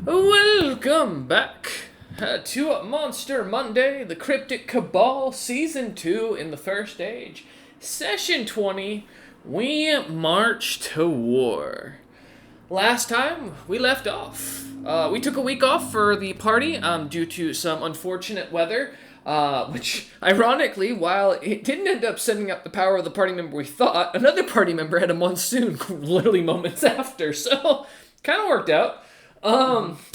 Welcome back to Monster Monday, the Cryptic Cabal, Season 2 in the First Age. Session 20, we march to war. Last time, we left off. We took a week off for the party due to some unfortunate weather, which, ironically, while it didn't end up setting up the power of the party member we thought, another party member had a monsoon literally moments after, so kind of worked out.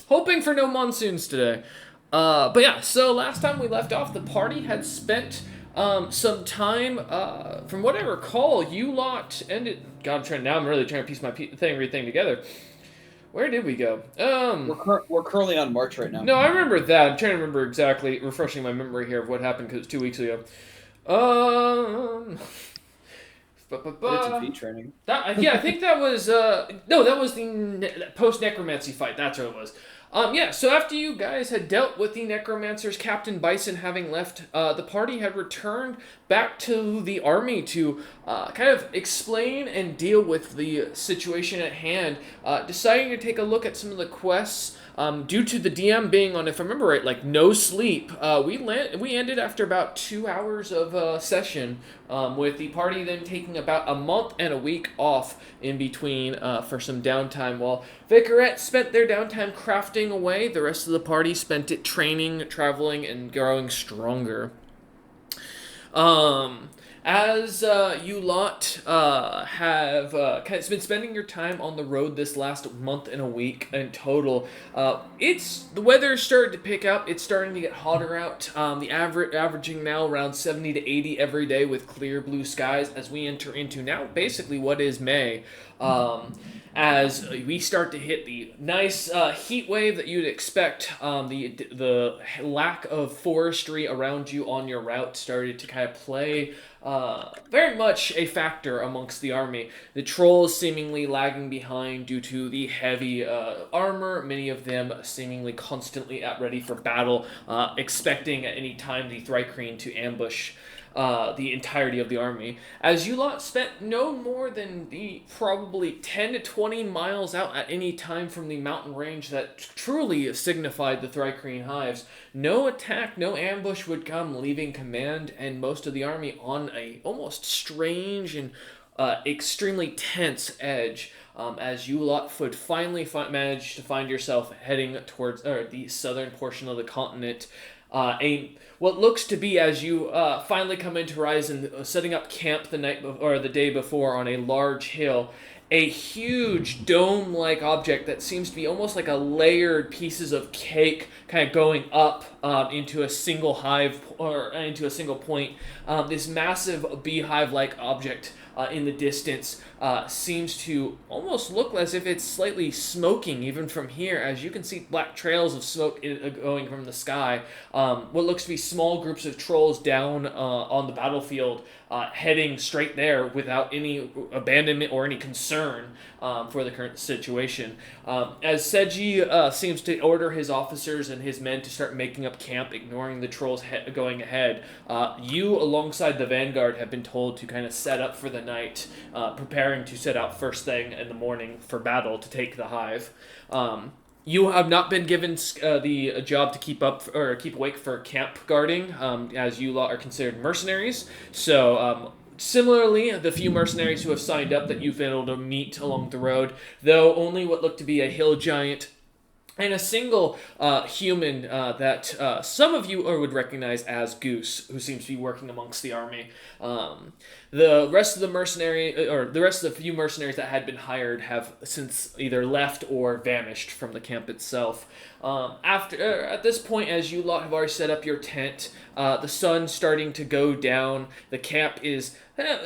Hoping for no monsoons today. But yeah, so last time we left off, the party had spent some time, from what I recall, you lot ended. God, I'm really trying to piece my everything together. Where did we go? We're currently on March right now. No, I remember that. I'm trying to remember exactly, refreshing my memory here of what happened because it's 2 weeks ago. It's a feat training. I think that was no, that was the post necromancy fight. That's what it was. So after you guys had dealt with the necromancers, Captain Bison having left, the party had returned back to the army to kind of explain and deal with the situation at hand, deciding to take a look at some of the quests. Due to the DM being on, if I remember right, like no sleep, we ended after about 2 hours of session, with the party then taking about a month and a week off in between for some downtime. While Vicarette spent their downtime crafting away, the rest of the party spent it training, traveling, and growing stronger. As you lot have kind of been spending your time on the road this last month and a week in total, the weather's started to pick up. It's starting to get hotter out. The averaging now around 70 to 80 every day with clear blue skies as we enter into now basically what is May. As we start to hit the nice heat wave that you'd expect, the lack of forestry around you on your route started to kind of play very much a factor amongst the army. The trolls seemingly lagging behind due to the heavy armor, many of them seemingly constantly at ready for battle, expecting at any time the Thrycreen to ambush the entirety of the army. As you lot spent no more than the probably 10 to 20 miles out at any time from the mountain range that truly signified the Thrycreen hives, no attack, no ambush would come, leaving command and most of the army on a almost strange and extremely tense edge. As you lot would finally manage to find yourself heading towards the southern portion of the continent, what looks to be, as you finally come into Horizon, setting up camp the day before on a large hill, a huge dome-like object that seems to be almost like a layered pieces of cake kind of going up into a single hive or into a single point. This massive beehive-like object in the distance seems to almost look as if it's slightly smoking even from here, as you can see black trails of smoke going from the sky. What looks to be small groups of trolls down on the battlefield heading straight there without any abandonment or any concern for the current situation. As Seji seems to order his officers and his men to start making up camp, ignoring the trolls going ahead, you, alongside the vanguard, have been told to kind of set up for the night, preparing to set out first thing in the morning for battle to take the hive. You have not been given the job to keep awake for camp guarding, as you lot are considered mercenaries. So, similarly, the few mercenaries who have signed up that you've been able to meet along the road, though only what looked to be a hill giant and a single human that some of you would recognize as Goose, who seems to be working amongst the army. The rest of the few mercenaries that had been hired have since either left or vanished from the camp itself. At this point, as you lot have already set up your tent, the sun's starting to go down. The camp is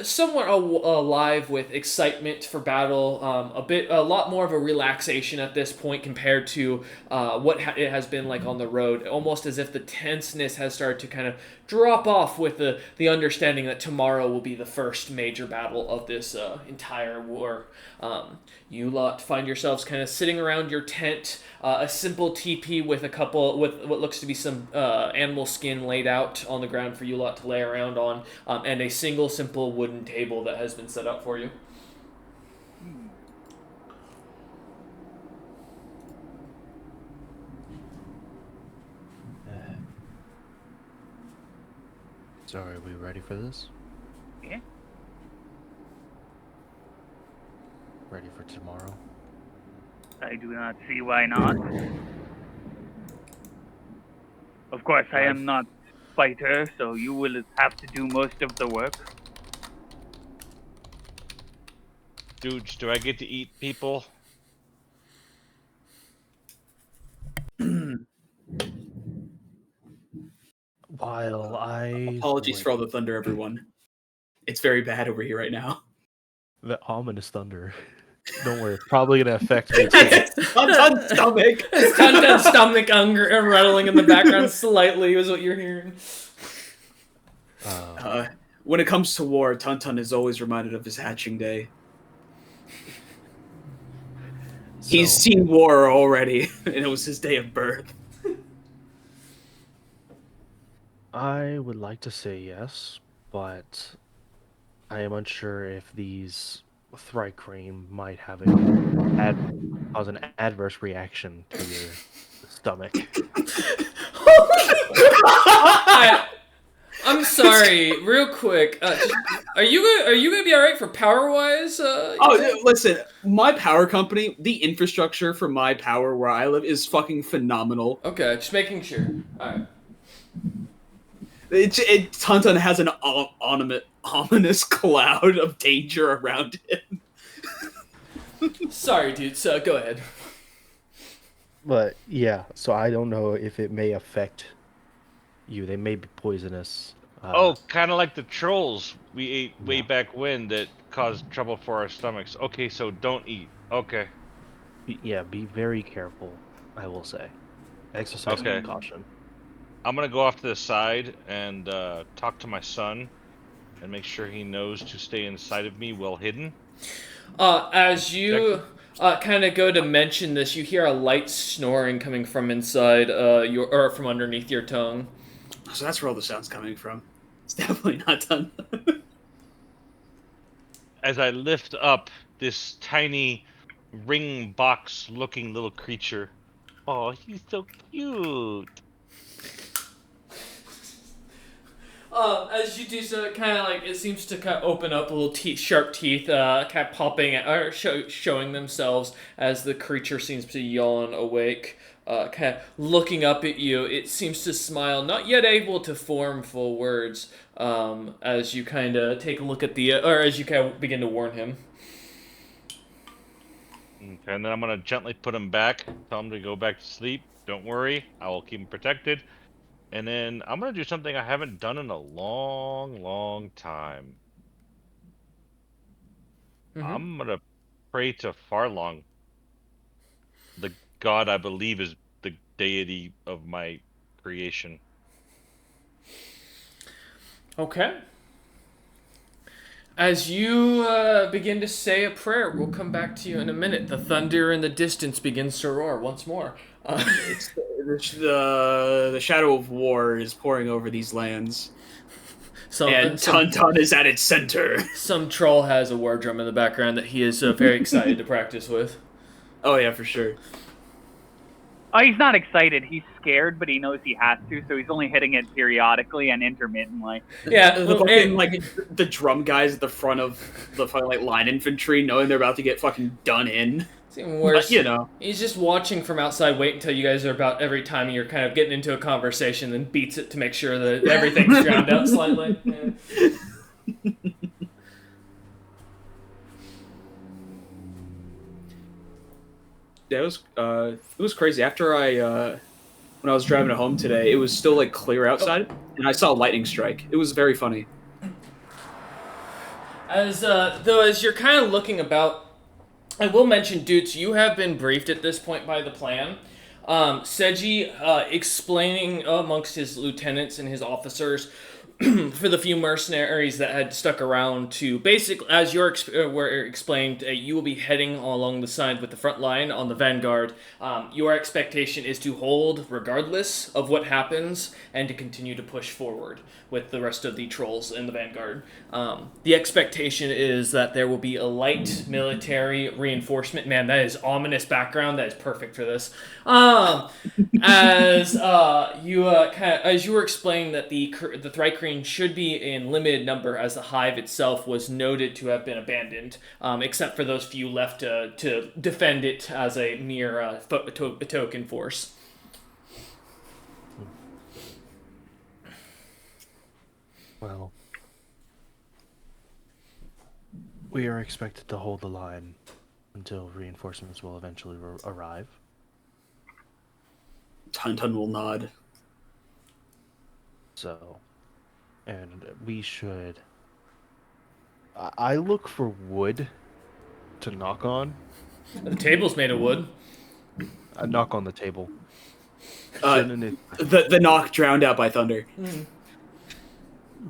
somewhat alive with excitement for battle. A lot more of a relaxation at this point compared to what it has been like on the road. Almost as if the tenseness has started to kind of drop off with the understanding that tomorrow will be the first major battle of this entire war. You lot find yourselves kind of sitting around your tent, a simple teepee with what looks to be some animal skin laid out on the ground for you lot to lay around on, and a single simple wooden table that has been set up for you. So are we ready for this? Yeah. Ready for tomorrow? I do not see why not. Of course, I am not fighter, so you will have to do most of the work. Dudes, do I get to eat people? While I Apologies wait, for all the thunder, everyone. It's very bad over here right now. the ominous thunder. Don't worry, it's probably gonna affect me too. Tuntun's stomach. It's Tuntun's stomach rattling in the background slightly is what you're hearing. When it comes to war, Tuntun is always reminded of his hatching day. He's seen war already, and it was his day of birth. I would like to say yes, but I am unsure if these Thrycrane might have cause an adverse reaction to your stomach. I'm sorry, real quick. Are you gonna be all right for power wise? Listen, my power company, the infrastructure for my power where I live is fucking phenomenal. Okay, just making sure. All right. Tuntun has an ominous cloud of danger around him. Sorry, dude. So go ahead. But yeah, so I don't know if it may affect you. They may be poisonous. Kind of like the trolls we ate way back when that caused trouble for our stomachs. Okay, so don't eat. Okay. Be very careful, I will say. Exercise caution. I'm going to go off to the side and talk to my son and make sure he knows to stay inside of me well hidden. As you kind of go to mention this, you hear a light snoring coming from inside or from underneath your tongue. So that's where all the sound's coming from. It's definitely not done. As I lift up this tiny ring box looking little creature. Oh, he's so cute. As you do so, kind of like it seems to kind of open up, little sharp teeth, kind of popping or showing themselves as the creature seems to yawn awake, kind of looking up at you. It seems to smile, not yet able to form full words. As you kind of take a look at or as you kind of begin to warn him. Okay, and then I'm gonna gently put him back, tell him to go back to sleep. Don't worry, I will keep him protected. And then I'm going to do something I haven't done in a long, long time. Mm-hmm. I'm going to pray to Farlong, the god I believe is the deity of my creation. Okay. As you begin to say a prayer, we'll come back to you in a minute. The thunder in the distance begins to roar once more. The shadow of war is pouring over these lands. And Tuntun is at its center. Some troll has a war drum in the background that he is very excited to practice with. Oh yeah, for sure. Oh, he's not excited. He's scared, but he knows he has to, so he's only hitting it periodically and intermittently. Yeah, the drum guys at the front of the fucking line infantry, knowing they're about to get fucking done in. It's even worse. But, he's just watching from outside, wait until you guys are about every time you're kind of getting into a conversation, then beats it to make sure that everything's drowned out slightly. Yeah. Yeah, it was crazy. After when I was driving home today, it was still like clear outside, and I saw a lightning strike. It was very funny. As you're kind of looking about, I will mention, dudes, you have been briefed at this point by the plan. Seji explaining amongst his lieutenants and his officers for the few mercenaries that had stuck around to basically, as were explained, you will be heading along the side with the front line on the vanguard. Your expectation is to hold regardless of what happens and to continue to push forward with the rest of the trolls in the vanguard. The expectation is that there will be a light military reinforcement. Man, that is ominous background. That is perfect for this. As you were explaining that the Thrycrane Thri-kreen should be in limited number, as the hive itself was noted to have been abandoned, except for those few left to defend it as a mere token force. Well, we are expected to hold the line until reinforcements will eventually arrive. Tun will nod. So, and we should. I look for wood to knock on. The table's made of wood. I knock on the table. The knock drowned out by thunder.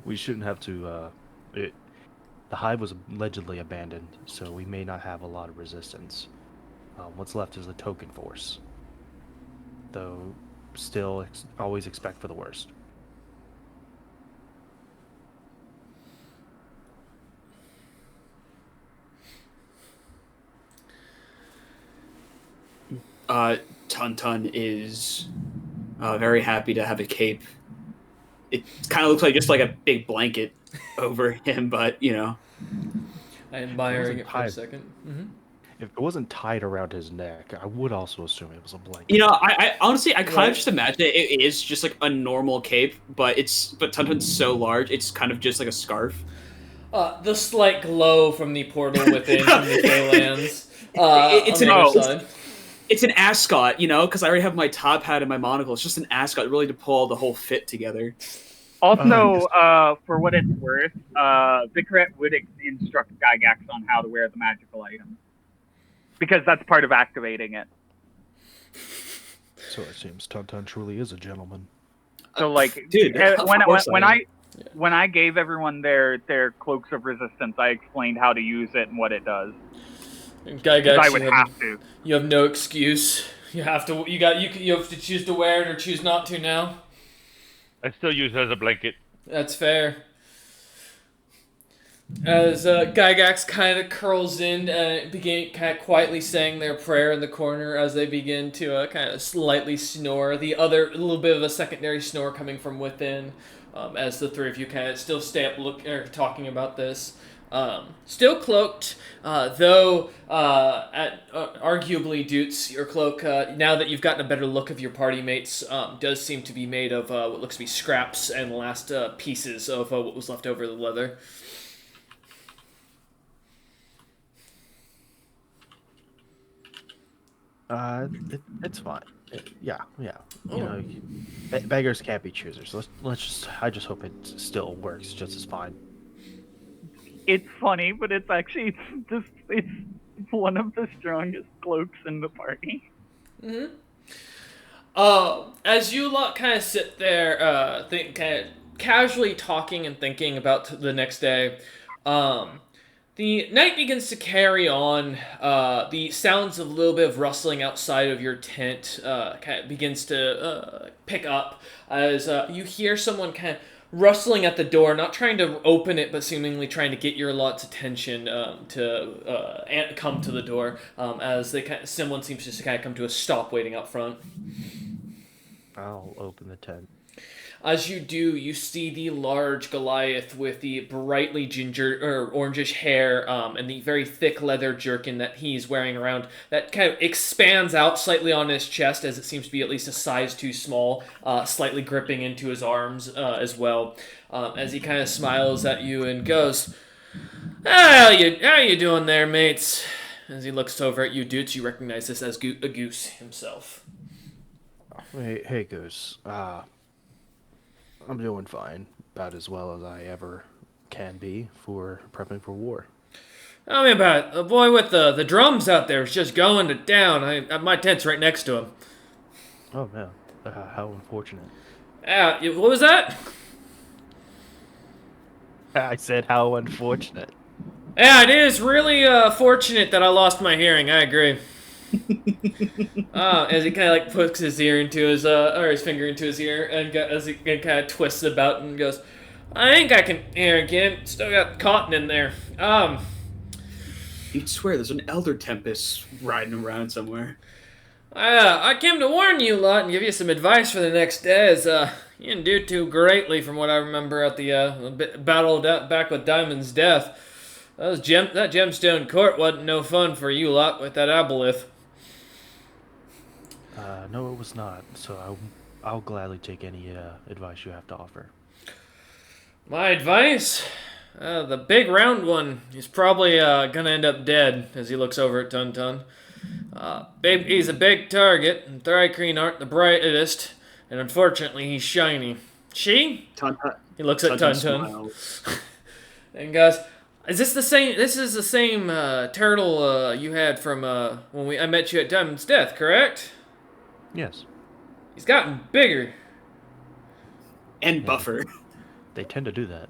We shouldn't have to. The hive was allegedly abandoned, so we may not have a lot of resistance. What's left is the token force. Though, still always expect for the worst. Tun is very happy to have a cape. It kind of looks like just like a big blanket over him, but you know. I am admiring it for a second. Mm-hmm. If it wasn't tied around his neck, I would also assume it was a blanket. You know, I honestly, kind of just imagine it is just like a normal cape, but Tuntun's so large, it's kind of just like a scarf. The slight glow from the portal within from the Feylands. It's an ascot, you know, because I already have my top hat and my monocle. It's just an ascot, really, to pull the whole fit together. Also, for what it's worth, Vicaret would instruct Gygax on how to wear the magical item, because that's part of activating it. So it seems Tuntun truly is a gentleman. So, like, dude, when I gave everyone their cloaks of resistance, I explained how to use it and what it does. Gygax, I would have to. You have no excuse. You have to. You have to choose to wear it or choose not to now. I still use it as a blanket. That's fair. As Gygax kind of curls in and begin kind of quietly saying their prayer in the corner as they begin to kind of slightly snore. The other, a little bit of a secondary snore coming from within, as the three of you kind of still stay up talking about this. Still cloaked, though arguably, Doots, your cloak, now that you've gotten a better look of your party mates, does seem to be made of what looks to be scraps and last pieces of what was left over the leather. It's fine. Yeah. You know, beggars can't be choosers. I just hope it still works just as fine. It's funny, but it's actually it's one of the strongest cloaks in the party. Mm-hmm. As you lot kind of sit there, kind of casually talking and thinking about the next day, the night begins to carry on. The sounds of a little bit of rustling outside of your tent kind of begins to pick up as you hear someone kind of rustling at the door, not trying to open it, but seemingly trying to get your lot's attention to come to the door. As someone seems to kind of come to a stop, waiting out front. I'll open the tent. As you do, you see the large Goliath with the brightly orangish hair and the very thick leather jerkin that he's wearing around that kind of expands out slightly on his chest as it seems to be at least a size too small, slightly gripping into his arms as well. As he kind of smiles at you and goes, how you doing there, mates? As he looks over at you, Doots, you recognize this as a Goose himself. Hey, Goose. I'm doing fine, about as well as I ever can be for prepping for war. Tell me about it. The boy with the drums out there is just going to town. My tent's right next to him. Oh, man. How unfortunate. What was that? I said how unfortunate. Yeah, it is really fortunate that I lost my hearing. I agree. As he kind of like puts his ear into his or his finger into his ear, and as he kind of twists about and goes, I think I can hear again. Still got cotton in there. You'd swear there's an elder tempest riding around somewhere. I came to warn you lot and give you some advice for the next day, as you didn't do too greatly from what I remember at the battle back with Diamond's death. That gemstone court wasn't no fun for you lot with that aboleth. No, it was not. So I'll gladly take any advice you have to offer. My advice? The big round one, he's probably gonna end up dead as he looks over at Tun Tun. He's a big target, and Thrycreen aren't the brightest, and unfortunately he's shiny. She? Tun Tun. He looks at Tun Tun Smiles. and goes, "Is this the same? This is the same turtle you had from when I met you at Diamond's death, correct?" Yes, He's gotten bigger. And buffer. they tend to do that.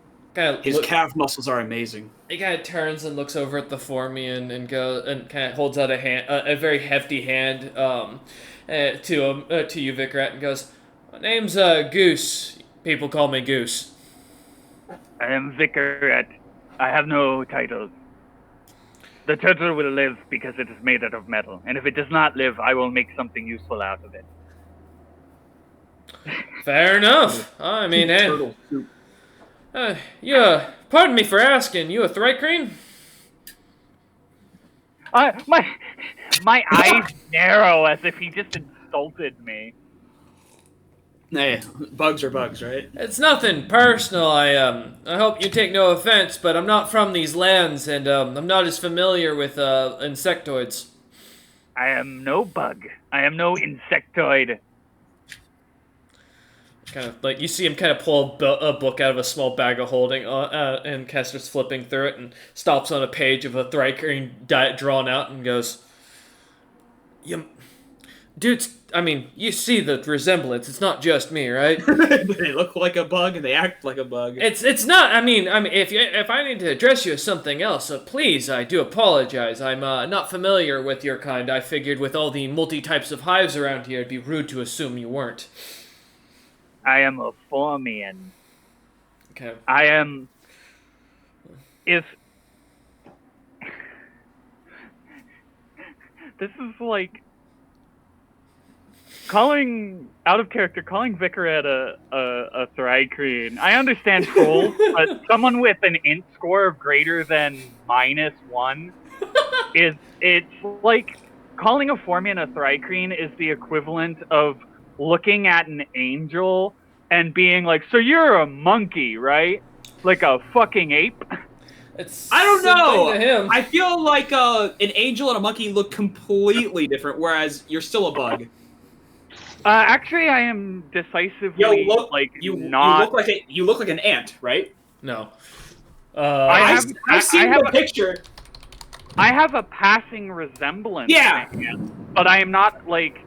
His calf muscles are amazing. He kind of turns and looks over at the Formian and goes and kind of holds out a hand, a very hefty hand, to you, Vikrat, and goes, "My name's Goose. People call me Goose." I am Vicaret. I have no titles. The turtle will live because it is made out of metal, and if it does not live, I will make something useful out of it. Fair enough. I mean, Turtle soup. pardon me for asking. You a Thrycreen? My eyes narrow as if he just insulted me. Hey, bugs are bugs, right? It's nothing personal. I hope you take no offense, but I'm not from these lands, and I'm not as familiar with insectoids. I am no bug. I am no insectoid. Kind of like you see him kind of pull a book out of a small bag of holding, and kind of starts flipping through it, and stops on a page of a Thrycreen drawn out, and goes, "You, dudes. I mean, you see the resemblance. It's not just me, right?" They look like a bug and they act like a bug. It's not. I mean, if I need to address you as something else, please, I do apologize. I'm not familiar with your kind. I figured with all the multi types of hives around here, it'd be rude to assume you weren't. I am a Formian. Okay. I am. If. This is like. Calling Vicaret a Thrycreen. I understand trolls, but someone with an int score of greater than -1 it's like calling a Formian a Thrycreen is the equivalent of looking at an angel and being like, "So you're a monkey, right? Like a fucking ape?" I don't know. To him. I feel like an angel and a monkey look completely different, whereas you're still a bug. Actually, I am decisively You look like an ant, right? No. I've seen the picture. I have a passing resemblance. Yeah. to him, but I am not like.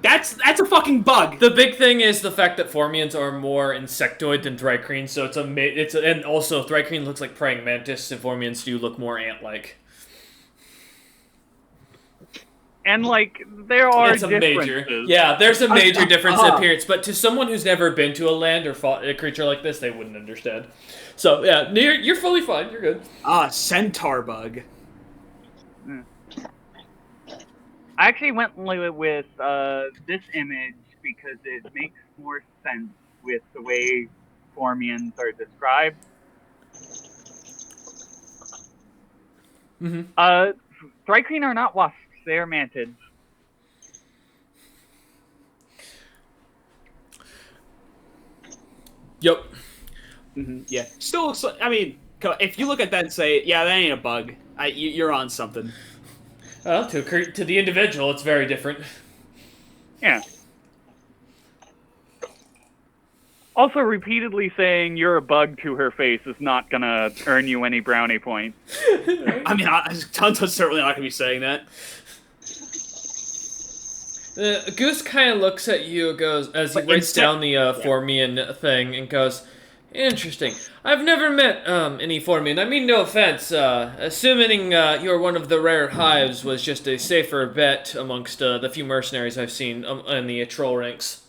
That's a fucking bug. The big thing is the fact that Formians are more insectoid than Thrycreen, so and also Thrycreen looks like praying mantis, and Formians do look more ant-like. And like there are It's a differences. there's a major difference in uh-huh. appearance, but to someone who's never been to a land or fought a creature like this, they wouldn't understand. So yeah, you're fully fine. You're good. Centaur bug. I actually went with this image because it makes more sense with the way Formians are described. Mm-hmm. Thrycreen are not wasps; they are mantids. Yep. Mm-hmm. Yeah. Still looks like. I mean, if you look at that and say, "Yeah, that ain't a bug," you're on something. Well, to the individual, it's very different. Yeah. Also, repeatedly saying you're a bug to her face is not gonna earn you any brownie points. I mean, Tunta's certainly not gonna be saying that. Goose kind of looks at you, goes as he writes down the Formian thing, and goes, "Interesting. I've never met any Formian. I mean, no offense. Assuming you're one of the rare hives was just a safer bet amongst the few mercenaries I've seen in the troll ranks."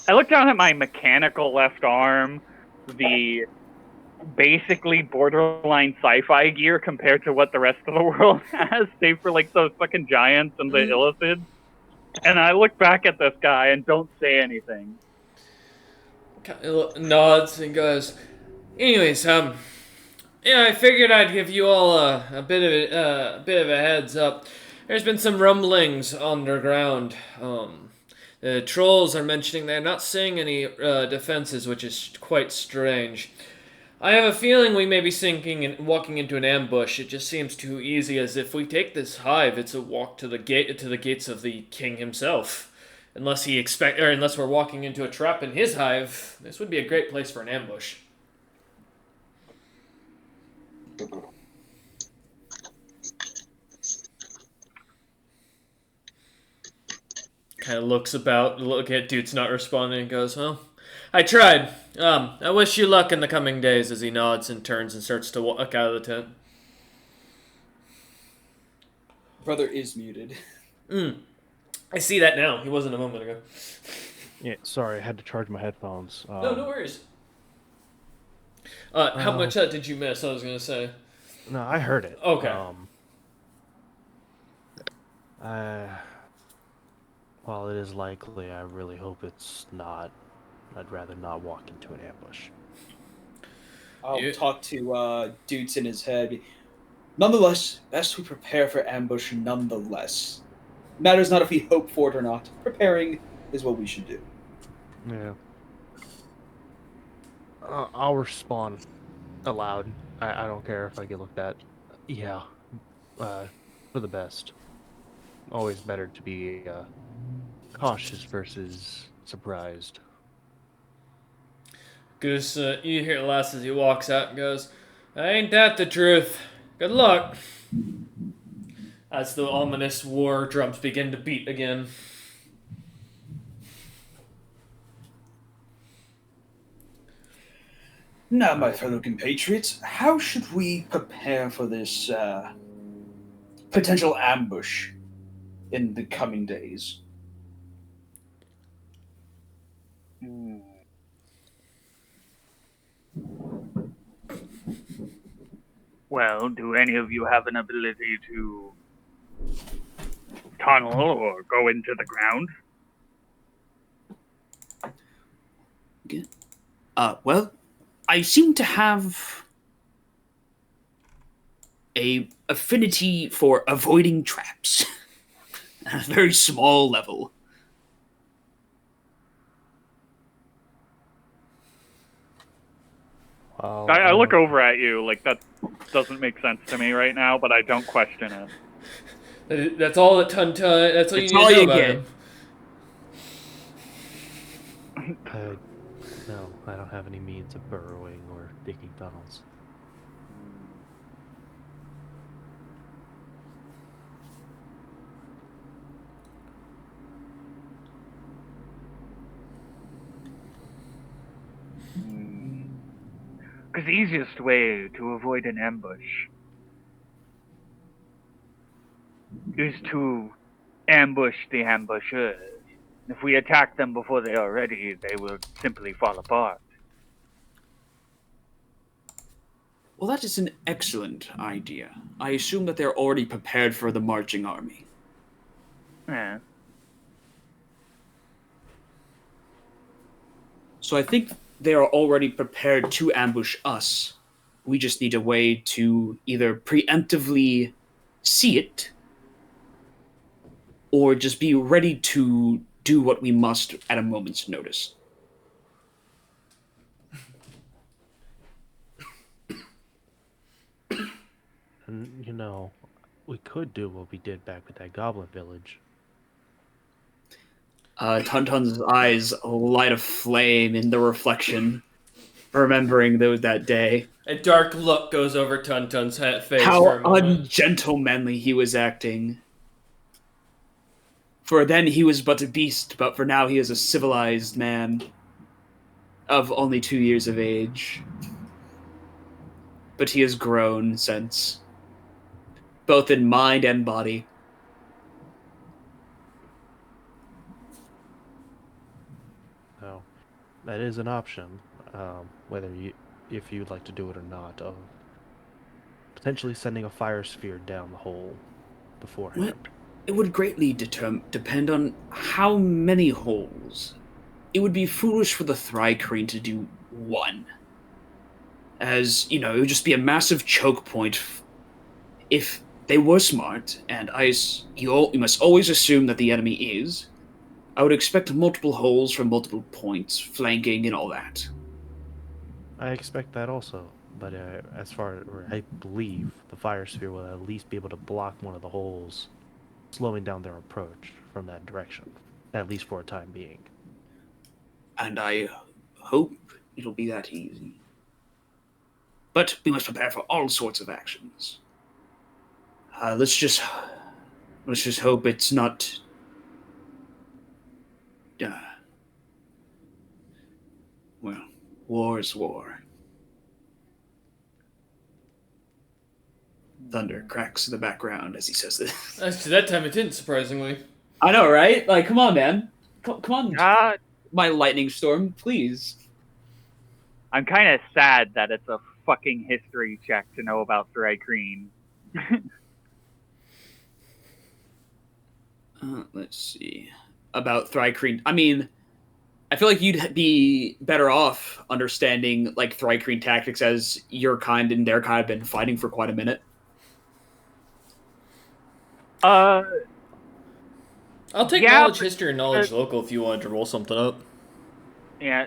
I look down at my mechanical left arm, the basically borderline sci-fi gear compared to what the rest of the world has, save for like those fucking giants and the illithids. And I look back at this guy and don't say anything. Nods and goes. Anyways, yeah, I figured I'd give you all a bit of a heads up. There's been some rumblings underground. The trolls are mentioning they're not seeing any defenses, which is quite strange. I have a feeling we may be sinking and walking into an ambush. It just seems too easy, as if we take this hive, it's a walk to the gates of the king himself. Unless we're walking into a trap in his hive, this would be a great place for an ambush. Kind of looks about, look at dude's not responding, and goes, "Well, I tried. I wish you luck in the coming days." As he nods and turns and starts to walk out of the tent. Brother is muted. I see that now. He wasn't a moment ago. Yeah, sorry, I had to charge my headphones. No worries. How much did you miss? I was gonna say. No, I heard it. Okay. While it is likely, I really hope it's not. I'd rather not walk into an ambush. I'll talk to dudes in his head. Nonetheless, best we prepare for ambush nonetheless. Matters not if we hope for it or not. Preparing is what we should do. Yeah. I'll respond aloud. I don't care if I get looked at. Yeah. For the best. Always better to be cautious versus surprised. Goose, you hear last as he walks out and goes, "Ain't that the truth? Good luck." As the ominous war drums begin to beat again. Now, my fellow compatriots, how should we prepare for this potential ambush in the coming days? Well, do any of you have an ability to tunnel or go into the ground? Well, I seem to have a affinity for avoiding traps at a very small level. I look over at you like that doesn't make sense to me right now, but I don't question it. That's all that that's all you That's need all to know you about get. him. No, I don't have any means of burrowing or digging tunnels. Because the easiest way to avoid an ambush is to ambush the ambushers. If we attack them before they are ready, they will simply fall apart. Well, that is an excellent idea. I assume that they're already prepared for the marching army. Yeah. So I think they are already prepared to ambush us. We just need a way to either preemptively see it or just be ready to do what we must at a moment's notice. And, we could do what we did back with that goblin village. Tuntun's eyes light a flame in the reflection, remembering that day. A dark look goes over Tuntun's face How for a moment. ungentlemanly he was acting. For then he was but a beast, but for now he is a civilized man of only 2 years of age. But he has grown since, both in mind and body. So, that is an option. Whether if you'd like to do it or not, of potentially sending a fire sphere down the hole beforehand. Well, it would greatly depend on how many holes. It would be foolish for the Thrycrane to do one. As, it would just be a massive choke point. If they were smart, and you must always assume that the enemy is, I would expect multiple holes from multiple points, flanking and all that. I expect that also, but I believe the fire sphere will at least be able to block one of the holes, slowing down their approach from that direction, at least for a time being. And I hope it'll be that easy. But we must prepare for all sorts of actions. Let's just hope it's not. Well, war is war. Thunder cracks in the background as he says this. Actually, that time it didn't, surprisingly. I know, right? Like, come on, man. Come on, God, my lightning storm, please. I'm kind of sad that it's a fucking history check to know about Thrycreen. Let's see. About Thrycreen. I mean, I feel like you'd be better off understanding, like, Thrycreen tactics as your kind and their kind have been fighting for quite a minute. I'll take Yeah, knowledge but- history and knowledge local if you wanted to roll something up. Yeah,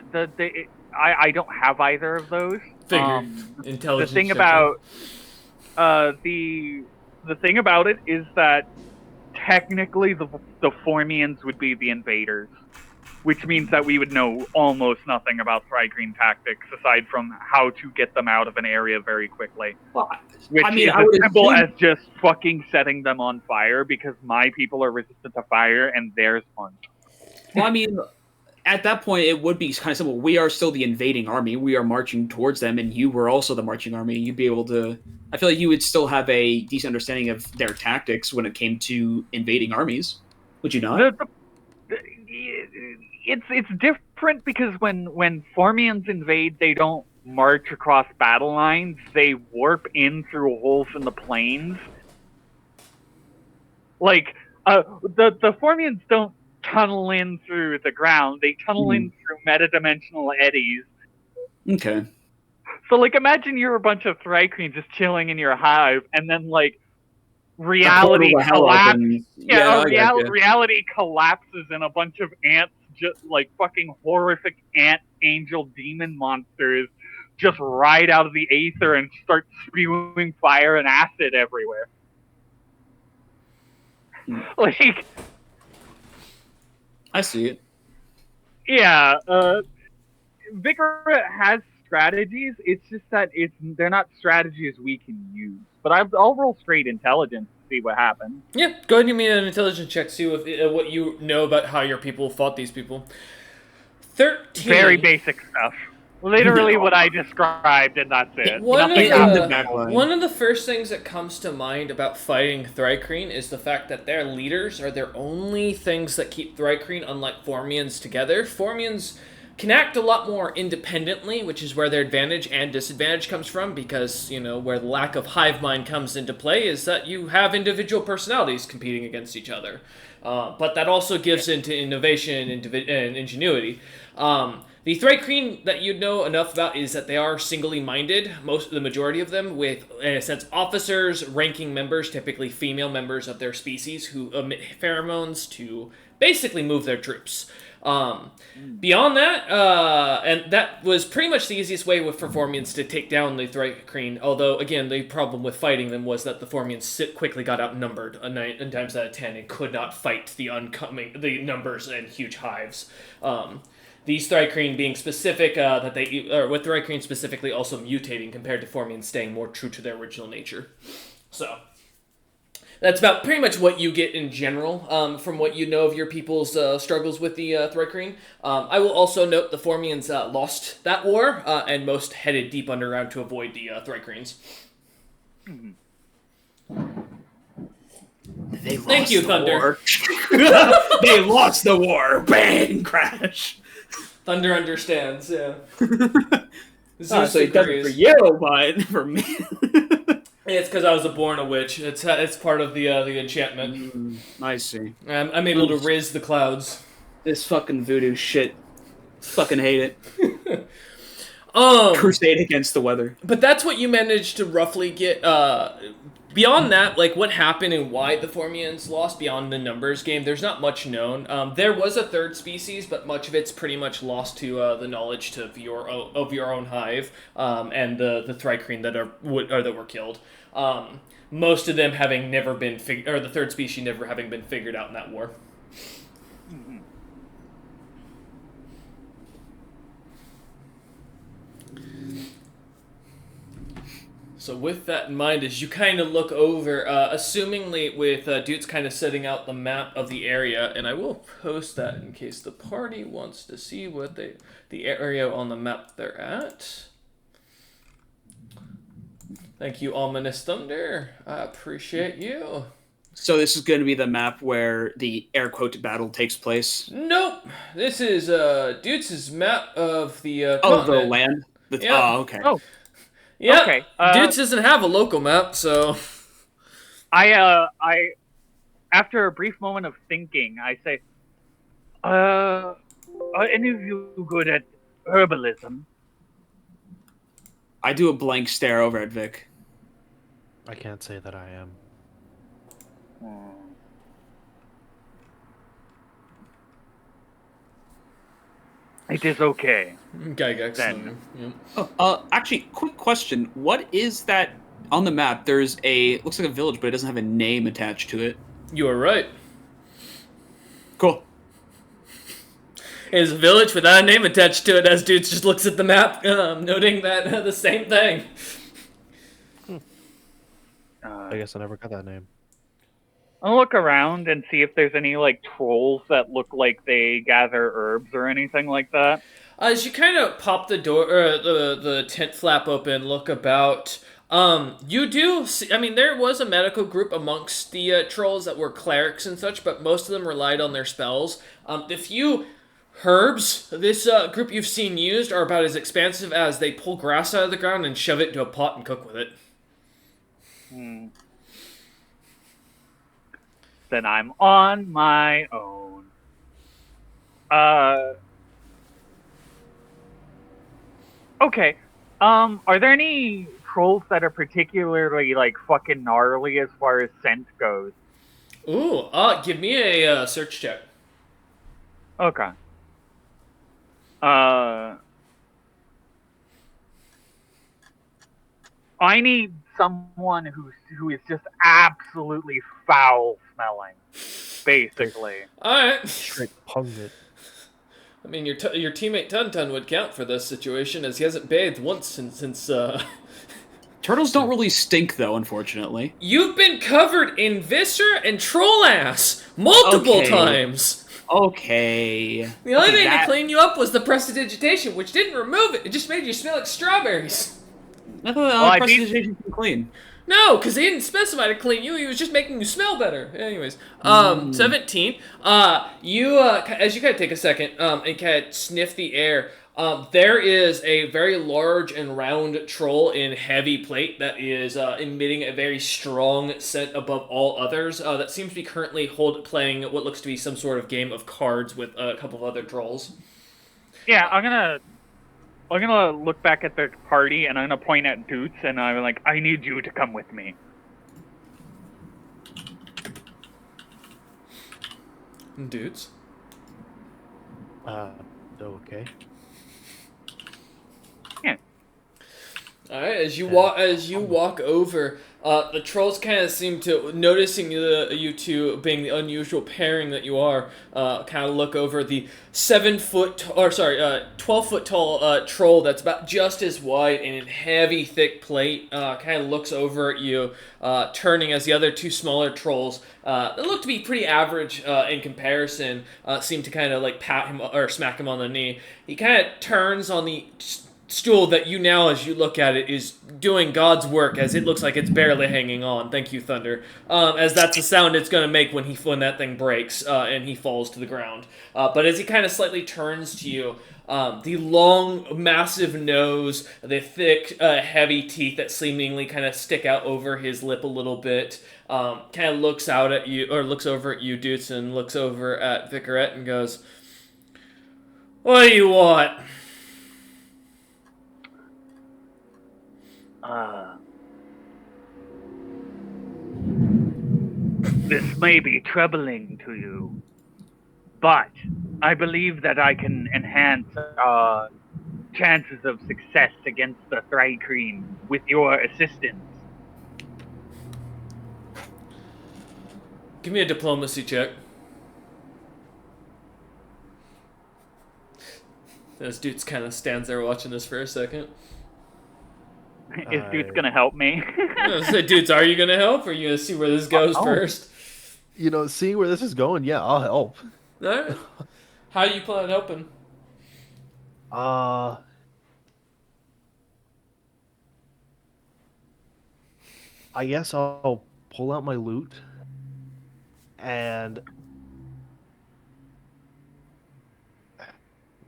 I don't have either of those. Figure. The Intelligence. thing check. about the thing about it is that technically the Formians would be the invaders, which means that we would know almost nothing about Thrycreen tactics aside from how to get them out of an area very quickly. Well, Which I mean, is I would as simple assume- as just fucking setting them on fire because my people are resistant to fire and theirs aren't. Well, I mean, at that point, it would be kind of simple. We are still the invading army. We are marching towards them, and you were also the marching army. You'd be able to. I feel like you would still have a decent understanding of their tactics when it came to invading armies. Would you not? It's different because when Formians invade, they don't march across battle lines. They warp in through holes in the plains. Like the Formians don't tunnel in through the ground. They tunnel in through metadimensional eddies. Okay. So, like, imagine you're a bunch of Thrycreen just chilling in your hive, and then, like, reality A portal to hell collapses. opens. Yeah, I gotcha. reality collapses, and a bunch of ants, just like fucking horrific ant angel demon monsters, just ride out of the aether and start spewing fire and acid everywhere. Like, I see it. yeah, Vicar has strategies. It's just that they're not strategies we can use. But I'll roll straight intelligence to see what happens. Yeah, go ahead and give me an intelligence check. See what you know about how your people fought these people. 13. Very basic stuff. Literally what I described, and that's it. One Nothing of, else. the, one of the first things that comes to mind about fighting Thrycreen is the fact that their leaders are their only things that keep Thrycreen, unlike Formians, together. Formians can act a lot more independently, which is where their advantage and disadvantage comes from, because, where the lack of hive mind comes into play is that you have individual personalities competing against each other. But that also gives into innovation and ingenuity. The Thrycreen that you know enough about is that they are singly minded, the majority of them, with, in a sense, officers, ranking members, typically female members of their species, who emit pheromones to basically move their troops. Beyond that, and that was pretty much the easiest way for Formians to take down the Thrycreen, although, again, the problem with fighting them was that the Formians quickly got outnumbered 9 times out of 10 and could not fight the numbers and huge hives. These Thrycreen being specific, with Thrycreen specifically also mutating compared to Formians staying more true to their original nature. So, that's about pretty much what you get in general from what you know of your people's struggles with the Thrycreen. I will also note the Formians lost that war, and most headed deep underground to avoid the Thrycreens. They lost Thank you, the Thunder. war. They lost the war. Bang! Crash. Thunder understands, yeah. Zeus So he does it for agrees. you, but for me. It's because I was born a witch. It's part of the enchantment. I see. I'm able to riz the clouds. This fucking voodoo shit. Fucking hate it. Um, Crusade against the weather. But that's what you managed to roughly get. Beyond that, like what happened and why the Formians lost beyond the numbers game, there's not much known. There was a third species, but much of it's pretty much lost to the knowledge of your own hive and the Thrycreen that were killed. Most of them having never been or the third species never having been figured out in that war. So with that in mind, as you kind of look over, assumingly with Dudes kind of setting out the map of the area, and I will post that in case the party wants to see what the area on the map they're at. Thank you, Ominous Thunder. I appreciate you. So this is going to be the map where the air quote battle takes place. Nope. This is Dudes' map of the The continent. land. Yeah. Oh, okay. Oh, Yeah. okay. Dudes doesn't have a local map, so. I after a brief moment of thinking, I say, are any of you good at herbalism? I do a blank stare over at Vic. I can't say that I am. It is okay. Gygax. Then. Yep. Actually, quick question. What is that on the map? Looks like a village, but it doesn't have a name attached to it. You are right. Cool. It is a village without a name attached to it, as Dudes just looks at the map, noting that the same thing. I guess I never got that name. I'll look around and see if there's any like trolls that look like they gather herbs or anything like that. As you kind of pop the door, the tent flap open, look about. You do see, I mean, there was a medical group amongst the trolls that were clerics and such, but most of them relied on their spells. The few herbs this group you've seen used are about as expansive as they pull grass out of the ground and shove it into a pot and cook with it. Then I'm on my own. Okay. Are there any trolls that are particularly like fucking gnarly as far as scent goes? Ooh, give me a search check. Okay. I need someone who is just absolutely foul smelling, basically. Alright. Straight pungent. I mean, your teammate Tun would count for this situation, as he hasn't bathed once since Turtles don't really stink, though, unfortunately. You've been covered in viscera and troll ass multiple Okay. times. Okay. The only Okay, thing that- to clean you up was the prestidigitation, which didn't remove it. It just made you smell like strawberries. I thought I did- prestidigitation can clean. No, because he didn't specify to clean you. He was just making you smell better. Anyways, 17. You as you kind of take a second and kind of sniff the air. There is a very large and round troll in heavy plate that is emitting a very strong scent above all others. That seems to be currently playing what looks to be some sort of game of cards with a couple of other trolls. Yeah, I'm gonna look back at the party and I'm gonna point at Doots and I'm like, I need you to come with me. Dudes. Okay. All right, as you walk over, the trolls kind of seem to, noticing you two being the unusual pairing that you are, kind of look over the 12 foot tall troll that's about just as wide and in heavy, thick plate. Kind of looks over at you, turning as the other two smaller trolls that look to be pretty average in comparison, seem to kind of like pat him or smack him on the knee. He kind of turns on the stool that you now, as you look at it, is doing God's work, as it looks like it's barely hanging on. Thank you, Thunder. As that's the sound it's going to make when that thing breaks and he falls to the ground. But as he kind of slightly turns to you, the long, massive nose, the thick, heavy teeth that seemingly kind of stick out over his lip a little bit, kind of looks out at you, or looks over at you, Dutz, and looks over at Vicarette and goes, "What do you want?" This may be troubling to you, but I believe that I can enhance our chances of success against the Thrycreen with your assistance. Give me a diplomacy check. This dude kind of stands there watching this for a second. Is Dude's gonna help me? So, dudes, are you gonna help, or are you gonna see where this goes first? Seeing where this is going, yeah, I'll help. All right. How do you plan on helping? I guess I'll pull out my loot and I'm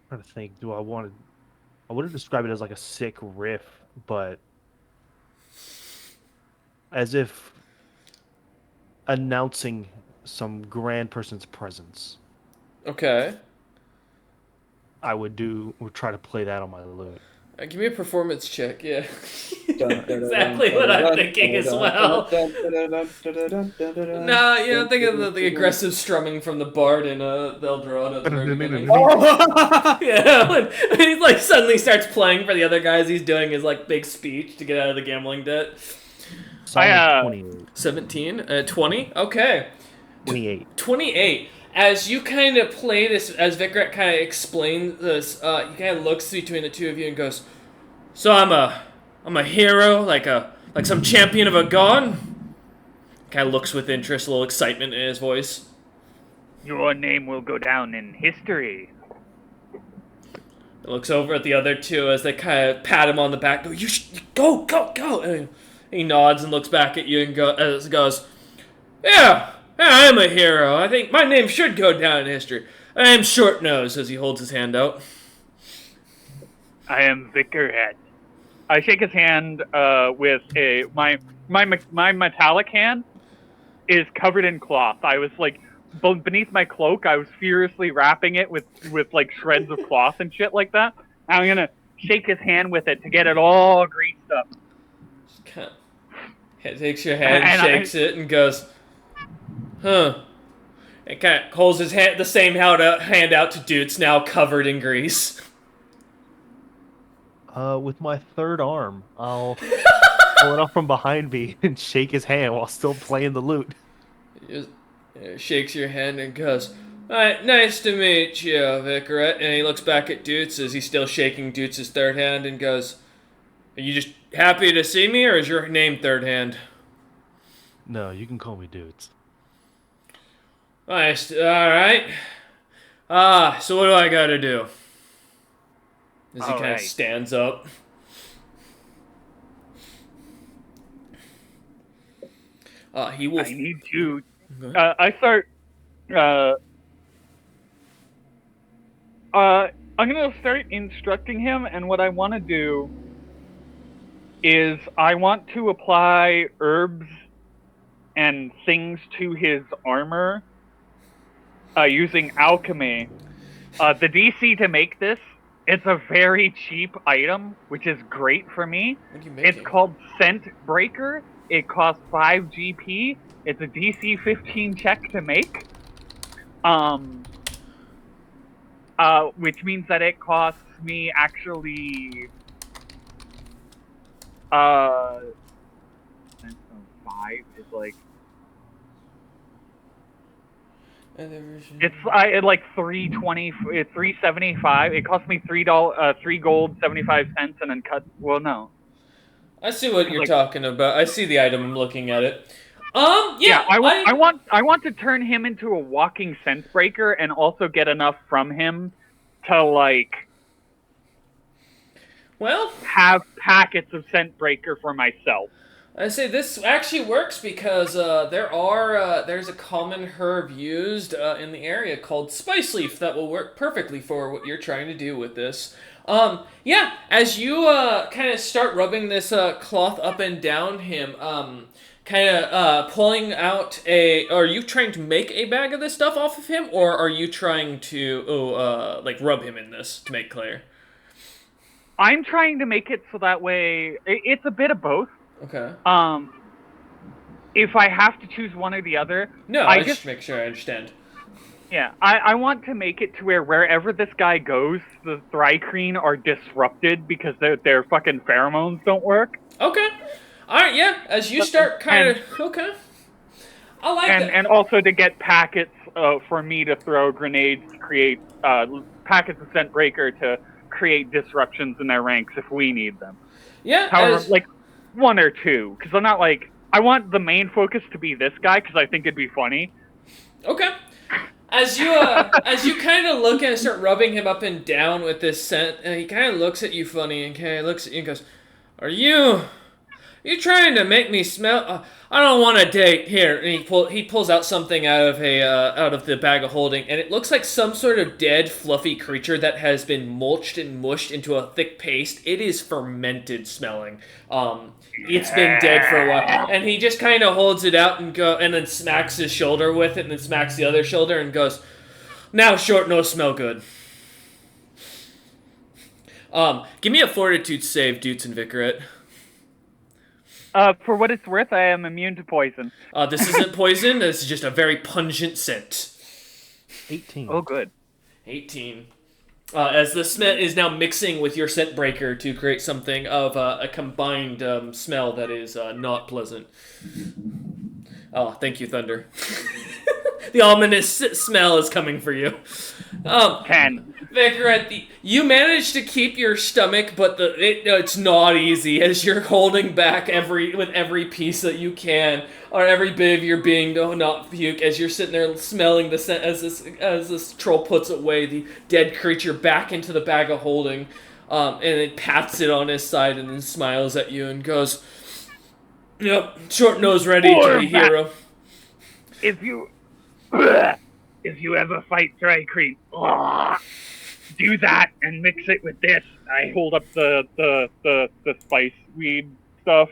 trying to think. I wouldn't describe it as like a sick riff, but as if announcing some grand person's presence. Okay. I would try to play that on my loot. Give me a performance check, yeah. Exactly what I'm thinking as well. Nah, I'm thinking of the aggressive strumming from the bard in the Eldorado at the very beginning. Yeah, when he like suddenly starts playing for the other guys, he's doing his like big speech to get out of the gambling debt. 28. 17? 20? Okay. 28. 28. As you kind of play this, as Vicarette kind of explains this, he kind of looks between the two of you and goes, "So I'm a hero, like some champion of a god?" Kind of looks with interest, a little excitement in his voice. Your name will go down in history. He looks over at the other two as they kind of pat him on the back. Go, go! And he nods and looks back at you and goes, "Yeah. I am a hero. I think my name should go down in history. I am Short Nose," as he holds his hand out. I am Vicarette. I shake his hand with my metallic hand is covered in cloth. I was like beneath my cloak. I was furiously wrapping it with like shreds of cloth and shit like that. I'm gonna shake his hand with it to get it all greased up. Just kind of takes your hand, shakes it, and goes, "Huh." And kind of holds his hand, the same hand out to Dutz, now covered in grease. With my third arm, I'll pull it up from behind me and shake his hand while still playing the lute. He just shakes your hand and goes, "Alright, nice to meet you, Vicarette." And he looks back at Dutz as he's still shaking Dutz's third hand and goes, "Are you just happy to see me, or is your name Third Hand?" No, you can call me Dudes. Nice. Alright. So what do I gotta do? As he kind of stands up. He will... I need to... I start... I'm gonna start instructing him, and what I want to do is I want to apply herbs and things to his armor using alchemy. The DC to make this, it's a very cheap item, which is great for me. It's called Scent Breaker. It costs 5 GP. It's a DC 15 check to make. Which means that it costs me actually 5 is like it's like 320. It's 375. It cost me $3 gold 75 cents, and then cut. Well, no. I see what you're talking about. I see the item. I'm looking at it. I want to turn him into a walking sense breaker, and also get enough from him to like. Well, have packets of scent breaker for myself. I say this actually works because there's a common herb used in the area called spice leaf that will work perfectly for what you're trying to do with this. Yeah, as you kind of start rubbing this cloth up and down him, kind of pulling out are you trying to make a bag of this stuff off of him, or are you trying to like rub him in this to make clear? I'm trying to make it so that way it's a bit of both. Okay. If I have to choose one or the other, No, I just make sure I understand. Yeah, I want to make it to where wherever this guy goes, the Thrycreen are disrupted because their fucking pheromones don't work. Okay. Alright, yeah, as you start kind of... Okay. I like that. And also to get packets for me to throw grenades to create packets of scent breaker to create disruptions in their ranks if we need them. Yeah, however, like, one or two, because I'm not like... I want the main focus to be this guy, because I think it'd be funny. Okay. As you kind of look and start rubbing him up and down with this scent, and he kind of looks at you funny and kind of looks at you and goes, "Are you trying to make me smell? I don't want to date here." And he pulls out something out of the bag of holding, and it looks like some sort of dead, fluffy creature that has been mulched and mushed into a thick paste. It is fermented smelling. It's been dead for a while, and he just kind of holds it out and then smacks his shoulder with it, and then smacks the other shoulder and goes, "Now short nose smell good." Give me a fortitude save, Dutes and Vicaret. For what it's worth, I am immune to poison. This isn't poison. This is just a very pungent scent. 18. Oh, good. 18. As the smell is now mixing with your scent breaker to create something of a combined smell that is not pleasant. Oh, thank you, Thunder. The ominous smell is coming for you. 10. Vicaret, you managed to keep your stomach, but it's not easy as you're holding back with every piece that you can, or every bit of your being to not puke, as you're sitting there smelling the scent as this troll puts away the dead creature back into the bag of holding, and it pats it on his side and then smiles at you and goes, "Yep, short nose ready to be hero." If you ever fight Thrycreen, do that and mix it with this. I hold up the spice weed stuff.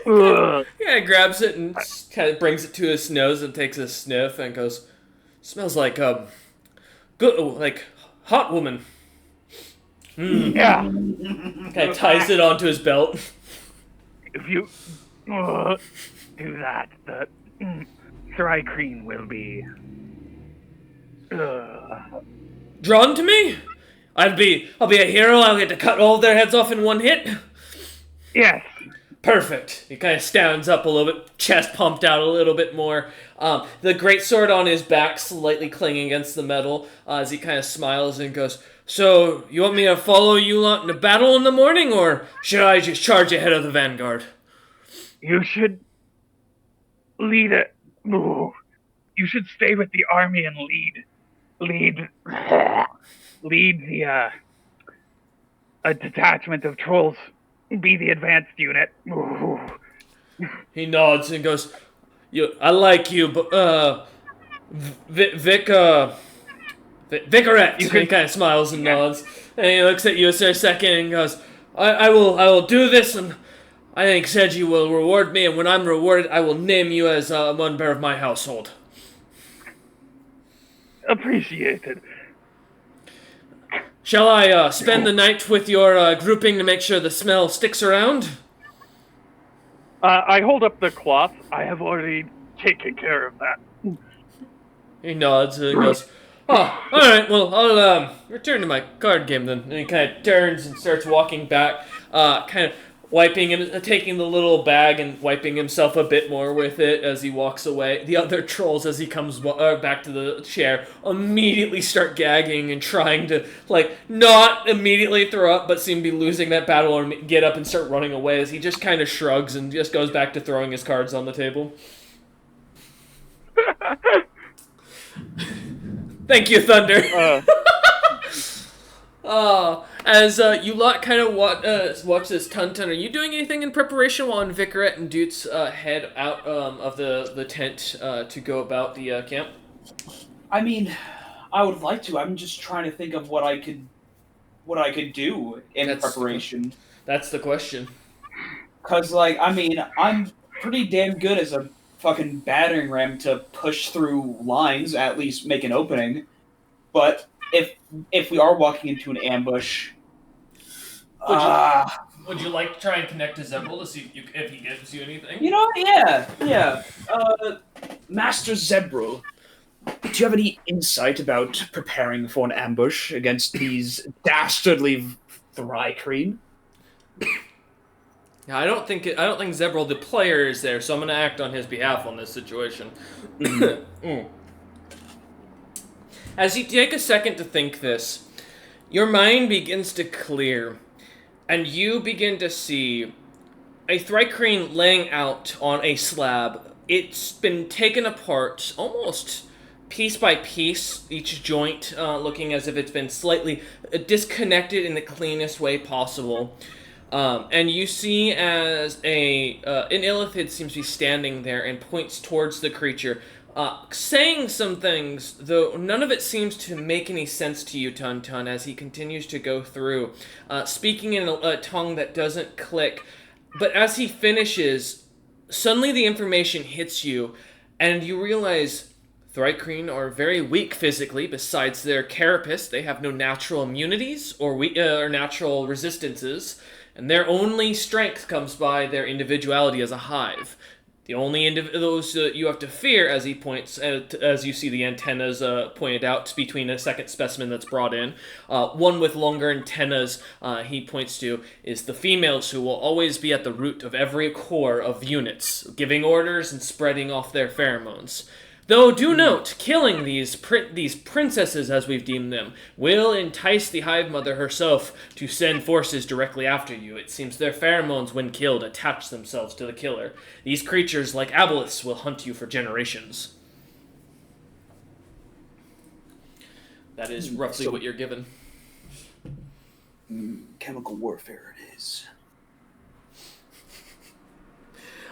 Yeah, grabs it and kind of brings it to his nose and takes a sniff and goes, "Smells like good, like hot woman." Yeah. Kind of ties it onto his belt. If you do that, the Thrycreen will be Drawn to me? I'll be a hero. I'll get to cut all their heads off in one hit. Yes. Perfect. He kind of stands up a little bit, chest pumped out a little bit more. The greatsword on his back slightly clinging against the metal as he kind of smiles and goes, "So, you want me to follow you lot into battle in the morning, or should I just charge ahead of the vanguard?" You should lead it. You should stay with the army and lead the a detachment of trolls. Be the advanced unit. He nods and goes, "I like you, but Vicaret." He kind of smiles and nods, and he looks at you for a second and goes, I will do this, and I think Seiji will reward me, and when I'm rewarded, I will name you as a member of my household." Appreciated. "Shall I spend the night with your grouping to make sure the smell sticks around?" I hold up the cloth. I have already taken care of that. He nods and goes, "Oh, alright, well, I'll return to my card game then." And he kind of turns and starts walking back, kind of taking the little bag and wiping himself a bit more with it as he walks away. The other trolls, as he comes back to the chair, immediately start gagging and trying to, not immediately throw up, but seem to be losing that battle or get up and start running away as he just kind of shrugs and just goes back to throwing his cards on the table. Thank you, Thunder. As you lot kind of watch this Tun, are you doing anything in preparation while Vicaret and Dutes head out of the tent to go about the camp? I mean, I would like to. I'm just trying to think of what I could do in preparation. That's the question. Cause I mean, I'm pretty damn good as a fucking battering ram to push through lines, at least make an opening. But if we are walking into an ambush, would you like to try and connect to Zebril to see if he gives you anything? You know, yeah. Master Zebril, do you have any insight about preparing for an ambush against these dastardly Thrycreen? Yeah, I don't think Zebril the player is there, so I'm gonna act on his behalf on this situation. As you take a second to think this, your mind begins to clear, and you begin to see a Thrycreen laying out on a slab. It's been taken apart, almost piece by piece, each joint looking as if it's been slightly disconnected in the cleanest way possible. And you see as an illithid seems to be standing there and points towards the creature, saying some things, though none of it seems to make any sense to you, Tun, as he continues to go through, speaking in a tongue that doesn't click. But as he finishes, suddenly the information hits you, and you realize Thrycreen are very weak physically. Besides their carapace, they have no natural immunities or natural resistances, and their only strength comes by their individuality as a hive. The only those you have to fear, as he points, as you see the antennas pointed out between a second specimen that's brought in, one with longer antennas, he points to, is the females who will always be at the root of every core of units, giving orders and spreading off their pheromones. Though do note, killing these princesses, as we've deemed them, will entice the Hive Mother herself to send forces directly after you. It seems their pheromones, when killed, attach themselves to the killer. These creatures, like aboleths, will hunt you for generations. That is roughly what you're given. Chemical warfare it is.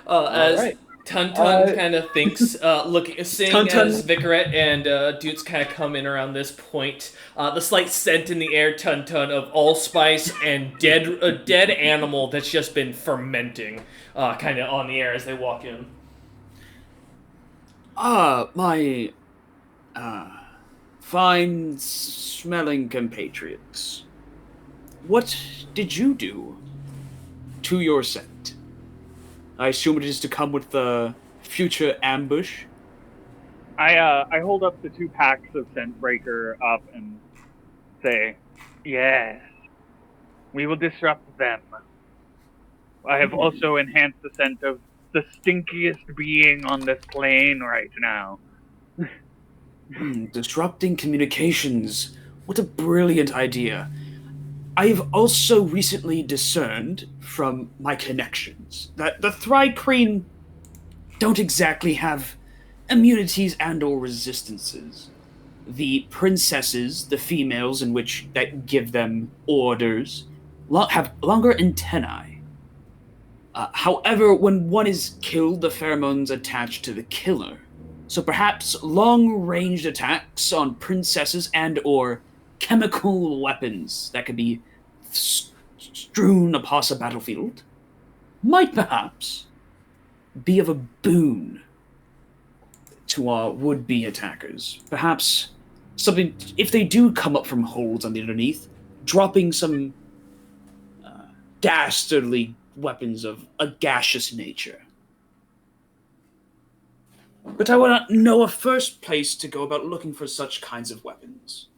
As right. Tun kind of thinks, seeing as Vicaret and Dutes kind of come in around this point, the slight scent in the air, Tun of allspice and a dead animal that's just been fermenting, kind of on the air as they walk in. My fine smelling compatriots, what did you do to your scent? I assume it is to come with the future ambush. I hold up the 2 packs of Scentbreaker up and say, yes, we will disrupt them. I have also enhanced the scent of the stinkiest being on this plane right now. Disrupting communications. What a brilliant idea. I have also recently discerned from my connections that the Thrycreen don't exactly have immunities and or resistances. The princesses, the females in which that give them orders, have longer antennae. However, when one is killed, the pheromones attach to the killer. So perhaps long-ranged attacks on princesses and or chemical weapons that could be strewn across a battlefield might perhaps be of a boon to our would-be attackers. Perhaps something, if they do come up from holes on the underneath, dropping some dastardly weapons of a gaseous nature. But I would not know a first place to go about looking for such kinds of weapons.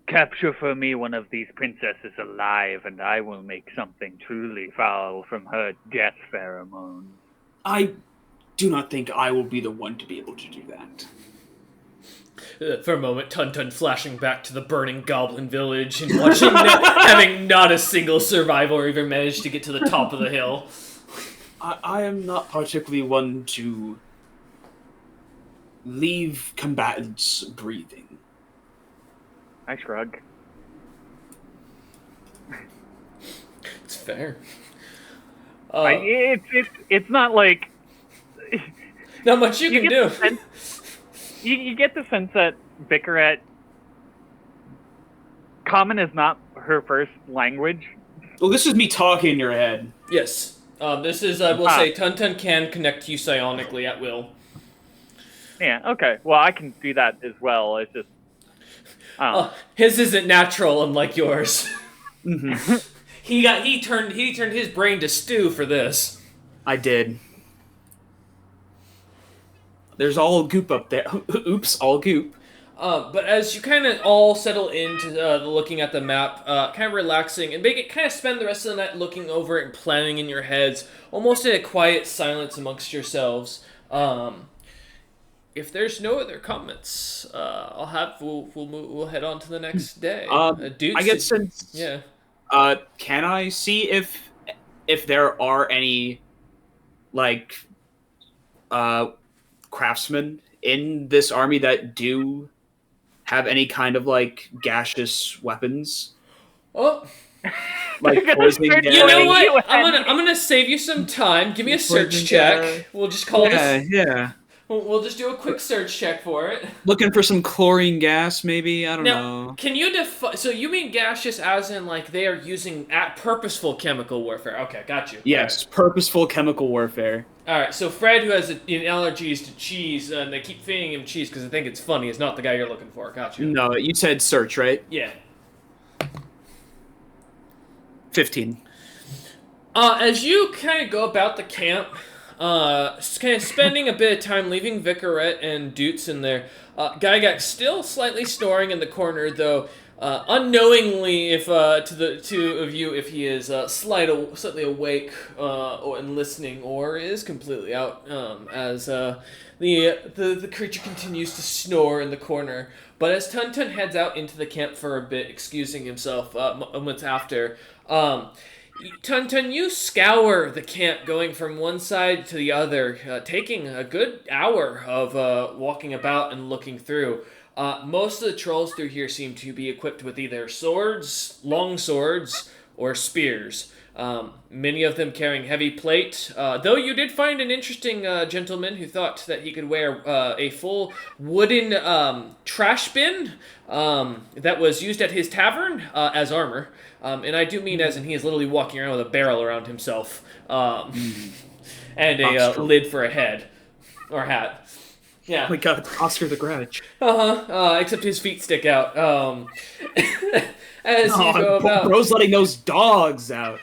Capture for me one of these princesses alive, and I will make something truly foul from her death pheromone. I do not think I will be the one to be able to do that. For a moment, Tun flashing back to the burning goblin village and watching having not a single survivor even managed to get to the top of the hill. I am not particularly one to leave combatants breathing. I shrug. It's fair. It's not like not much you can get do. the sense- you get the sense that Vicaret Common is not her first language. Well, this is me talking in your head. Yes. This is, I will say, Tuntun can connect to you psionically at will. Yeah, okay. Well, I can do that as well. It's just... his isn't natural, unlike yours. Mm-hmm. he turned his brain to stew for this. I did. There's all goop up there. Oops, all goop. But as you kind of all settle into looking at the map, kind of relaxing, and kind of spend the rest of the night looking over it and planning in your heads, almost in a quiet silence amongst yourselves. If there's no other comments, we'll head on to the next day. I guess since can I see if there are any craftsmen in this army that do have any kind of gaseous weapons? Oh, poisoning gas. You know what? I'm gonna save you some time. Give me a search check. Gas. We'll just call this. Yeah. We'll just do a quick search check for it. Looking for some chlorine gas, maybe? I don't know. Can you define... So you mean gaseous as in, they are using purposeful chemical warfare. Okay, got you. Yes, purposeful chemical warfare. Alright, so Fred, who has allergies to cheese, and they keep feeding him cheese because they think it's funny, is not the guy you're looking for. Got you. No, you said search, right? Yeah. 15. As you kind of go about the camp... kind of spending a bit of time leaving Vicaret and Dutes in there. Gygax still slightly snoring in the corner, though unknowingly, if to the two of you, if he is slightly awake and listening, or is completely out, as the creature continues to snore in the corner. But as Tuntun heads out into the camp for a bit, excusing himself moments after, Tuntun, you scour the camp, going from one side to the other, taking a good hour of walking about and looking through. Most of the trolls through here seem to be equipped with either swords, long swords, or spears. Many of them carrying heavy plate, though you did find an interesting gentleman who thought that he could wear a full wooden trash bin that was used at his tavern as armor. And I do mean as in he is literally walking around with a barrel around himself and a lid for a head or hat. Yeah. Oh my god, Oscar the Grouch. Except his feet stick out. As you go about. Bro's letting those dogs out.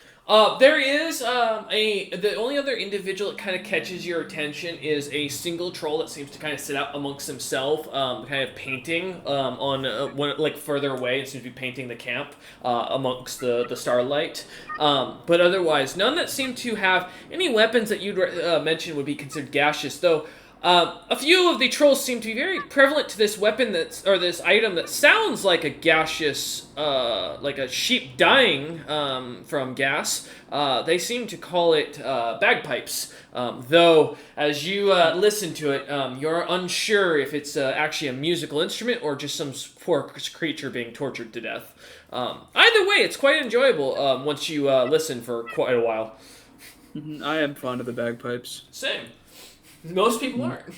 There is the only other individual that kind of catches your attention is a single troll that seems to kind of sit out amongst himself, kind of painting on further away. It seems to be painting the camp amongst the starlight. But otherwise, none that seem to have any weapons that you'd mention would be considered gaseous, though. A few of the trolls seem to be very prevalent to this weapon this item that sounds like a gaseous, like a sheep dying from gas. They seem to call it bagpipes. Though, as you listen to it, you're unsure if it's actually a musical instrument or just some poor creature being tortured to death. Either way, it's quite enjoyable once you listen for quite a while. I am fond of the bagpipes. Same. Most people aren't.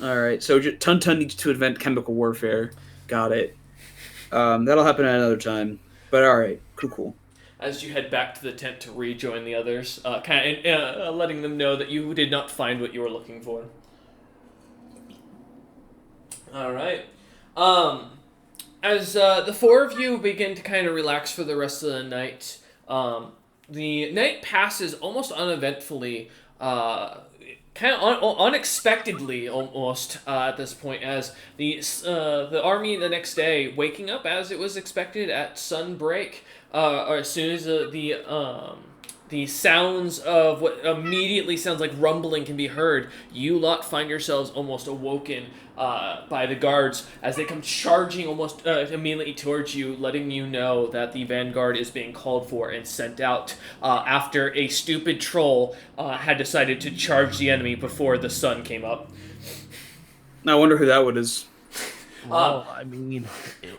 Alright, so Tuntun needs to invent chemical warfare. Got it. That'll happen at another time. But alright, cool. As you head back to the tent to rejoin the others, kind of letting them know that you did not find what you were looking for. Alright. As the four of you begin to kind of relax for the rest of the night, the night passes almost uneventfully, kind of unexpectedly almost at this point, as the army the next day waking up as it was expected at sunbreak, or as soon as the sounds of what immediately sounds like rumbling can be heard, you lot find yourselves almost awoken by the guards as they come charging almost immediately towards you, letting you know that the vanguard is being called for and sent out after a stupid troll had decided to charge the enemy before the sun came up. I wonder who that one is. Well, I mean,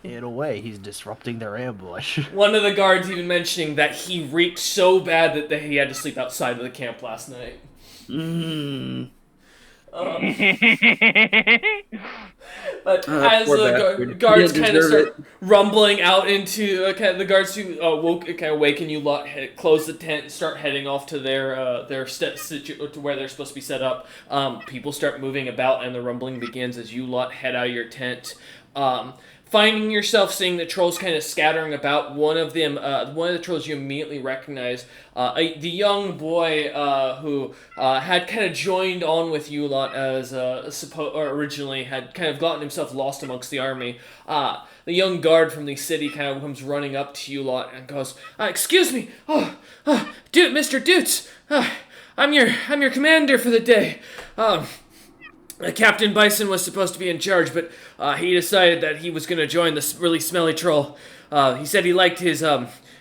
in a way, he's disrupting their ambush. One of the guards even mentioning that he reeked so bad that he had to sleep outside of the camp last night. But as the guards kind of start rumbling out into the guards who awaken you lot, close the tent and start heading off to to where they're supposed to be set up. People start moving about and the rumbling begins as you lot head out of your tent. Finding yourself seeing the trolls kind of scattering about. One of the trolls you immediately recognize, the young boy who had kind of joined on with you lot as originally had kind of gotten himself lost amongst the army. The young guard from the city kind of comes running up to you lot and goes, "Excuse me, dude, Mr. Dutes, I'm your commander for the day. Captain Bison was supposed to be in charge, but he decided that he was going to join this really smelly troll. He said he liked his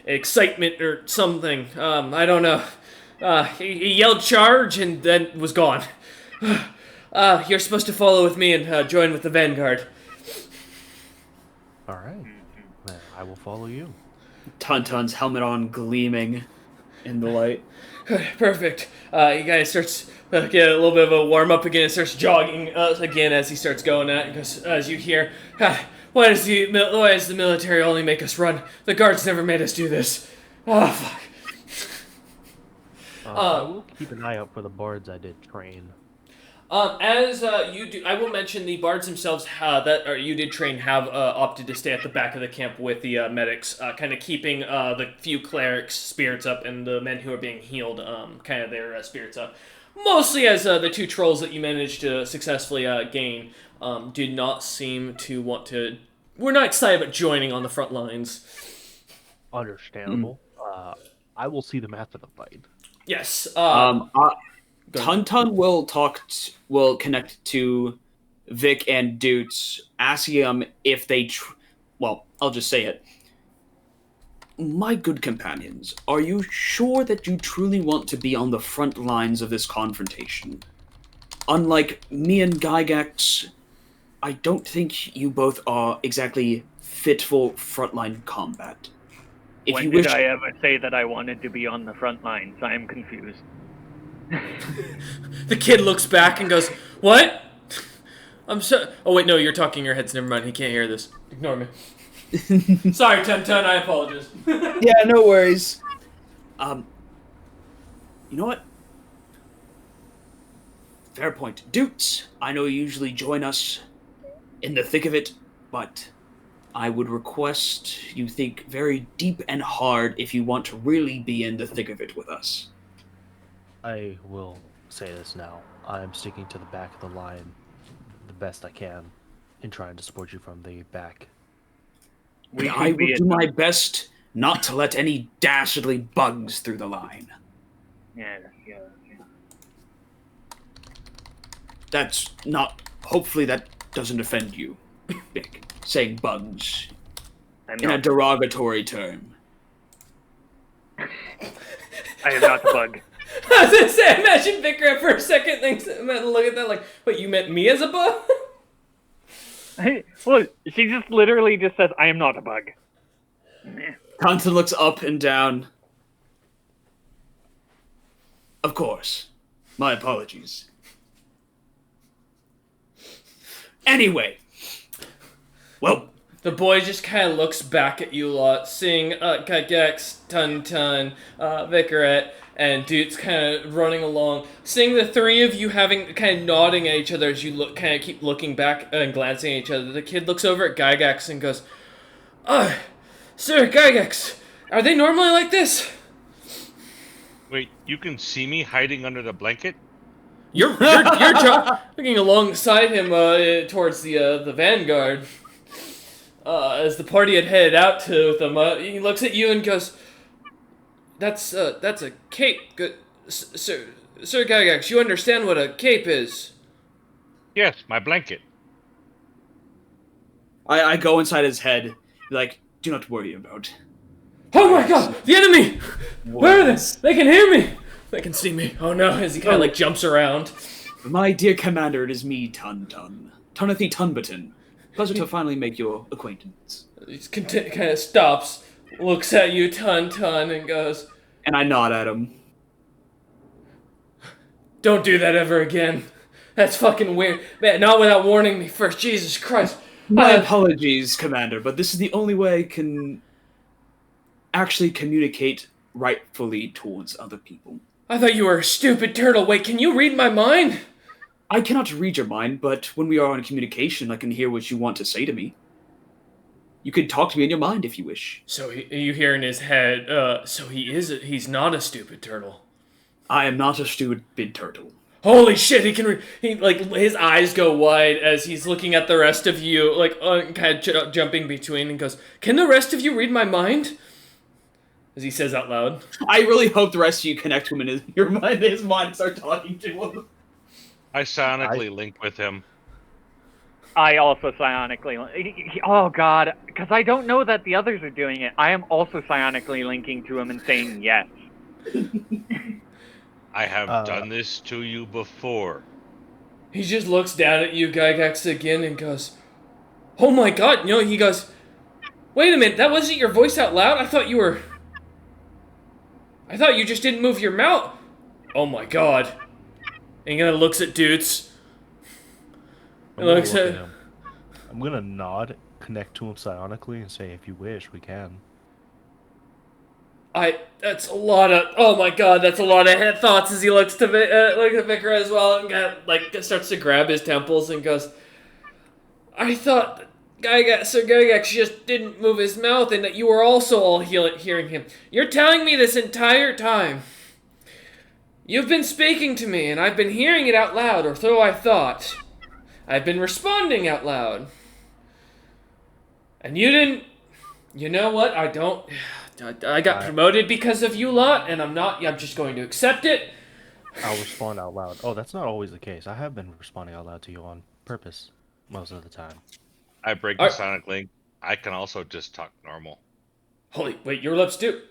excitement or something. I don't know. He yelled charge and then was gone. You're supposed to follow with me and join with the vanguard." All right. Then I will follow you. Tuntun's helmet on, gleaming in the light. Perfect. He kind of starts get a little bit of a warm up again and starts jogging again as he starts going at it. Because as you hear, why does the military only make us run? The guards never made us do this. Oh, fuck. I will keep an eye out for the bards I did train. As you do, I will mention the bards themselves you did train have opted to stay at the back of the camp with the medics, kind of keeping the few clerics' spirits up and the men who are being healed, kind of their spirits up. Mostly as the two trolls that you managed to successfully gain did not seem to want to. We're not excited about joining on the front lines. Understandable. I will see them after the fight. Yes. Tuntun will connect to Vic and Dutes, asking them if they. I'll just say it. My good companions, are you sure that you truly want to be on the front lines of this confrontation? Unlike me and Gygax, I don't think you both are exactly fit for frontline combat. When did I ever say that I wanted to be on the front lines? I am confused. The kid looks back and goes, "What? I'm so." Oh wait, no, you're talking your heads. Never mind. He can't hear this. Ignore me. Sorry, Tuntun. I apologize. Yeah, no worries. You know what? Fair point. Dutes, I know you usually join us in the thick of it, but I would request you think very deep and hard if you want to really be in the thick of it with us. I will say this now. I am sticking to the back of the line the best I can in trying to support you from the back. I will do my best not to let any dastardly bugs through the line. Yeah. That's not... Hopefully that doesn't offend you, Vic. Saying bugs in a derogatory term. I am not a bug. I was gonna say, imagine Vicar for a second look at that like, wait, you meant me as a bug? Well, she just literally just says, "I am not a bug." Constance looks up and down. Of course. My apologies. Anyway. Well, the boy just kind of looks back at you lot, seeing Gygax, Tuntun, Vicaret, and Dude's kind of running along, seeing the three of you having kind of nodding at each other as you kind of keep looking back and glancing at each other. The kid looks over at Gygax and goes, "Sir Gygax, are they normally like this?" Wait, you can see me hiding under the blanket? You're looking alongside him towards the vanguard. As the party had headed out to them, he looks at you and goes, That's a cape. Good, Sir Gygax, you understand what a cape is?" Yes, my blanket. I go inside his head, like, do not worry about. Oh my god, the enemy! Where are they? They can hear me! They can see me. Oh no, as he kind of jumps around. My dear commander, it is me, Tuntun. Tunathi Tunbaton. Pleasure to finally make your acquaintance. He kind of stops, looks at you, Ton, and goes, And I nod at him. "Don't do that ever again. That's fucking weird. Man, not without warning me first. Jesus Christ. My apologies, Commander, but this is the only way I can actually communicate rightfully towards other people. I thought you were a stupid turtle. Wait, can you read my mind?" I cannot read your mind, but when we are on communication, I can hear what you want to say to me. You can talk to me in your mind if you wish. So you hear in his head, so he's not a stupid turtle. I am not a stupid turtle. Holy shit, he can his eyes go wide as he's looking at the rest of you, kind of jumping between, and goes, "Can the rest of you read my mind?" As he says out loud. I really hope the rest of you connect to him in his mind, and start talking to him. I psionically link with him. I also psionically. Oh god, because I don't know that the others are doing it. I am also psionically linking to him and saying yes. I have done this to you before. He just looks down at you, Gygax, again, and goes, "Oh my god," he goes, "Wait a minute, that wasn't your voice out loud? I thought you just didn't move your mouth." "Oh my god." And he kind of looks at Dudes. I'm gonna nod, connect to him psionically, and say, "If you wish, we can." That's a lot of, oh my god, that's a lot of head thoughts as he looks to Vicar as well, and starts to grab his temples and goes, "I thought Sir Gygax just didn't move his mouth and that you were also all hearing him. You're telling me this entire time. You've been speaking to me, and I've been hearing it out loud, or so I thought. I've been responding out loud. And you didn't... You know what? I got promoted because of you lot, and I'm just going to accept it." I'll respond out loud. Oh, that's not always the case. I have been responding out loud to you on purpose most of the time. I break the sonic link. I can also just talk normal. Holy, wait, your lips do...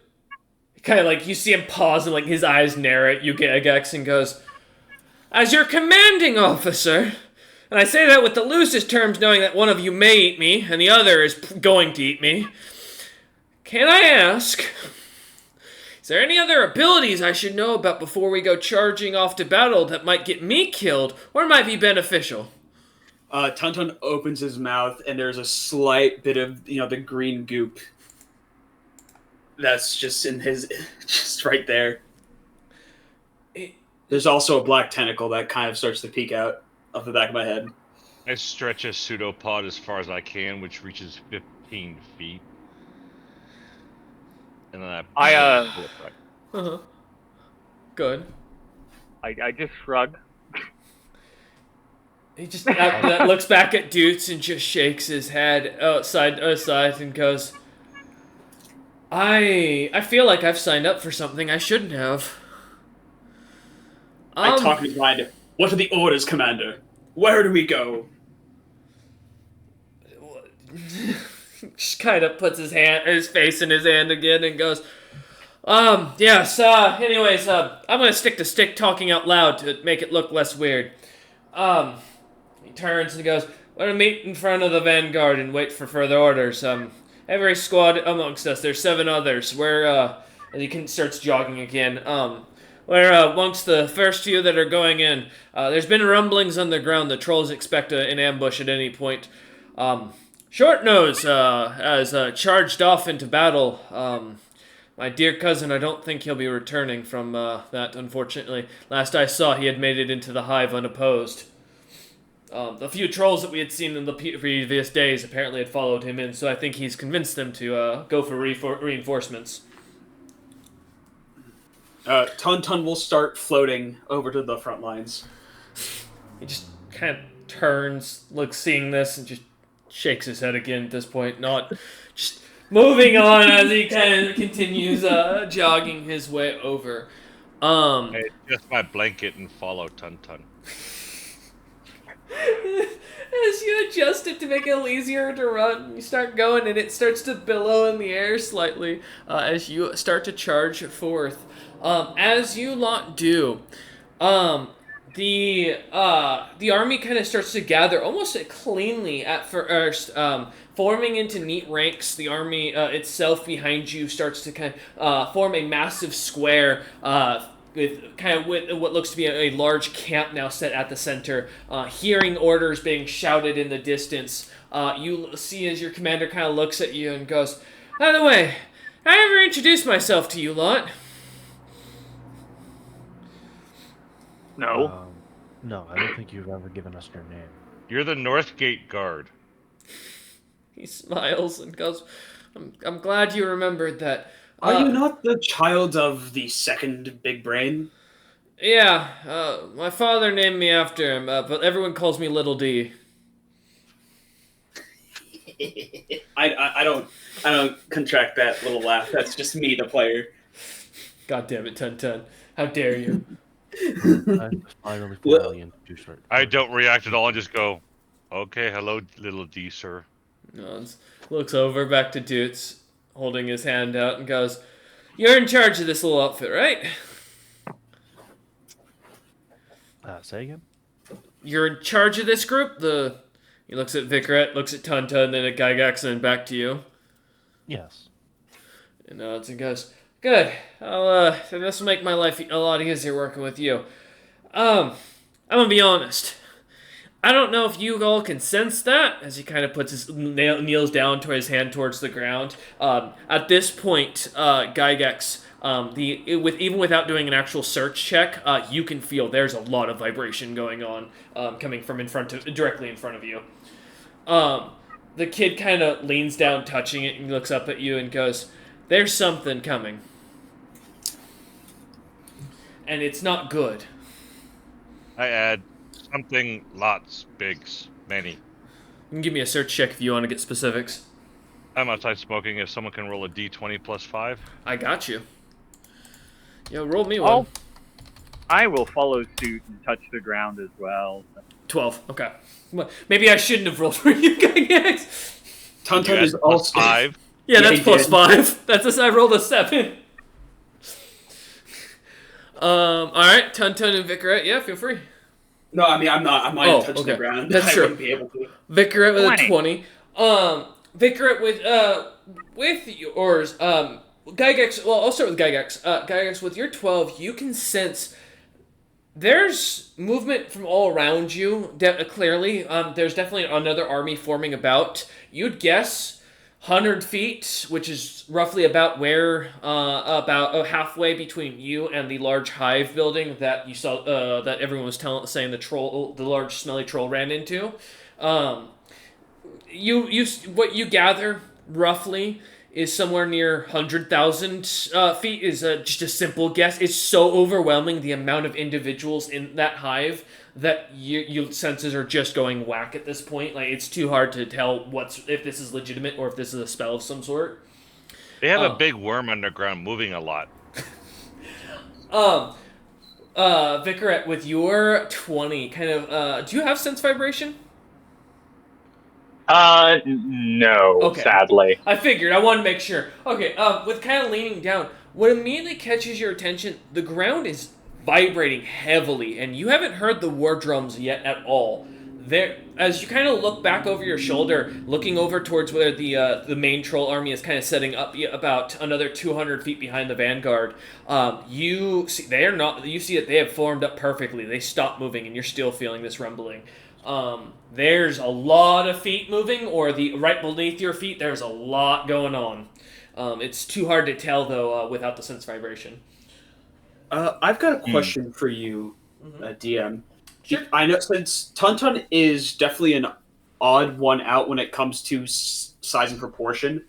Kind of you see him pause and his eyes narrow at you, Gygax, and goes, "As your commanding officer, and I say that with the loosest terms, knowing that one of you may eat me, and the other is going to eat me, can I ask, is there any other abilities I should know about before we go charging off to battle that might get me killed, or might be beneficial?" Tonton opens his mouth, and there's a slight bit of, the green goop that's just in his, just right there. There's also a black tentacle that kind of starts to peek out of the back of my head. I stretch a pseudopod as far as I can, which reaches 15 feet. And then Good. I just shrug. He just that looks back at Dutes and just shakes his head side and goes, I feel like I've signed up for something I shouldn't have. I talk in his mind. What are the orders, Commander? Where do we go? Just kind of puts his face in his hand again and goes, yes, anyways, I'm gonna stick to talking out loud to make it look less weird. He turns and goes, "We're gonna meet in front of the Vanguard and wait for further orders. Every squad amongst us, there's 7 others. And he starts jogging again. We're amongst the first few that are going in. There's been rumblings on the ground. The trolls expect an ambush at any point. Short Nose has charged off into battle. My dear cousin, I don't think he'll be returning from that, unfortunately. Last I saw, he had made it into the hive unopposed. The few trolls that we had seen in the previous days apparently had followed him in, so I think he's convinced them to go for reinforcements." Ton will start floating over to the front lines. He just kind of turns, seeing this, and just shakes his head again at this point, not just moving on as he kind of continues jogging his way over. I adjust my blanket and follow Tun. As you adjust it to make it easier to run, you start going, and it starts to billow in the air slightly as you start to charge forth. As you lot do, the army kind of starts to gather almost cleanly at first, forming into neat ranks. The army itself behind you starts to kind of form a massive square. With what looks to be a large camp now set at the center, hearing orders being shouted in the distance. You see as your commander kind of looks at you and goes, "By the way, I never introduced myself to you lot." No. No, I don't think you've ever given us your name. You're the Northgate guard. He smiles and goes, I'm glad you remembered that. Are you not the child of the second big brain? Yeah, my father named me after him, but everyone calls me Little D. I don't contract that little laugh. That's just me, the player. God damn it, Tun. How dare you? I finally formally introduced her. I don't react at all. I just go, okay, hello, little D, sir. Nons looks over back to Doots, holding his hand out, and goes, "You're in charge of this little outfit, right?" Say again? You're in charge of this group? He looks at Vicaret, looks at Tun, then at Gygax, and then back to you. Yes. And nods and goes, "Good. This will make my life a lot easier working with you. I'm gonna be honest. I don't know if you all can sense that," as he kind of puts his kneels down to his hand towards the ground. At this point, Gygax, even without doing an actual search check, you can feel there's a lot of vibration going on, coming from directly in front of you. The kid kind of leans down, touching it, and looks up at you and goes, "There's something coming. And it's not good." I add something, lots, bigs, many. You can give me a search check if you want to get specifics. I'm outside smoking. If someone can roll a d20 plus 5. I got you. Yo, roll me one. I will follow suit and touch the ground as well. 12. Okay. Well, maybe I shouldn't have rolled for you guys. Tun You is add plus also 5. Yeah, that's he plus did. 5. I rolled a 7. All right, Tun and Vicaret. Yeah, feel free. No, I mean I'm not touching okay. the ground. That's I true. wouldn't be able to. Vicaret with 20. a 20. Vicaret with yours. Gygax. Well, I'll start with Gygax. Gygax, with your 12, you can sense there's movement from all around you. Clearly, there's definitely another army forming about. You'd guess 100 feet, which is roughly about where, about halfway between you and the large hive building that you saw, that everyone was saying the large smelly troll ran into. What you gather roughly is somewhere near 100,000 feet. Is just a simple guess. It's so overwhelming, the amount of individuals in that hive, that your senses are just going whack at this point. Like, it's too hard to tell if this is legitimate or if this is a spell of some sort. They have a big worm underground moving a lot. Vicaret, with your 20, kind of, do you have sense vibration? No, Okay. sadly. I figured. I wanted to make sure. Okay, with kind of leaning down, what immediately catches your attention, the ground is vibrating heavily, and you haven't heard the war drums yet at all. There, as you kind of look back over your shoulder, looking over towards where the main troll army is kind of setting up about another 200 feet behind the vanguard, you see You see that they have formed up perfectly. They stop moving, and you're still feeling this rumbling. There's a lot of feet moving, or right beneath your feet, there's a lot going on. It's too hard to tell though without the sense vibration. I've got a question for you, DM. Sure. I know since Tun is definitely an odd one out when it comes to size and proportion.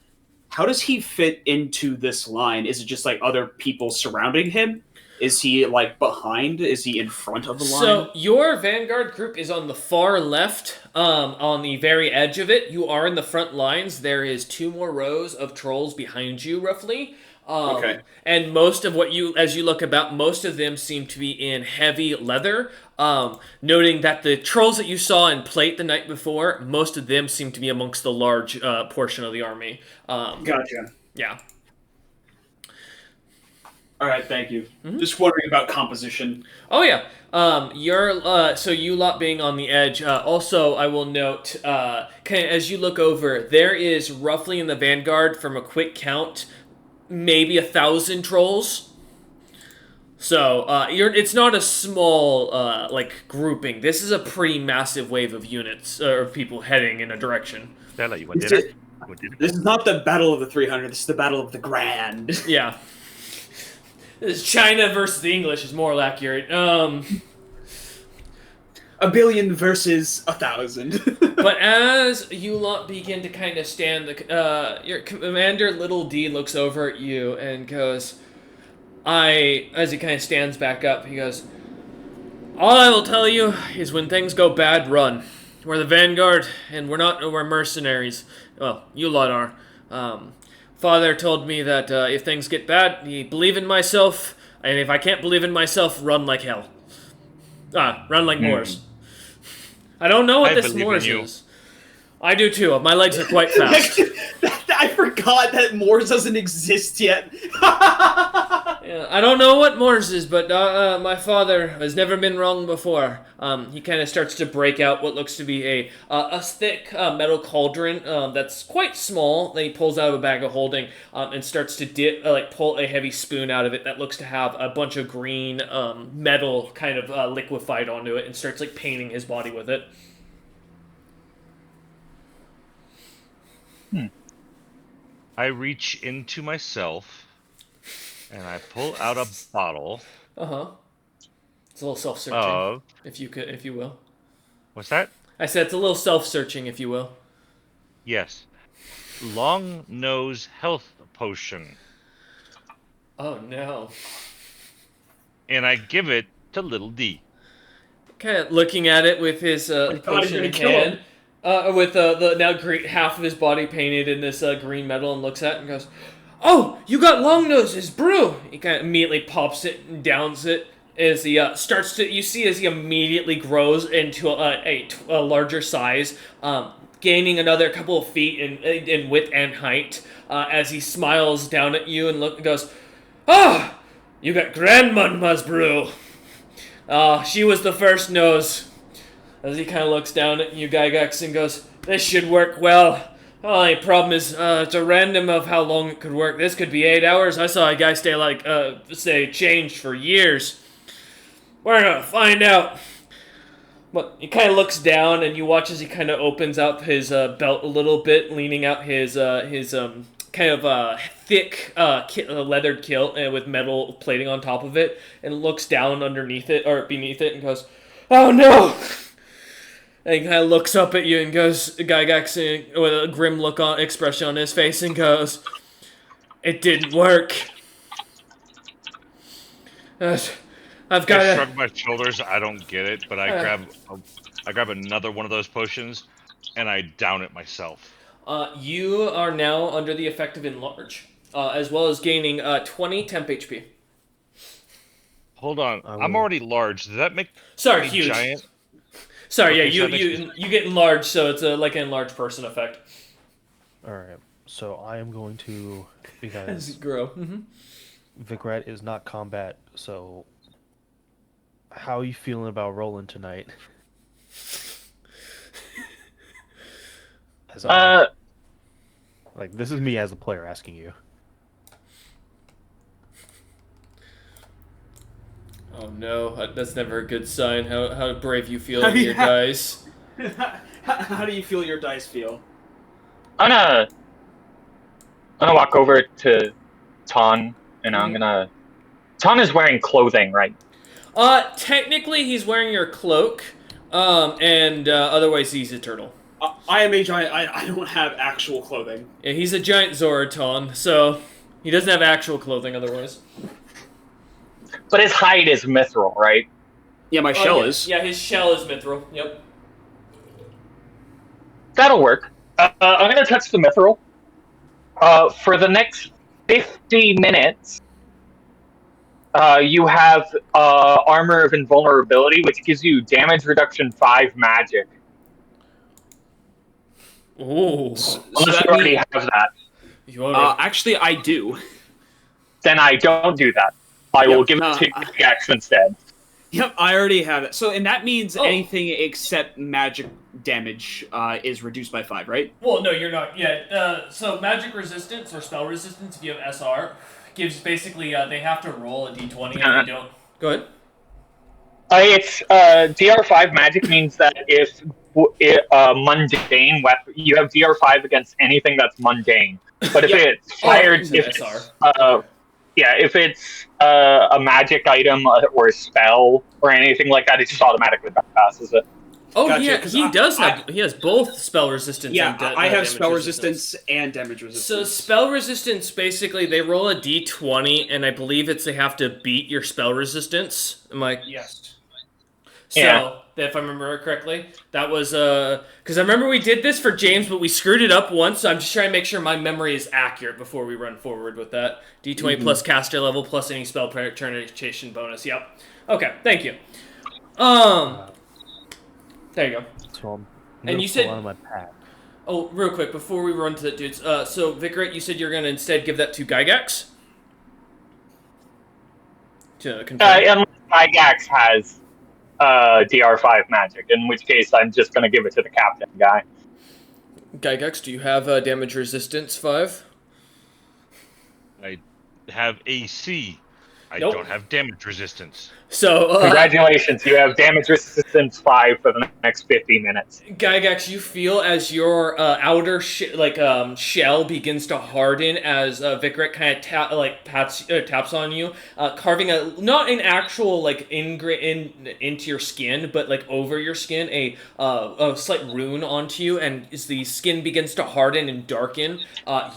How does he fit into this line? Is it just like other people surrounding him? Is he like behind? Is he in front of the line? So your vanguard group is on the far left, on the very edge of it. You are in the front lines. There is 2 more rows of trolls behind you, roughly. Okay. And most of as you look about, most of them seem to be in heavy leather. Noting that the trolls that you saw in plate the night before, most of them seem to be amongst the large portion of the army. Gotcha. Yeah. All right, thank you. Mhm. Just wondering about composition. Oh yeah. So you lot being on the edge. Also, I will note, as you look over, there is roughly in the vanguard, from a quick count, maybe 1,000 trolls. So it's not a small grouping. This is a pretty massive wave of units or people heading in a direction. Stella, you want Is dinner? it- You want dinner? This is not the Battle of the 300. This is the Battle of the Grand. Yeah. This China versus the English is more accurate. 1,000,000,000 versus 1,000. But as you lot begin to kind of stand, your commander Little D looks over at you and goes, as he kind of stands back up, he goes, "All I will tell you is when things go bad, run. We're the vanguard, and we're mercenaries. Well, you lot are. Father told me that if things get bad, believe in myself, and if I can't believe in myself, run like hell. Run like Moors. I don't know what I this believe in Moors you. is. I do too. My legs are quite fast. I forgot that Moors doesn't exist yet. Yeah, I don't know what Moors is, but my father has never been wrong before. He kind of starts to break out what looks to be a thick metal cauldron that's quite small. Then he pulls out of a bag of holding and starts to pull a heavy spoon out of it that looks to have a bunch of green metal kind of liquefied onto it, and starts painting his body with it. I reach into myself and I pull out a bottle Uh-huh. It's a little self-searching, of if you will. what's that? I said it's a little self-searching, if you will. Yes. Long nose health potion. Oh no. And I give it to Little D. Kind of looking at it with his potion in hand, with the now half of his body painted in this green metal, and looks at it and goes, "Oh, you got long noses, brew!" He kind of immediately pops it and downs it as he starts to. You see as he immediately grows into a larger size, gaining another couple of feet in width and height. As he smiles down at you and goes, "Ah, you got grandmama's brew." She was the first nose. As he kind of looks down at you, Gygax, and goes, "This should work well. Only problem is, it's a random of how long it could work. This could be 8 hours. I saw a guy stay changed for years. We're gonna find out." But he kind of looks down, and you watch as he kind of opens up his belt a little bit, leaning out his kind of thick leathered kilt with metal plating on top of it, and looks down underneath it or beneath it, and goes, "Oh no!" And he kind of looks up at you and goes, Gygax with a grim expression on his face, and goes, "It didn't work. I've got I to." shrug my shoulders. I don't get it, but I grab another one of those potions and I down it myself. You are now under the effect of Enlarge, as well as gaining 20 temp HP. Hold on, I'm already large. Does that make Sorry, me huge. giant? Sorry, Okay, yeah, so that makes you get enlarged, so it's like an enlarged person effect. Alright, so I am going to, As because you grow. Mm-hmm. Vigret is not combat, so how are you feeling about rolling tonight? This is me as a player asking you. Oh no, that's never a good sign. How brave you feel in your dice. How do you feel your dice feel? I'm gonna walk over to Ton, and I'm gonna. Ton is wearing clothing, right? Technically he's wearing your cloak, and otherwise he's a turtle. I am a giant. I don't have actual clothing. Yeah, he's a giant Zoraton, so he doesn't have actual clothing otherwise. But his hide is mithril, right? Yeah, my shell is. Yeah, his shell is mithril. Yep. That'll work. I'm gonna touch the mithril. For the next 50 minutes, you have Armor of Invulnerability, which gives you damage reduction 5 magic. Ooh. Unless you already have that. Actually, I do. Then I don't do that. I will Yep, give it to Gax instead. Yep, I already have it. So, and that means Oh. anything except magic damage is reduced by 5, right? Well, no, you're not. Yeah. So magic resistance or spell resistance, if you have SR, gives basically they have to roll a d20 if they don't. Go ahead. It's DR5 magic means that if mundane weapon, you have DR5 against anything that's mundane. But if Yep. it's fired, it's if SR. it's, yeah, if it's a magic item or a spell or anything like that, it just automatically bypasses it. Oh Gotcha, yeah, 'cause he has both spell resistance. Yeah, and I have damage spell resistance and damage resistance. So spell resistance, basically, they roll a d20, and I believe they have to beat your spell resistance. Am I? Yes. So, Yeah. if I remember correctly, that was because I remember we did this for James, but we screwed it up once. So I'm just trying to make sure my memory is accurate before we run forward with that. D20 plus caster level plus any spell penetration bonus. Yep. Okay. Thank you. There you go. So I'm And gonna you pull said- out of my pack. Oh, real quick before we run to that, dudes. So Vicaret, you said you're gonna instead give that to Gygax. To confirm. Unless Gygax has DR5 magic, in which case I'm just going to give it to the captain guy. Gygax, do you have damage resistance 5? I have AC. I Nope. don't have damage resistance. So, Congratulations, you have damage resistance 5 for the next 50 minutes. Gygax, you feel as your outer shell begins to harden as Vicaret kind of taps on you, carving not an actual into your skin, but like over your skin a slight rune onto you, and as the skin begins to harden and darken,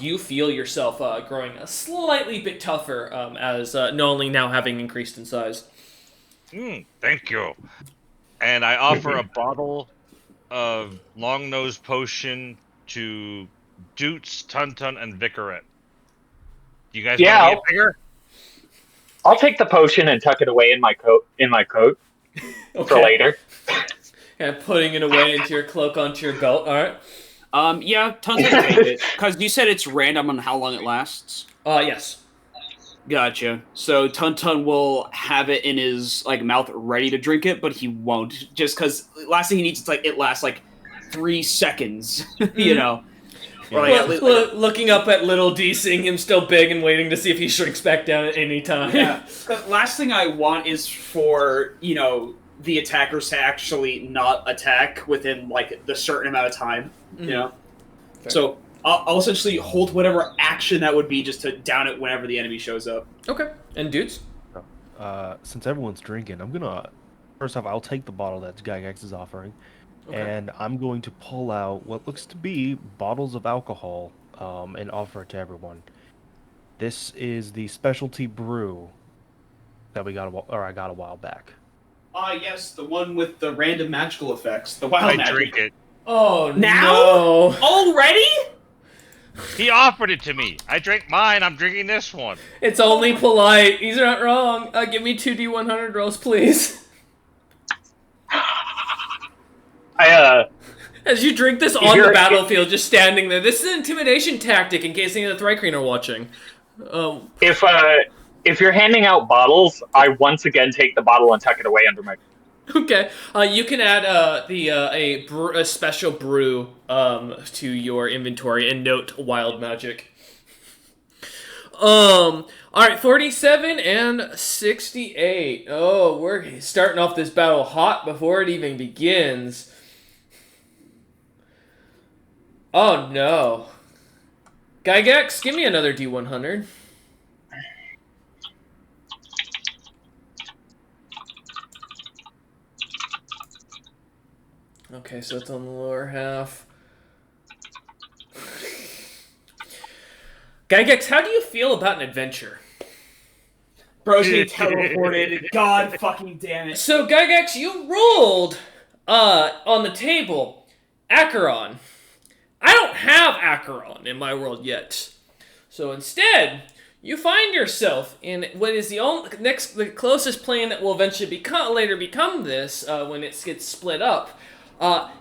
you feel yourself growing a slightly bit tougher as not only now having increased in size. Thank you. And I offer a bottle of long nose potion to Doots, Tuntun, and Vicaret. You guys Yeah, want to get bigger? I'll take the potion and tuck it away in my coat for later. And putting it away into your cloak onto your belt. All right. Yeah, tons of take it. Because you said it's random on how long it lasts. Yes. Gotcha. So Tuntun will have it in his mouth ready to drink it, but he won't. Just because last thing he needs is it lasts 3 seconds. You know. Or, looking up at little D, seeing him still big and waiting to see if he shrinks back down at any time. Yeah. The last thing I want is for, the attackers to actually not attack within the certain amount of time. You know? Fair. So I'll essentially hold whatever action that would be just to down it whenever the enemy shows up. Okay. And dudes? Since everyone's drinking, I'm gonna first off, I'll take the bottle that Gygax is offering, and I'm going to pull out what looks to be bottles of alcohol, and offer it to everyone. This is the specialty brew that I got a while back. Yes, the one with the random magical effects. The wild I magic. drink it. Oh, Now? no. Already? He offered it to me. I drank mine. I'm drinking this one. It's only polite. He's not wrong. Give me 2d100 rolls, please. As you drink this on the battlefield, just standing there. This is an intimidation tactic in case any of the Thrycreen are watching. If you're handing out bottles, I once again take the bottle and tuck it away under my. Okay, you can add a special brew to your inventory and note wild magic. All right, 47 and 68. Oh, we're starting off this battle hot before it even begins. Oh no, Gygax, give me another D100. Okay, so it's on the lower half. Gygax, how do you feel about an adventure? Bro's getting teleported. God fucking damn it. So, Gygax, you rolled on the table Acheron. I don't have Acheron in my world yet. So instead, you find yourself in what is the closest plane that will eventually later become this when it gets split up.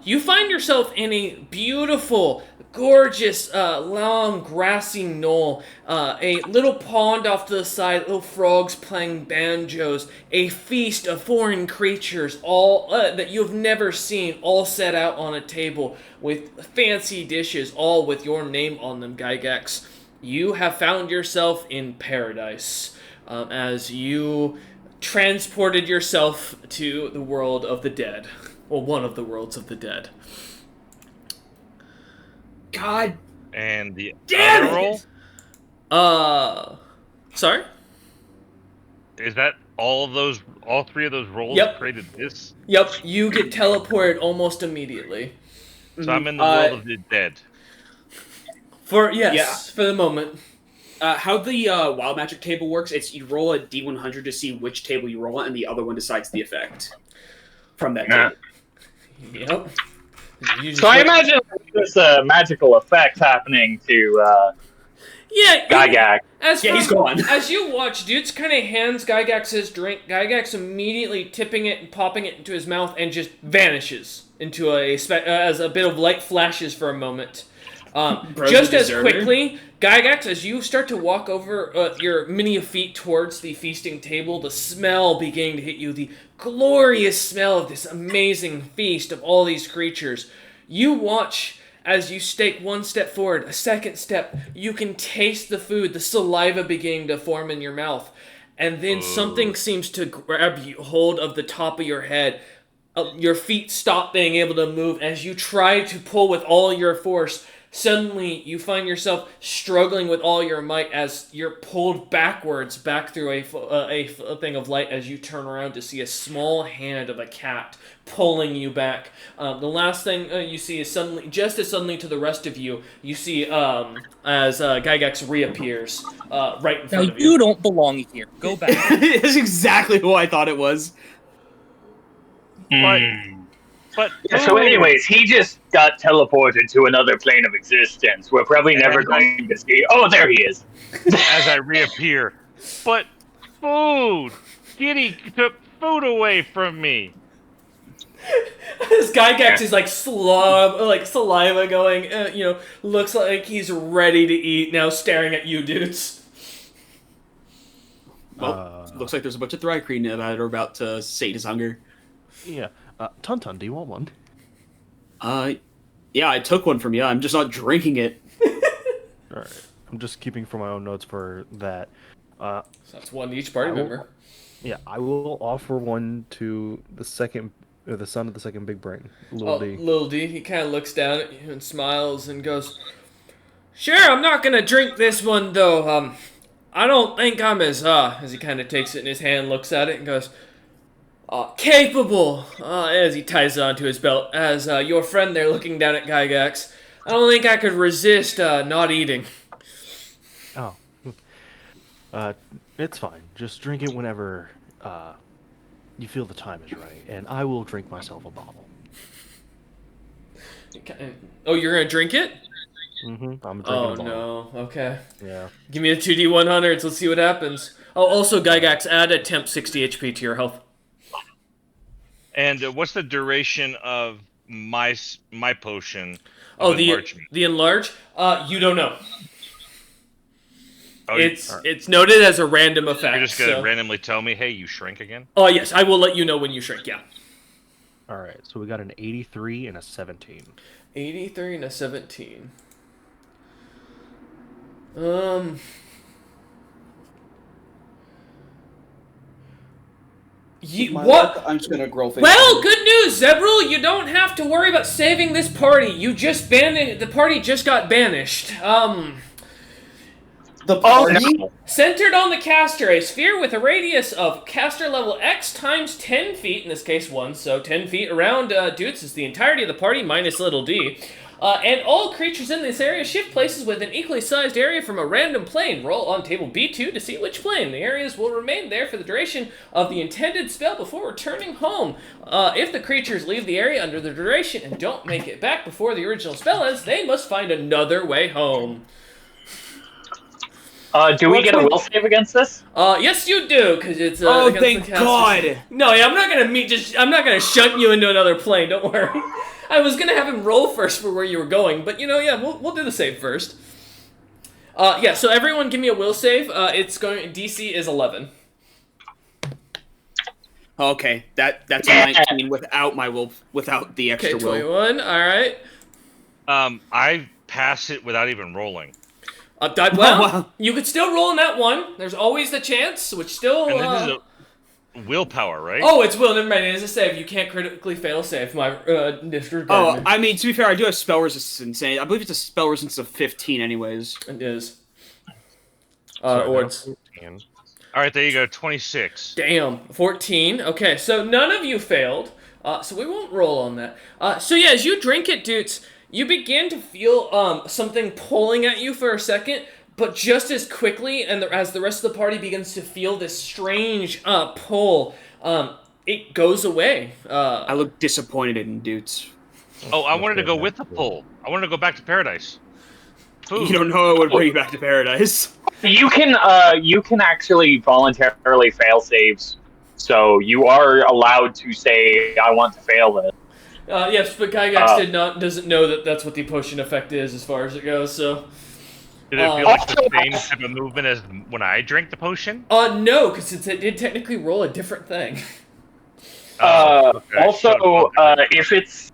You find yourself in a beautiful, gorgeous, long, grassy knoll. A little pond off to the side, little frogs playing banjos. A feast of foreign creatures, all that you have never seen, all set out on a table with fancy dishes, all with your name on them, Gygax. You have found yourself in paradise as you transported yourself to the world of the dead. Well, one of the worlds of the dead. God And the damn other it! roll? Sorry? Is that all three of those rolls Yep. created this? Yep, you get teleported almost immediately. So I'm in the world of the dead. For the moment. How the wild magic table works, it's you roll a d100 to see which table you roll on, and the other one decides the effect from that table. Yep. So I imagine there's a magical effect happening to Gygax. He's gone. As you watch, Dudes kind of hands Gygax his drink. Gygax immediately tipping it and popping it into his mouth and just vanishes into as a bit of light flashes for a moment. Just as quickly, Gygax, as you start to walk over your many feet towards the feasting table, the smell beginning to hit you, the glorious smell of this amazing feast of all these creatures. You watch as you take one step forward, a second step, you can taste the food, the saliva beginning to form in your mouth. And then something seems to grab you, hold of the top of your head. Your feet stop being able to move as you try to pull with all your force. Suddenly, you find yourself struggling with all your might as you're pulled backwards back through a thing of light as you turn around to see a small hand of a cat pulling you back. The last thing you see is just as suddenly to the rest of you, you see as Gygax reappears right in front of you. You don't belong here. Go back. That's exactly who I thought it was. But Yeah, so anyways, he just got teleported to another plane of existence. We're probably never going to see... Oh, there he is. as I reappear, but food! Giddy took food away from me. This Gygax is like saliva going, looks like he's ready to eat now, staring at you, Dudes. Well, looks like there's a bunch of Thrycreen that are about to sate his hunger. Yeah. Tuntun, do you want one? Yeah, I took one from you. I'm just not drinking it. Alright. I'm just keeping for my own notes for that. So that's one to each party member. Yeah, I will offer one to the son of the second big brain, Lil D. Lil D, he kind of looks down at you and smiles and goes, "Sure, I'm not gonna drink this one though. I don't think I'm as he kind of takes it in his hand, looks at it and goes, capable, as he ties it onto his belt, as your friend there looking down at Gygax. I don't think I could resist not eating." Oh. It's fine. Just drink it whenever you feel the time is right, and I will drink myself a bottle. Oh, you're gonna drink it? Mm-hmm. I'm drinking Oh a bottle. no. Okay. Yeah. Give me a 2d100s. Let's see what happens. Oh, also Gygax, add a temp 60 HP to your health. And what's the duration of my potion? Oh, of enlargement? the enlarge? You don't know. Oh, It's noted as a random effect. You're just gonna randomly tell me, "Hey, you shrink again"? Oh yes, I will let you know when you shrink. Yeah. All right. So we got an 83 and a 17. 83 and a 17. My What? luck, I'm just gonna grow face. Well, good news, Zebril. You don't have to worry about saving this party. You just the party just got banished. The party? Centered on the caster, a sphere with a radius of caster level X times 10 feet, in this case 1, so 10 feet around Dudes is the entirety of the party minus little d. And all creatures in this area shift places with an equally sized area from a random plane. Roll on table B2 to see which plane. The areas will remain there for the duration of the intended spell before returning home. If the creatures leave the area under the duration and don't make it back before the original spell ends, they must find another way home. Do we Well, get a will save against this? Yes, you do, because it's Oh, against thank the caster. God! No, yeah, I'm not gonna shunt you into another plane. Don't worry. I was gonna have him roll first for where you were going, but yeah, we'll do the save first. Yeah. So everyone, give me a will save. DC is 11. Okay, that's a 19 without the extra Okay, will. 21. All right. I pass it without even rolling. Well, wow. you could still roll in that one. There's always the chance, which still. And this is a willpower, right? Oh, it's will. Never mind. It is a save. You can't critically fail save. My disregard. Oh, I mean, to be fair, I do have spell resistance. I believe it's a spell resistance of 15, anyways. It is. So Or it's. 14. All right, there you go. 26. Damn, 14. Okay, so none of you failed. So we won't roll on that. So yeah, as you drink it, dudes, you begin to feel something pulling at you for a second, but just as quickly, and as the rest of the party begins to feel this strange pull, it goes away. I look disappointed in dudes. Oh, I wanted to go with the pull. I wanted to go back to paradise. Food. You don't know it would bring you back to paradise. You can actually voluntarily fail saves, so you are allowed to say, "I want to fail this." Yes, but Gygax doesn't know that that's what the potion effect is as far as it goes. So. Did it feel like the same type of movement as when I drank the potion? No, because it did technically roll a different thing. Okay. Also, if it's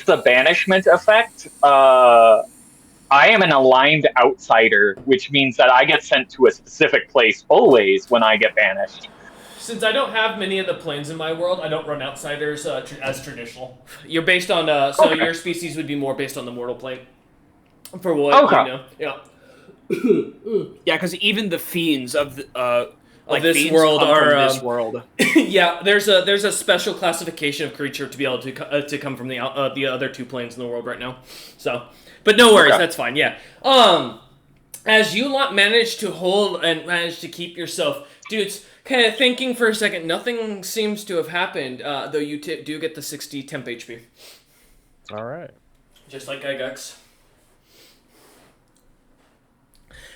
the banishment effect, I am an aligned outsider, which means that I get sent to a specific place always when I get banished. Since I don't have many of the planes in my world, I don't run outsiders as traditional. You're based on so your species would be more based on the mortal plane. For what you know, yeah. Yeah, because even the fiends of the this fiends world come are from this world. Yeah, there's a special classification of creature to be able to come from the other two planes in the world right now. So, but no worries, that's fine. Yeah. As you lot manage to hold and manage to keep yourself, dudes, kind of thinking for a second, nothing seems to have happened. Though you do get the 60 temp HP. All right. Just like Gygax.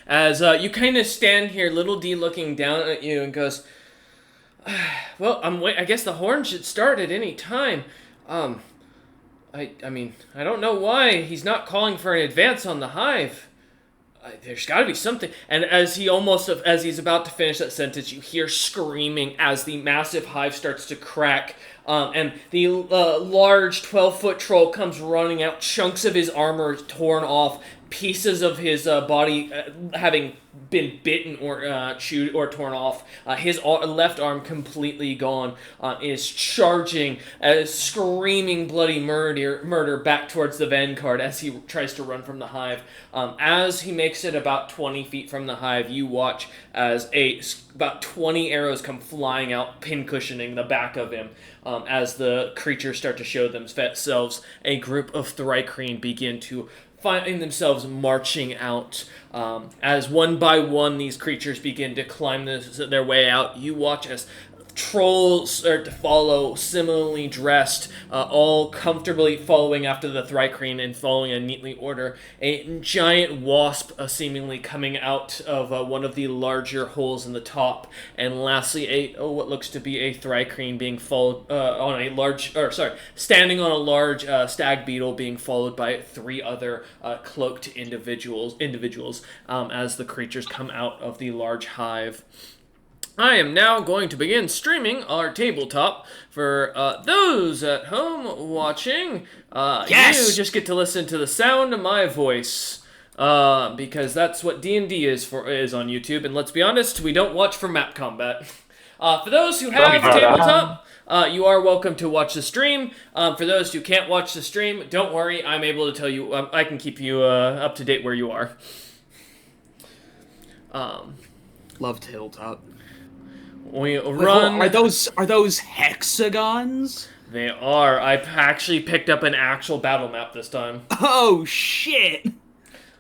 As you kind of stand here, Little D looking down at you and goes, "Well, I guess the horn should start at any time. I mean, I don't know why he's not calling for an advance on the hive. There's got to be something." And as he's about to finish that sentence, you hear screaming as the massive hive starts to crack. And the large 12-foot troll comes running out, chunks of his armor torn off, pieces of his body having been bitten or chewed or torn off. His left arm completely gone, is charging, screaming bloody murder back towards the vanguard as he tries to run from the hive. As he makes it about 20 feet from the hive, you watch as about 20 arrows come flying out, pincushioning the back of him. As the creatures start to show themselves, a group of Thrycreen begin to find themselves marching out. As one by one these creatures begin to climb their way out, you watch as trolls start to follow, similarly dressed, all comfortably following after the Thrycreen and following a neatly order. A giant wasp seemingly coming out of one of the larger holes in the top, and lastly what looks to be a Thrycreen being followed standing on a large stag beetle being followed by three other cloaked individuals as the creatures come out of the large hive. I am now going to begin streaming our tabletop for those at home watching. Yes! You just get to listen to the sound of my voice, because that's what D&D is on YouTube. And let's be honest, we don't watch for map combat. For those who have tabletop, you are welcome to watch the stream. For those who can't watch the stream, don't worry. I'm able to tell you. I can keep you up to date where you are. Love tabletop. We run. Are those hexagons? They are. I actually picked up an actual battle map this time. Oh shit!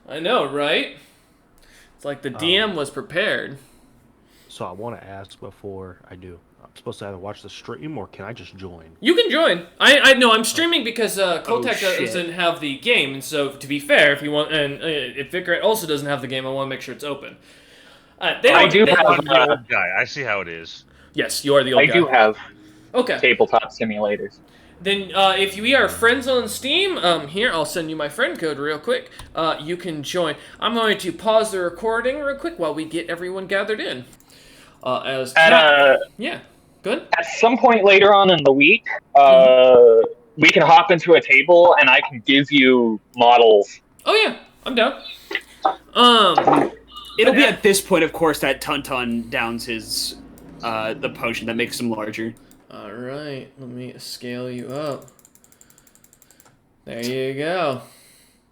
I know, right? It's like the DM was prepared. So I want to ask before I do. I'm supposed to either watch the stream or can I just join? You can join. I know I'm streaming because Kotek shit. doesn't have the game, and so to be fair, if you want, and if Vicar also doesn't have the game, I want to make sure it's open. I do have. I'm the old guy. I see how it is. Yes, you are the old I guy. do have Okay. tabletop simulators. Then, if we are friends on Steam, here, I'll send you my friend code real quick. You can join. I'm going to pause the recording real quick while we get everyone gathered in. Yeah, good. At some point later on in the week, we can hop into a table and I can give you models. Oh yeah, I'm down. It'll be at this point, of course, that Tuntun downs his the potion that makes him larger. All right, let me scale you up. There you go.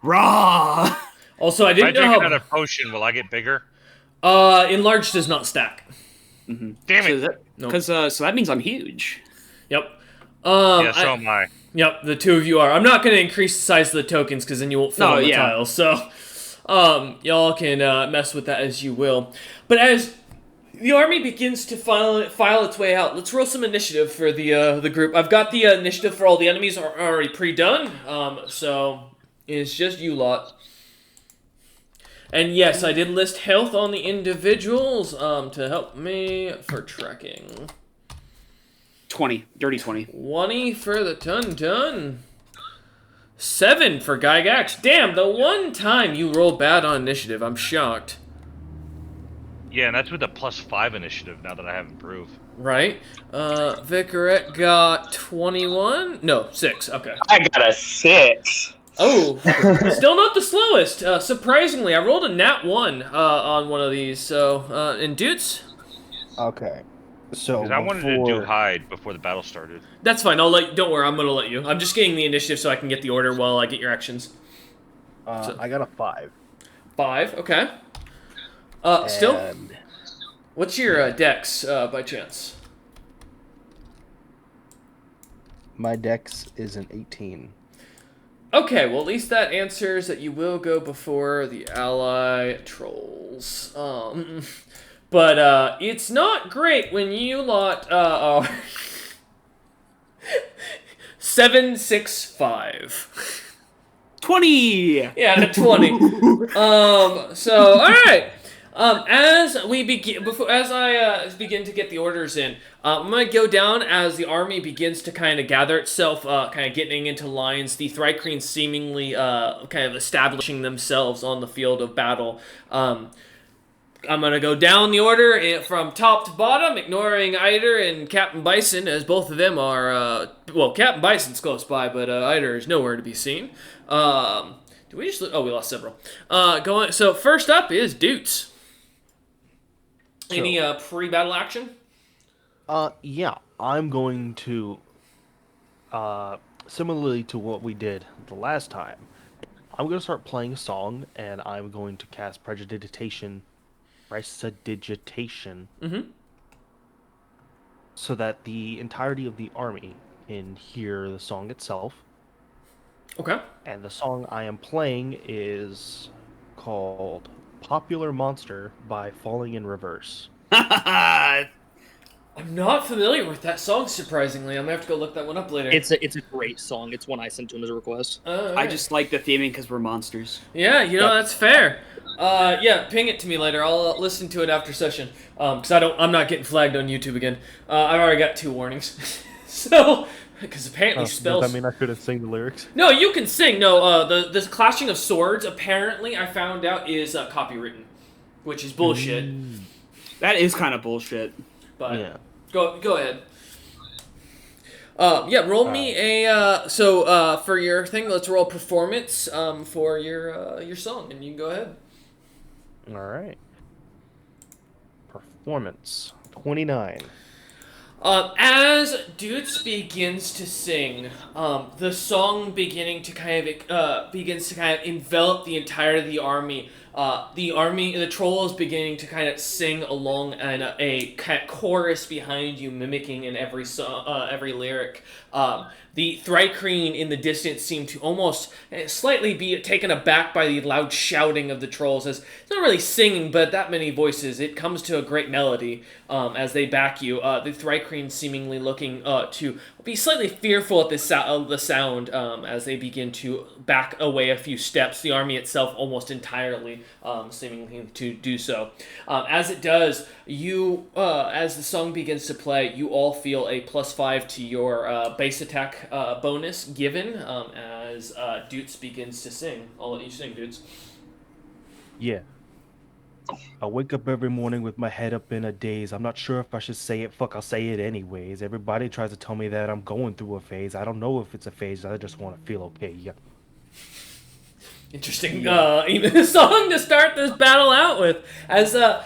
Raw. Also, I If I didn't drink know another potion, will I get bigger? enlarged does not stack. Damn So it! that, Nope. because so that means I'm huge. Yep. Yeah, so am I. Yep, the two of you are. I'm not going to increase the size of the tokens because then you won't fit No, on the yeah. tiles. So, y'all can mess with that as you will. But as the army begins to file its way out, let's roll some initiative for the group. I've got the initiative for all the enemies already pre-done. So it's just you lot. And yes, I did list health on the individuals to help me for tracking. 20, dirty 20. 20 for the Tuntun. 7 for Gygax. Damn, the one time you roll bad on initiative, I'm shocked. Yeah, and that's with a +5 initiative now that I have improved. Right? Vicarette got 21? No, 6. Okay. I got a 6. Oh, still not the slowest. Surprisingly, I rolled a nat 1 on one of these. So, and dudes? Okay. So Because I wanted to do hide before the battle started. That's fine. Don't worry, I'm gonna let you. I'm just getting the initiative so I can get the order while I get your actions. I got a 5. 5, okay. Still? What's your dex, by chance? My dex is an 18. Okay, well at least that answers that you will go before the ally trolls. But it's not great when you lot are 7, 6, 5. 20! Yeah, a 20. So all right. As we begin, as I begin to get the orders in, I'm gonna go down as the army begins to kind of gather itself, kind of getting into lines. The Thrycreans seemingly kind of establishing themselves on the field of battle. I'm gonna go down the order from top to bottom, ignoring Eider and Captain Bison, as both of them are. Well, Captain Bison's close by, but Eider is nowhere to be seen. Did we just? Oh, we lost several. So first up is Doots. Any pre-battle action? Yeah, I'm going to, similarly to what we did the last time, I'm going to start playing a song, and I'm going to cast Prestidigitation, so that the entirety of the army can hear the song itself. Okay. And the song I am playing is called Popular Monster by Falling in Reverse. I'm not familiar with that song, surprisingly. I'm going to have to go look that one up later. It's a great song. It's one I sent to him as a request. Right. I just like the theming because we're monsters. Yeah, that's fair. Yeah, ping it to me later. I'll listen to it after session. Because I'm not getting flagged on YouTube again. I've already got 2 warnings. So, because apparently spells... Does that mean I couldn't sing the lyrics? No, you can sing. No, the clashing of swords, apparently, I found out, is copywritten. Which is bullshit. That is kind of bullshit. But Yeah. Go ahead. Roll me a for your thing. Let's roll performance for your song, and you can go ahead. All right. Performance 29. As Doots begins to sing, the song begins to kind of envelop the entirety of the army. The troll is beginning to kind of sing along, and a kind of chorus behind you, mimicking in every every lyric. The Thrycreen in the distance seem to almost slightly be taken aback by the loud shouting of the trolls, as it's not really singing, but that many voices, it comes to a great melody as they back you. The Thrycreen seemingly looking to be slightly fearful at the sound as they begin to back away a few steps. The army itself almost entirely seemingly to do so. As it does, as the song begins to play, you all feel a +5 to your base attack bonus given as Doots begins to sing. I'll let you sing, Doots. Yeah. I wake up every morning with my head up in a daze. I'm not sure if I should say it. Fuck, I'll say it anyways. Everybody tries to tell me that I'm going through a phase. I don't know if it's a phase. I just want to feel okay. Yeah. Interesting even song to start this battle out with. As the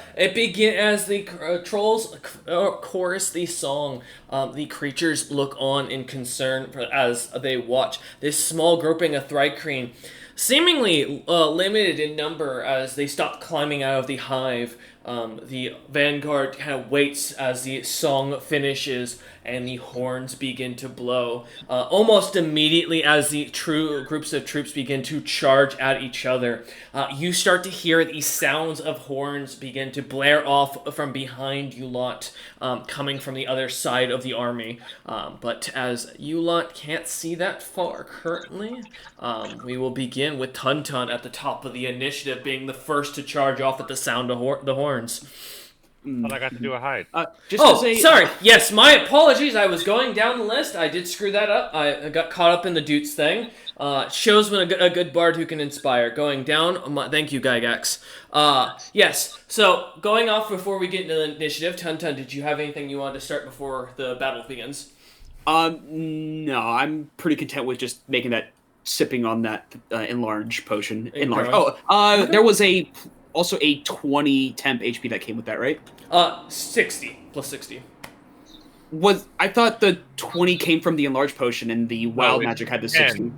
trolls chorus the song, the creatures look on in concern as they watch this small grouping of Thrycreen, seemingly limited in number, as they stop climbing out of the hive. The vanguard kind of waits as the song finishes and the horns begin to blow. Almost immediately as the true groups of troops begin to charge at each other, you start to hear the sounds of horns begin to blare off from behind you lot, coming from the other side of the army. But as you lot can't see that far currently, we will begin with Tuntun at the top of the initiative, being the first to charge off at the sound of the horns. But I got to do a hide. Sorry. Yes, my apologies. I was going down the list. I did screw that up. I got caught up in the Doots thing. Shows when a good bard who can inspire. Going down. Thank you, Gygax. Yes. So going off before we get into the initiative, Tuntun, did you have anything you wanted to start before the battle begins? No, I'm pretty content with just making that sipping on that enlarge potion. Enlarge. There was also a 20 temp HP that came with that, right? 60 plus 60. I thought the 20 came from the enlarge potion and the wild magic had the 60.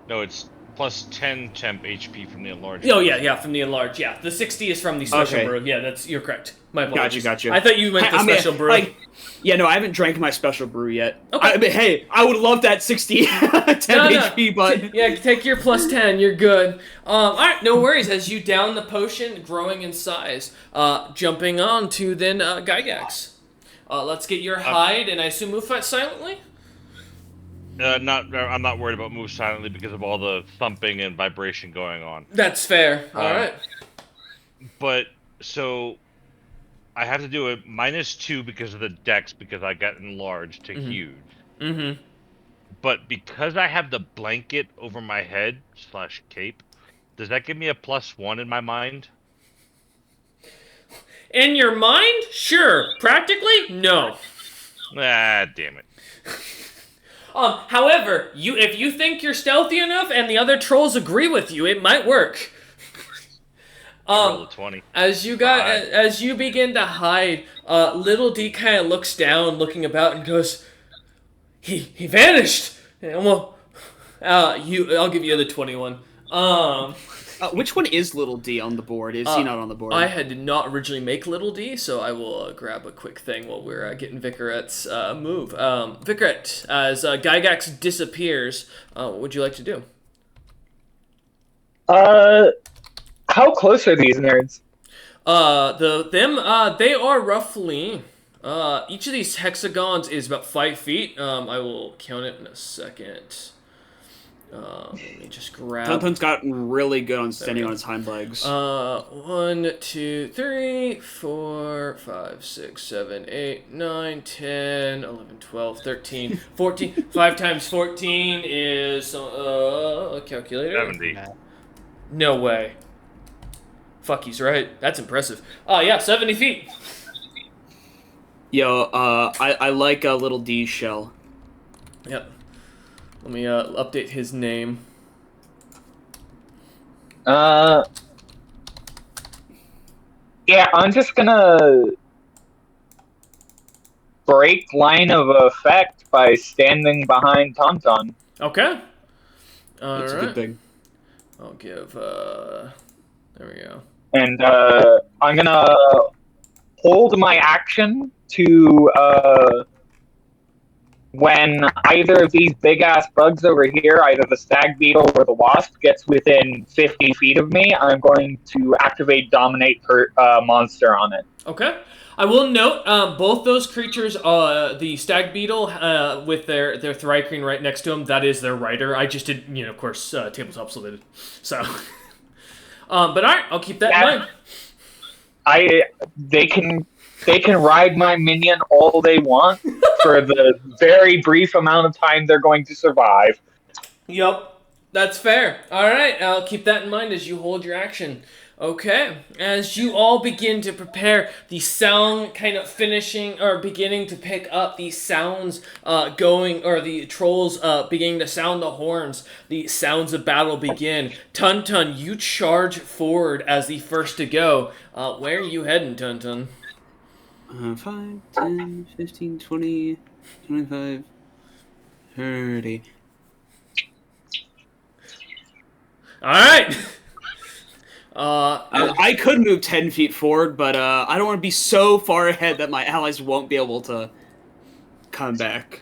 No, it's plus 10 temp HP from the enlarge. Oh yeah, from the enlarge. Yeah, the 60 is from the special brew. Yeah, you're correct. My apologies. Gotcha. I thought you meant the special brew. I haven't drank my special brew yet. Okay. I would love that 60 10 HP, but take your plus 10. You're good. All right, no worries. As you down the potion, growing in size, jumping on to then Gygax. Let's get your hide, and I assume move silently. I'm not worried about move silently because of all the thumping and vibration going on. That's fair. All right. But so I have to do a -2 because of the dex because I got enlarged to huge. Mm-hmm. But because I have the blanket over my head / cape, does that give me a +1 in my mind? In your mind, sure. Practically, no. Ah, damn it. However, if you think you're stealthy enough and the other trolls agree with you, it might work. Roll a 20. As you begin to hide, Little D kind of looks down, looking about, and goes, "He vanished." And I'll give you the 21. Which one is Little D on the board? Is he not on the board? I did not originally make Little D, so I will grab a quick thing while we're getting Vicaret's move. Vicaret, as Gygax disappears, what would you like to do? How close are these nerds? They are roughly, each of these hexagons is about 5 feet. I will count it in a second. Let me just grab. Tuntun's gotten really good on standing on his hind legs. 1, 2, 3, 4, 5, 6, 7, 8, 9, 10, 11, 12, 13, 14. 5 times 14 is a calculator. 70. No way. Fuck, he's right. That's impressive. Yeah, 70 feet. Yo, I like Little D's shell. Yep. Let me update his name. Yeah, I'm just gonna break line of effect by standing behind Tauntaun. Okay. That's a good thing. I'll give There we go. And I'm gonna hold my action to when either of these big ass bugs over here, either the stag beetle or the wasp, gets within 50 feet of me, I'm going to activate dominate per monster on it. Okay. I will note both those creatures, the stag beetle with their thrycreen right next to him, that is their rider. I just did, of course, tabletop solid. So, but all right, I'll keep that in mind. They can ride my minion all they want for the very brief amount of time they're going to survive. Yep, that's fair. All right, I'll keep that in mind as you hold your action. Okay, as you all begin to prepare, the sound kind of finishing or beginning to pick up, the sounds going, or the trolls beginning to sound the horns, the sounds of battle begin. Tun, you charge forward as the first to go. Where are you heading, Tun? 5, 10, 15, 20, 25, 30. All right. I could move 10 feet forward, but I don't want to be so far ahead that my allies won't be able to come back.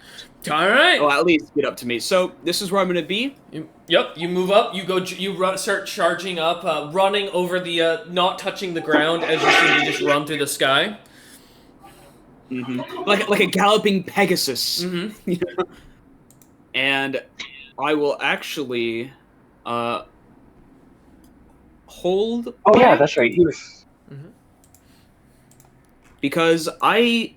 All right. Well, at least get up to me. So this is where I'm going to be. Yep. You move up. Start charging up, running over the, not touching the ground as you seem to just run through the sky. Mm-hmm. Like a galloping Pegasus. Mm-hmm. And I will actually hold. Oh yeah, that's right. He was. Because I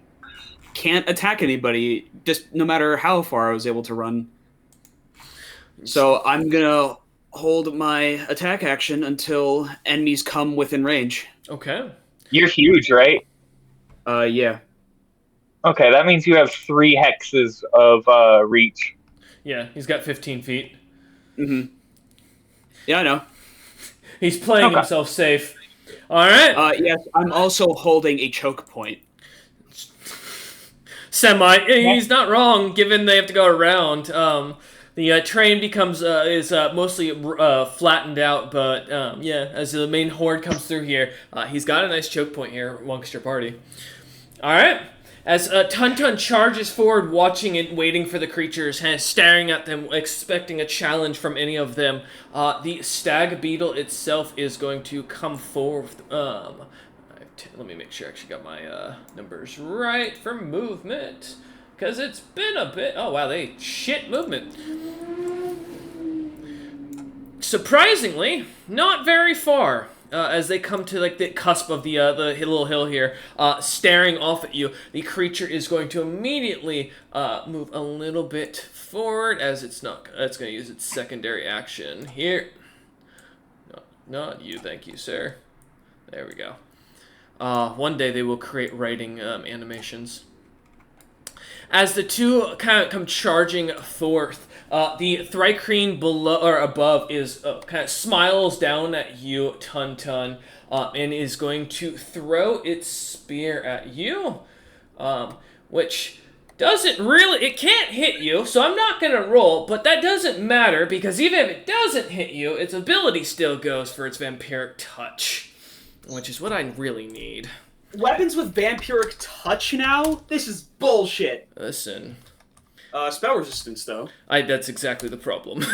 can't attack anybody, just no matter how far I was able to run. So I'm gonna hold my attack action until enemies come within range. Okay. You're huge, right? Yeah. Okay, that means you have 3 hexes of reach. Yeah, he's got 15 feet. Mm-hmm. Yeah, I know. He's playing himself safe. All right. Yes, I'm also holding a choke point. He's not wrong, given they have to go around. The train becomes is mostly flattened out, but yeah, as the main horde comes through here, he's got a nice choke point here amongst your party. All right. As Tun charges forward, watching and waiting for the creatures, kind of staring at them, expecting a challenge from any of them, the stag beetle itself is going to come forward. Let me make sure I actually got my numbers right for movement, because it's been a bit. Oh wow, they shit movement. Surprisingly, not very far. As they come to like the cusp of the little hill here, staring off at you, the creature is going to immediately move a little bit forward, as it's going to use its secondary action here. No, not you, thank you, sir. There we go. One day they will create writing animations. As the two kind of come charging forth, the thrycreen below or above is kind of smiles down at you, Tun, and is going to throw its spear at you, which doesn't really, it can't hit you, so I'm not gonna roll, but that doesn't matter, because even if it doesn't hit you, its ability still goes for its vampiric touch, which is what I really need. Weapons with vampiric touch now? This is bullshit. Listen. Spell resistance, though. That's exactly the problem.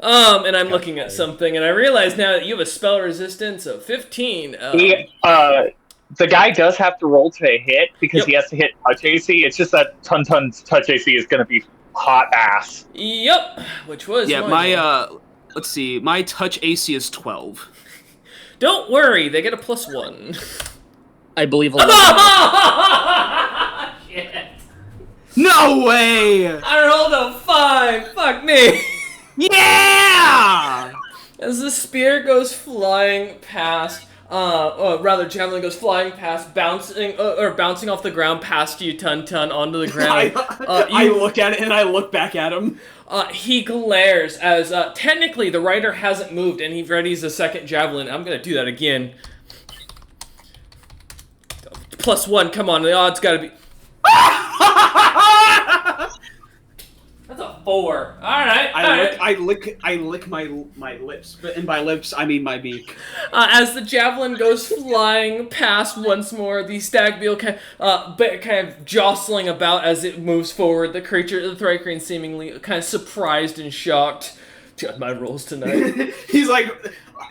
And I'm looking at something, and I realize now that you have a spell resistance of 15. The guy does have to roll to hit, because he has to hit touch AC. It's just that Tun's touch AC is going to be hot ass. Yep, which was let's see, my touch AC is 12. Don't worry, they get a +1. I believe 11. Shit. No way! I rolled a 5. Fuck me. Yeah! As the spear goes flying past, javelin goes flying past, bouncing off the ground past you, Tun, onto the ground. I look at it and I look back at him. He glares as technically the rider hasn't moved, and he readies a second javelin. I'm gonna do that again. +1, come on, the odds gotta be... That's a 4. All right. I lick my lips, and by lips I mean my beak. As the javelin goes flying past once more, the stag beetle kind of jostling about as it moves forward. The creature, the Thrycreen, seemingly kind of surprised and shocked. God, my rolls tonight. He's like,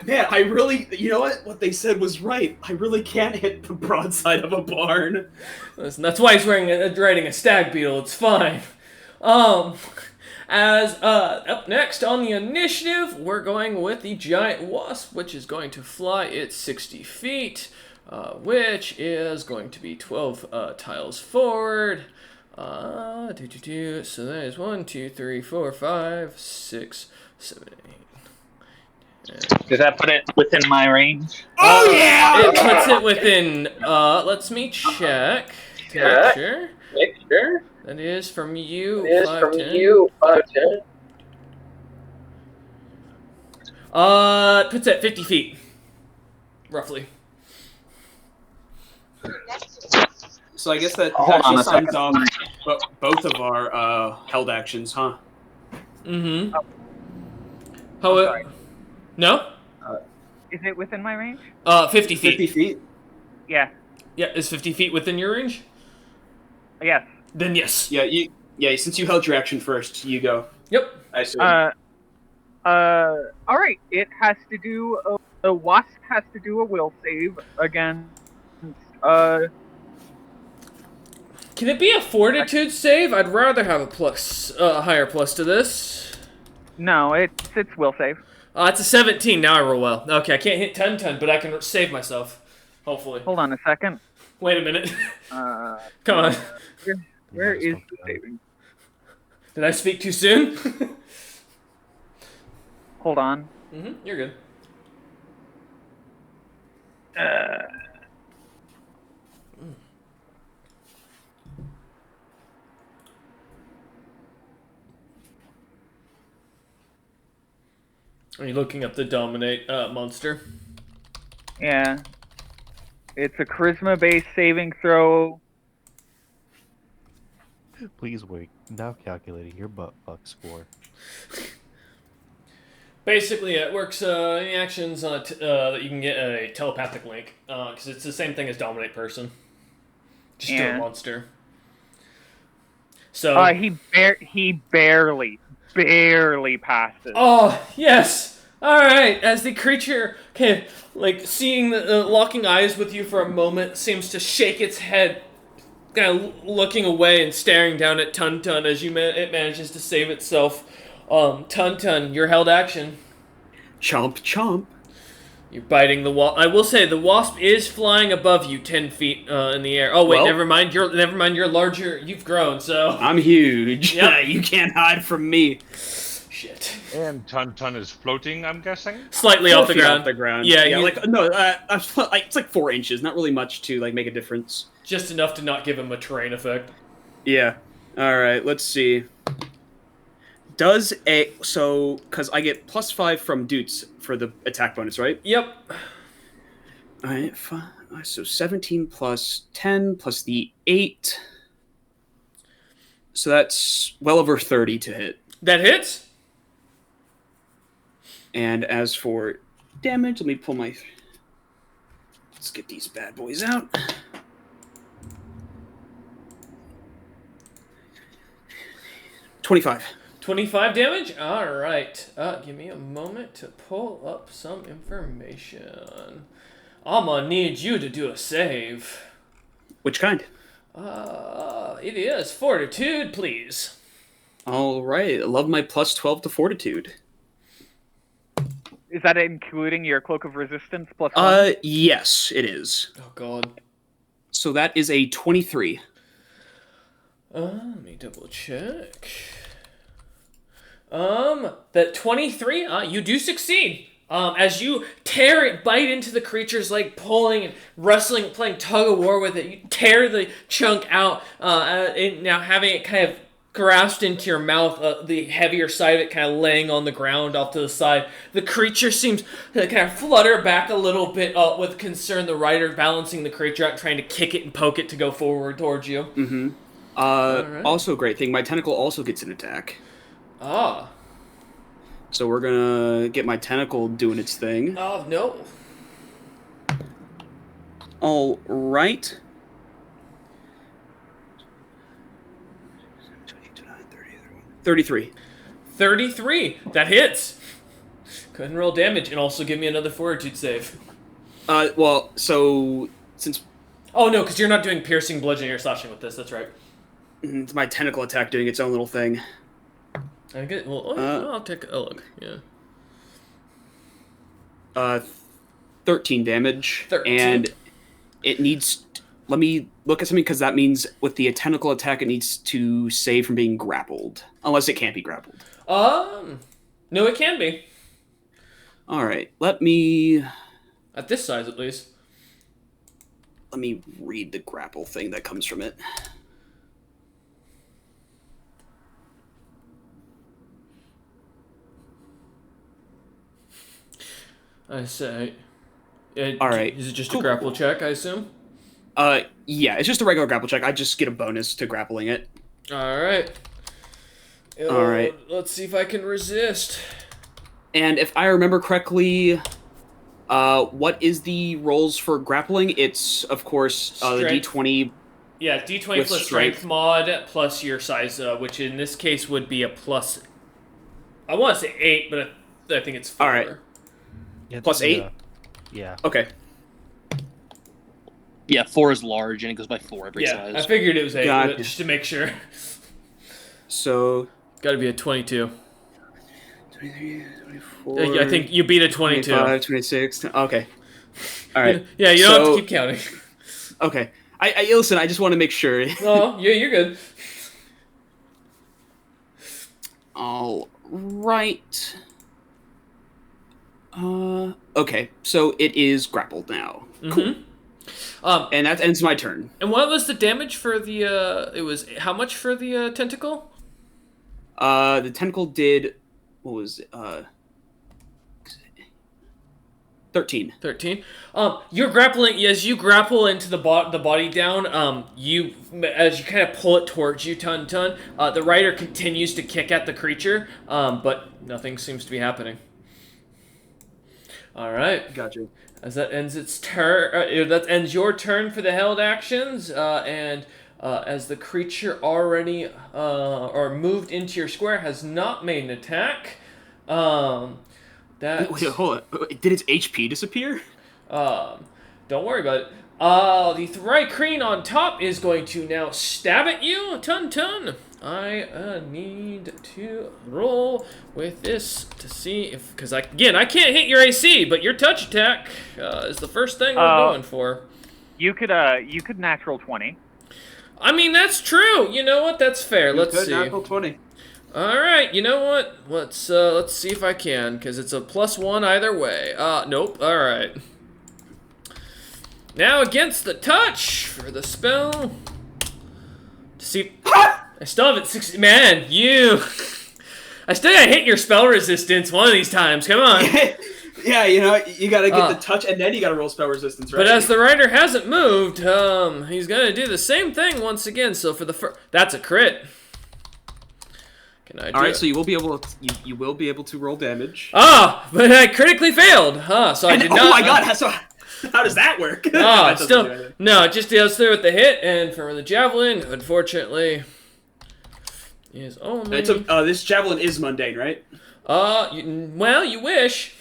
man, I really, you know what they said was right. I really can't hit the broadside of a barn. Listen, that's why he's riding a stag beetle. It's fine. As up next on the initiative, we're going with the giant wasp, which is going to fly its 60 feet, which is going to be 12 tiles forward. So that is 1, 2, 3, 4, 5, 6, 7, 8. Does that put it within my range? Oh yeah! It puts it within. Let me check. Make sure. That is from you. 5'10". 5'10". It puts it at 50 feet, roughly. So I guess that Hold on actually a second. sums up both of our held actions, huh? Mm-hmm. sorry. No? Is it within my range? 50 feet. 50 feet? Yeah. Yeah, is 50 feet within your range? Yes. Then yes. Yeah, since you held your action first, you go. Yep. I see. All right. It has to do. The wasp has to do a will save against. Can it be a fortitude save? I'd rather have a higher plus to this. No, it's will save. It's a 17. Now I roll well. Okay, I can't hit 10, but I can save myself. Hopefully. Hold on a second. Wait a minute. Uh, Come on. where is the saving? Did I speak too soon? Hold on. You're good. Are you looking up the dominate monster? Yeah. It's a charisma-based saving throw. Please wait. Now calculating your butt fuck score. Basically, it works in the actions that you can get a telepathic link, because it's the same thing as dominate person. Just do a monster. So He barely passes. Oh, yes! Alright, as the creature, seeing the locking eyes with you for a moment, seems to shake its head, kind of looking away and staring down at Tun as it manages to save itself. Tun, your held action. Chomp, chomp. You're biting the wasp. I will say, the wasp is flying above you 10 feet in the air. Oh, wait, Well, never mind, you're larger, you've grown, so... I'm huge. Yep. You can't hide from me. Shit. And Tun is floating, I'm guessing? Slightly 4 off the feet ground. Off the ground. Yeah, yeah. you- It's like 4 inches. Not really much to make a difference. Just enough to not give him a terrain effect. Yeah. All right. Let's see. Because I get +5 from Doots for the attack bonus, right? Yep. All right. So 17 plus 10 plus the 8. So that's well over 30 to hit. That hits? And as for damage, let me pull my... Let's get these bad boys out. $25. 25 damage? Alright. Give me a moment to pull up some information. I'm gonna need you to do a save. Which kind? It is fortitude, please. All right. I love my +12 to fortitude. Is that including your cloak of resistance +1? Yes, it is. Oh, God. So that is a 23. Let me double check. That 23, you do succeed. As you bite into the creature's leg, pulling and wrestling, playing tug of war with it, you tear the chunk out, and now having it kind of grasped into your mouth, the heavier side of it kind of laying on the ground off to the side. The creature seems to kind of flutter back a little bit with concern. The rider balancing the creature out, trying to kick it and poke it to go forward towards you. Mm-hmm. Right. Also, great thing, my tentacle also gets an attack. Ah. So we're gonna get my tentacle doing its thing. Oh, no. All right. 33. 33. That hits. Go ahead and roll damage, and also give me another fortitude save. Well, so since Oh, no, because you're not doing piercing, bludgeoning, or slashing with this. That's right. it's my tentacle attack doing its own little thing. I get. Well, I'll take a look. Yeah. 13 damage. 13. And it needs. Let me look at something because that means with the tentacle attack, it needs to save from being grappled, unless it can't be grappled. No, it can be. All right, let me At this size, at least. read the grapple thing that comes from it. I say. All right. Is it just Cool. a grapple check, I assume? Yeah, it's just a regular grapple check. I just get a bonus to grappling it. Alright. Alright. Let's see if I can resist. And if I remember correctly, what is the rolls for grappling? It's, of course, the Strength. D20. Yeah, D20 With plus strength. strength mod plus your size, which in this case would be a plus. I want to say 8, but I think it's 4. Alright. Yeah, Plus 8? Yeah. Okay. Yeah, 4 is large, and it goes by 4 every Yeah, I size. figured it was 8, Got but you. just to make sure. So. Gotta be a 22. 23, 24. I think you beat a 22. 25, 26. Okay. Alright. Yeah, you don't have So- to keep counting. Okay. I listen, I just want to make sure. Oh, yeah, you're good. All right. Okay. So it is grappled now. Mm-hmm. And that ends my turn. And what was the damage for the, it was, how much for the tentacle? The tentacle did, what was it? 13. 13. You're grappling, as you grapple into the body down, as you kind of pull it towards you, Tun, the rider continues to kick at the creature, but nothing seems to be happening. Alright. Gotcha. As that ends its turn, that ends your turn for the held actions, and as the creature already or moved into your square has not made an attack, that Wait, hold on. Did its HP disappear? don't worry about it. The Thrycreen on top is going to now stab at you, Tun. I need to roll with this to see if, because I can't hit your AC, but your touch attack is the first thing we're going for. You could natural 20. I mean, that's true. You know what? That's fair. Let's Good, see. natural 20. All right. You know what? Let's see if I can, because it's a +1 either way. Nope. All right. Now against the touch for the spell. To see. I still have it 60. Man, you. I still gotta hit your spell resistance one of these times. Come on. Yeah, you know, you gotta get the touch and then you gotta roll spell resistance, right? But as the rider hasn't moved, he's gonna do the same thing once again. So for the that's a crit. Can I do All right, it? so you will be able to you will be able to roll damage. But I critically failed. So I did not. Oh my god, so how does that work? That doesn't do Still anything. no. It just deals through with the hit, and for the javelin, unfortunately, is only. It's this javelin is mundane, right? Well, you wish.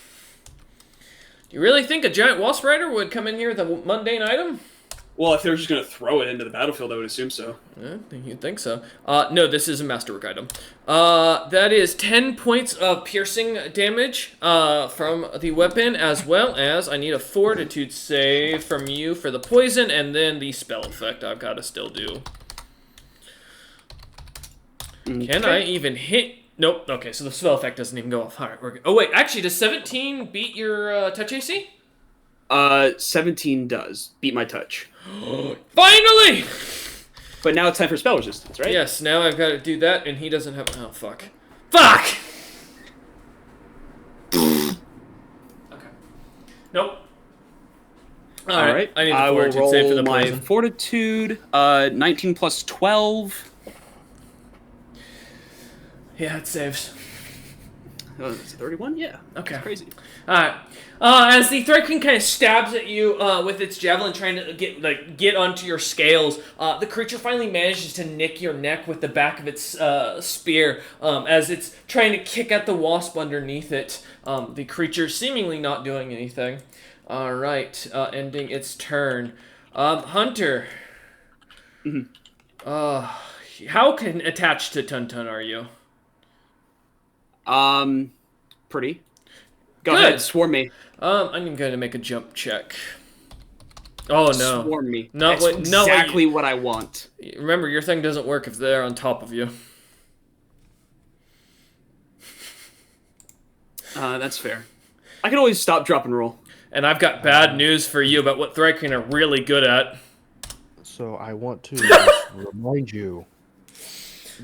Do you really think a giant wasp rider would come in here with a mundane item? Well, if they were just gonna throw it into the battlefield, I would assume so. Yeah, you'd think so. No, this is a masterwork item. That is 10 points of piercing damage from the weapon, as well as I need a fortitude save from you for the poison, and then the spell effect I've got to still do. Can I even hit? Nope. Okay, so the spell effect doesn't even go off. All right, we're good. Oh wait, actually, does 17 beat your touch AC? 17 does beat my touch. Finally! But now it's time for spell resistance, right? Yes, now I've got to do that, and he doesn't have. Oh fuck! Fuck! Okay. Nope. All right. I need the will fortitude save for roll the my poison. fortitude. 19 plus 12. Yeah, it saves. It's 31? Yeah. Okay. That's crazy. Alright. As the Threadkin kind of stabs at you with its javelin, trying to get onto your scales, the creature finally manages to nick your neck with the back of its spear as it's trying to kick at the wasp underneath it. The creature seemingly not doing anything. Alright, ending its turn. Hunter. How attached to Tuntun are you? Pretty. Go Good. ahead, swarm me. I'm going to make a jump check. Oh no! Swarm me. Not That's what, exactly what I want. Remember, your thing doesn't work if they're on top of you. That's fair. I can always stop, drop, and roll. And I've got bad news for you about what Thrycreen are really good at. So I want to just remind you,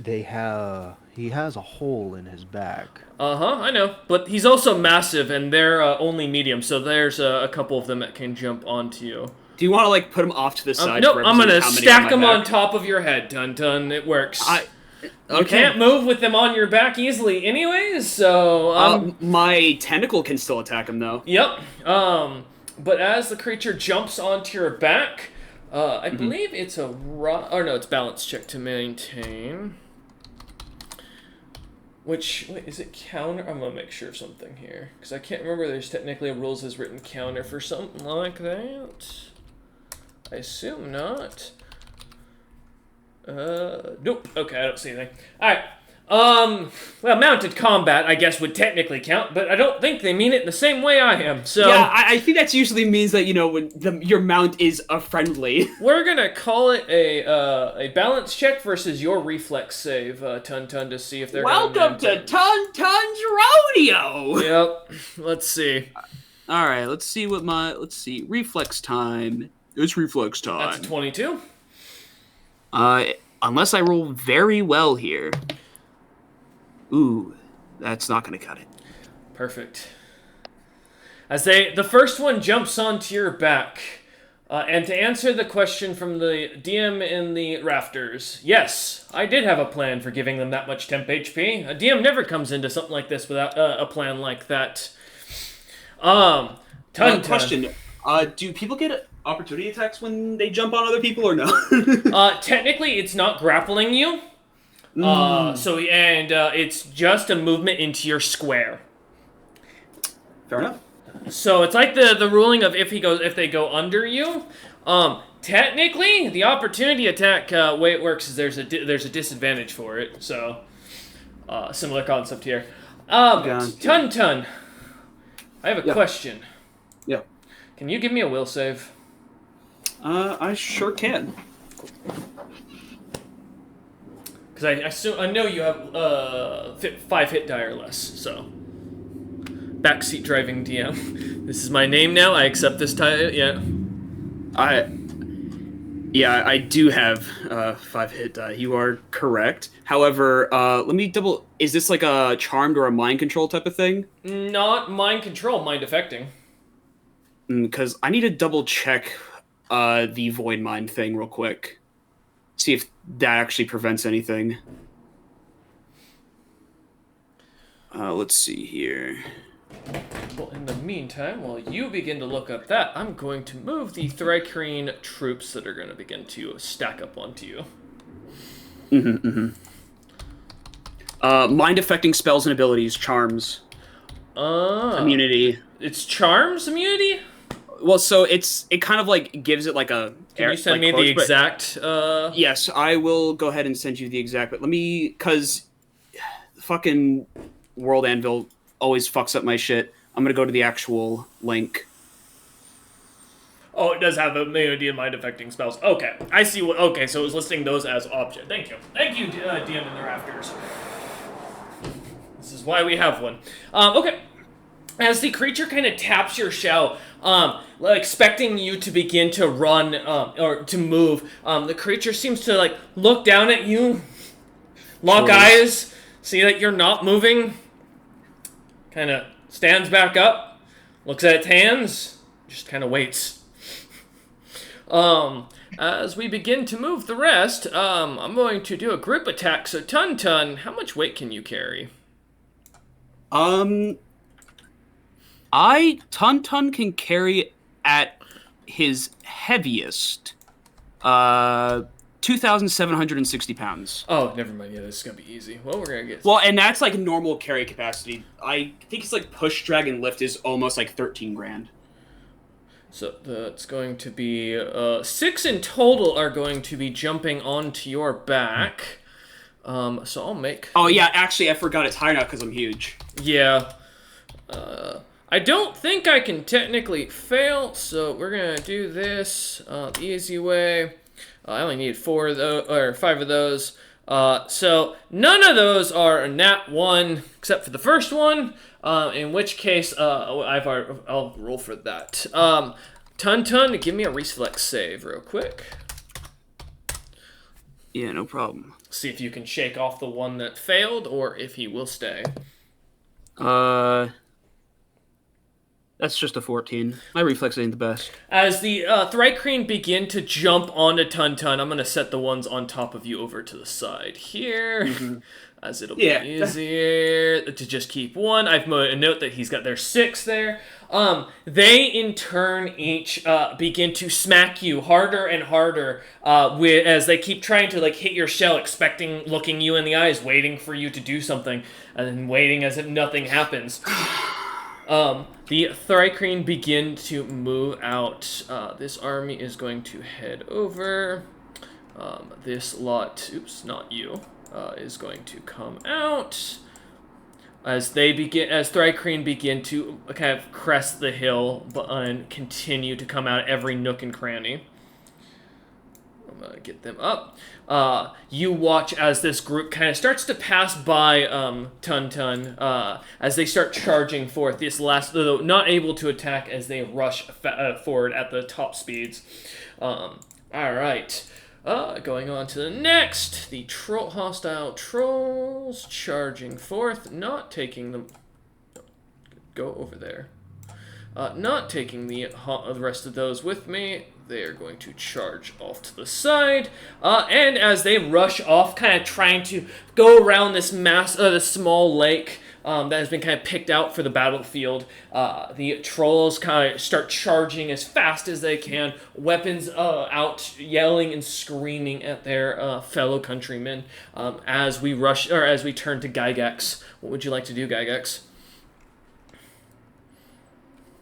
he has a hole in his back. I know. But he's also massive, and they're only medium, so there's a couple of them that can jump onto you. Do you want to, like, put them off to the side? Nope, I'm going to stack them on top of your head, Tuntun. It works. You can't move with them on your back easily anyways, so... my tentacle can still attack him, though. Yep. But as the creature jumps onto your back, I believe it's a... it's balance check to maintain. Wait, is it counter? I'm going to make sure of something here. Because I can't remember there's technically a rules as written counter for something like that. I assume not. Nope. Okay, I don't see anything. Alright. Well, mounted combat, I guess, would technically count, but I don't think they mean it in the same way I am, so... Yeah, I think that usually means that, when your mount is a friendly. We're gonna call it a balance check versus your reflex save, Tuntun, to see if they're Welcome to Tuntun's Rodeo! Yep. Let's see. Alright, let's see. Reflex time. It's reflex time. That's a 22. Unless I roll very well here. Ooh, that's not gonna cut it. Perfect. As the first one jumps onto your back, and to answer the question from the DM in the rafters, yes, I did have a plan for giving them that much temp HP. A DM never comes into something like this without a plan like that. Question: do people get opportunity attacks when they jump on other people, or no? Technically, it's not grappling you. It's just a movement into your square. Fair enough. So it's like the ruling of if they go under you. Technically, the opportunity attack way it works is there's a disadvantage for it. So, similar concept here. Tuntun, I have a question. Yeah. Can you give me a will save? I sure can. Because I know you have 5 hit die or less, so... Backseat driving DM. This is my name now, I accept this title, yeah. I do have 5 hit die, you are correct. However, let me double... Is this like a charmed or a mind control type of thing? Not mind control, mind affecting. Because I need to double check the void mind thing real quick. See if that actually prevents anything. Let's see here. Well, in the meantime, while you begin to look up that, I'm going to move the Thrycreen troops that are going to begin to stack up onto you. Mind affecting spells and abilities, charms. Immunity. It's charms immunity? Well, so it kind of like gives it like a... Can you send me the exact... Yes, I will go ahead and send you the exact... But let me... Because fucking World Anvil always fucks up my shit. I'm going to go to the actual link. Oh, it does have immunity and mind affecting spells. Okay, I see what... Okay, so it was listing those as object. Thank you. Thank you, DM in the rafters. This is why we have one. Okay. As the creature kind of taps your shell, expecting you to begin to run, or to move, the creature seems to, look down at you, lock eyes, see that you're not moving, kind of stands back up, looks at its hands, just kind of waits. As we begin to move the rest, I'm going to do a group attack. So Tun, how much weight can you carry? Tun can carry at his heaviest 2,760 pounds. Oh, never mind. Yeah, this is gonna be easy. Well, we're gonna get. Well, and that's like normal carry capacity. I think it's like push, drag, and lift is almost like 13 grand. So that's going to be 6 in total are going to be jumping onto your back. So I'll make. Oh yeah, actually I forgot it's higher now because I'm huge. Yeah. I don't think I can technically fail, so we're gonna do this the easy way. I only need 4 of those, or 5 of those. So none of those are a nat 1 except for the first one. In which case, I'll roll for that. Tun, give me a reflex save real quick. Yeah, no problem. See if you can shake off the one that failed, or if he will stay. That's just a 14. My reflex ain't the best. As the Thrycreen begin to jump onto Tun, I'm going to set the ones on top of you over to the side here, as it'll be easier to just keep one. I've made a note that he's got their 6 there. They, in turn, each begin to smack you harder and harder as they keep trying to hit your shell, looking you in the eyes, waiting for you to do something, and then waiting as if nothing happens. The Thrycreen begin to move out. This army is going to head over. This lot, oops, not you, is going to come out. As Thrycreen begin to kind of crest the hill and continue to come out every nook and cranny. I'm going to get them up. You watch as this group kind of starts to pass by Tun, as they start charging forth. This last, though not able to attack as they rush forward at the top speeds. All right. Going on to the next. The hostile trolls charging forth, not taking them. Go over there. Not taking the rest of those with me. They are going to charge off to the side, and as they rush off, kind of trying to go around this this small lake that has been kind of picked out for the battlefield, the trolls kind of start charging as fast as they can, weapons out, yelling and screaming at their fellow countrymen. As we turn to Gygax, what would you like to do, Gygax?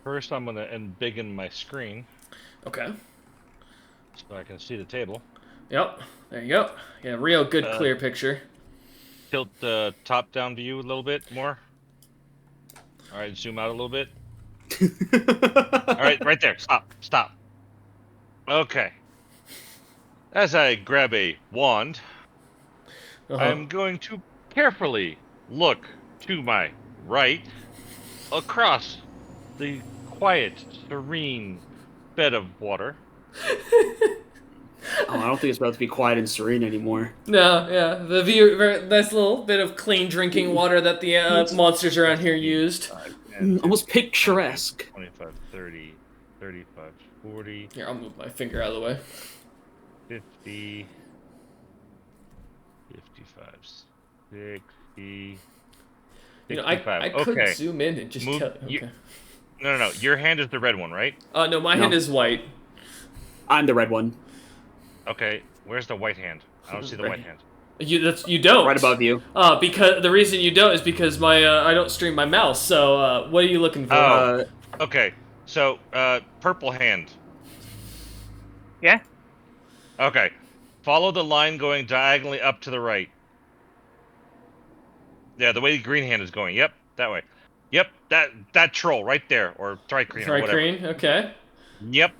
First, I'm going to embiggen my screen. Okay. So I can see the table. Yep. There you go. Yeah, real good, clear picture. Tilt the top-down view a little bit more. All right, zoom out a little bit. All right, right there. Stop. Okay. As I grab a wand, I'm going to carefully look to my right across the quiet, serene bed of water. I don't think it's about to be quiet and serene anymore. No, yeah. The view, nice little bit of clean drinking water that the monsters around here used. Almost picturesque. 25, 30, 35, 40. Here, I'll move my finger out of the way. 50, 55, 60. You know, I could zoom in and just tell you. Okay. No. Your hand is the red one, right? No, my hand is white. I'm the red one. Okay, where's the white hand? I don't see the white hand. You don't. Right above you. Because the reason you don't is because I don't stream my mouse. So what are you looking for? Oh, okay. So purple hand. Yeah. Okay. Follow the line going diagonally up to the right. Yeah, the way the green hand is going. Yep, that way. Yep, that troll right there, or Thrycreen or whatever. Thrycreen, okay. Yep.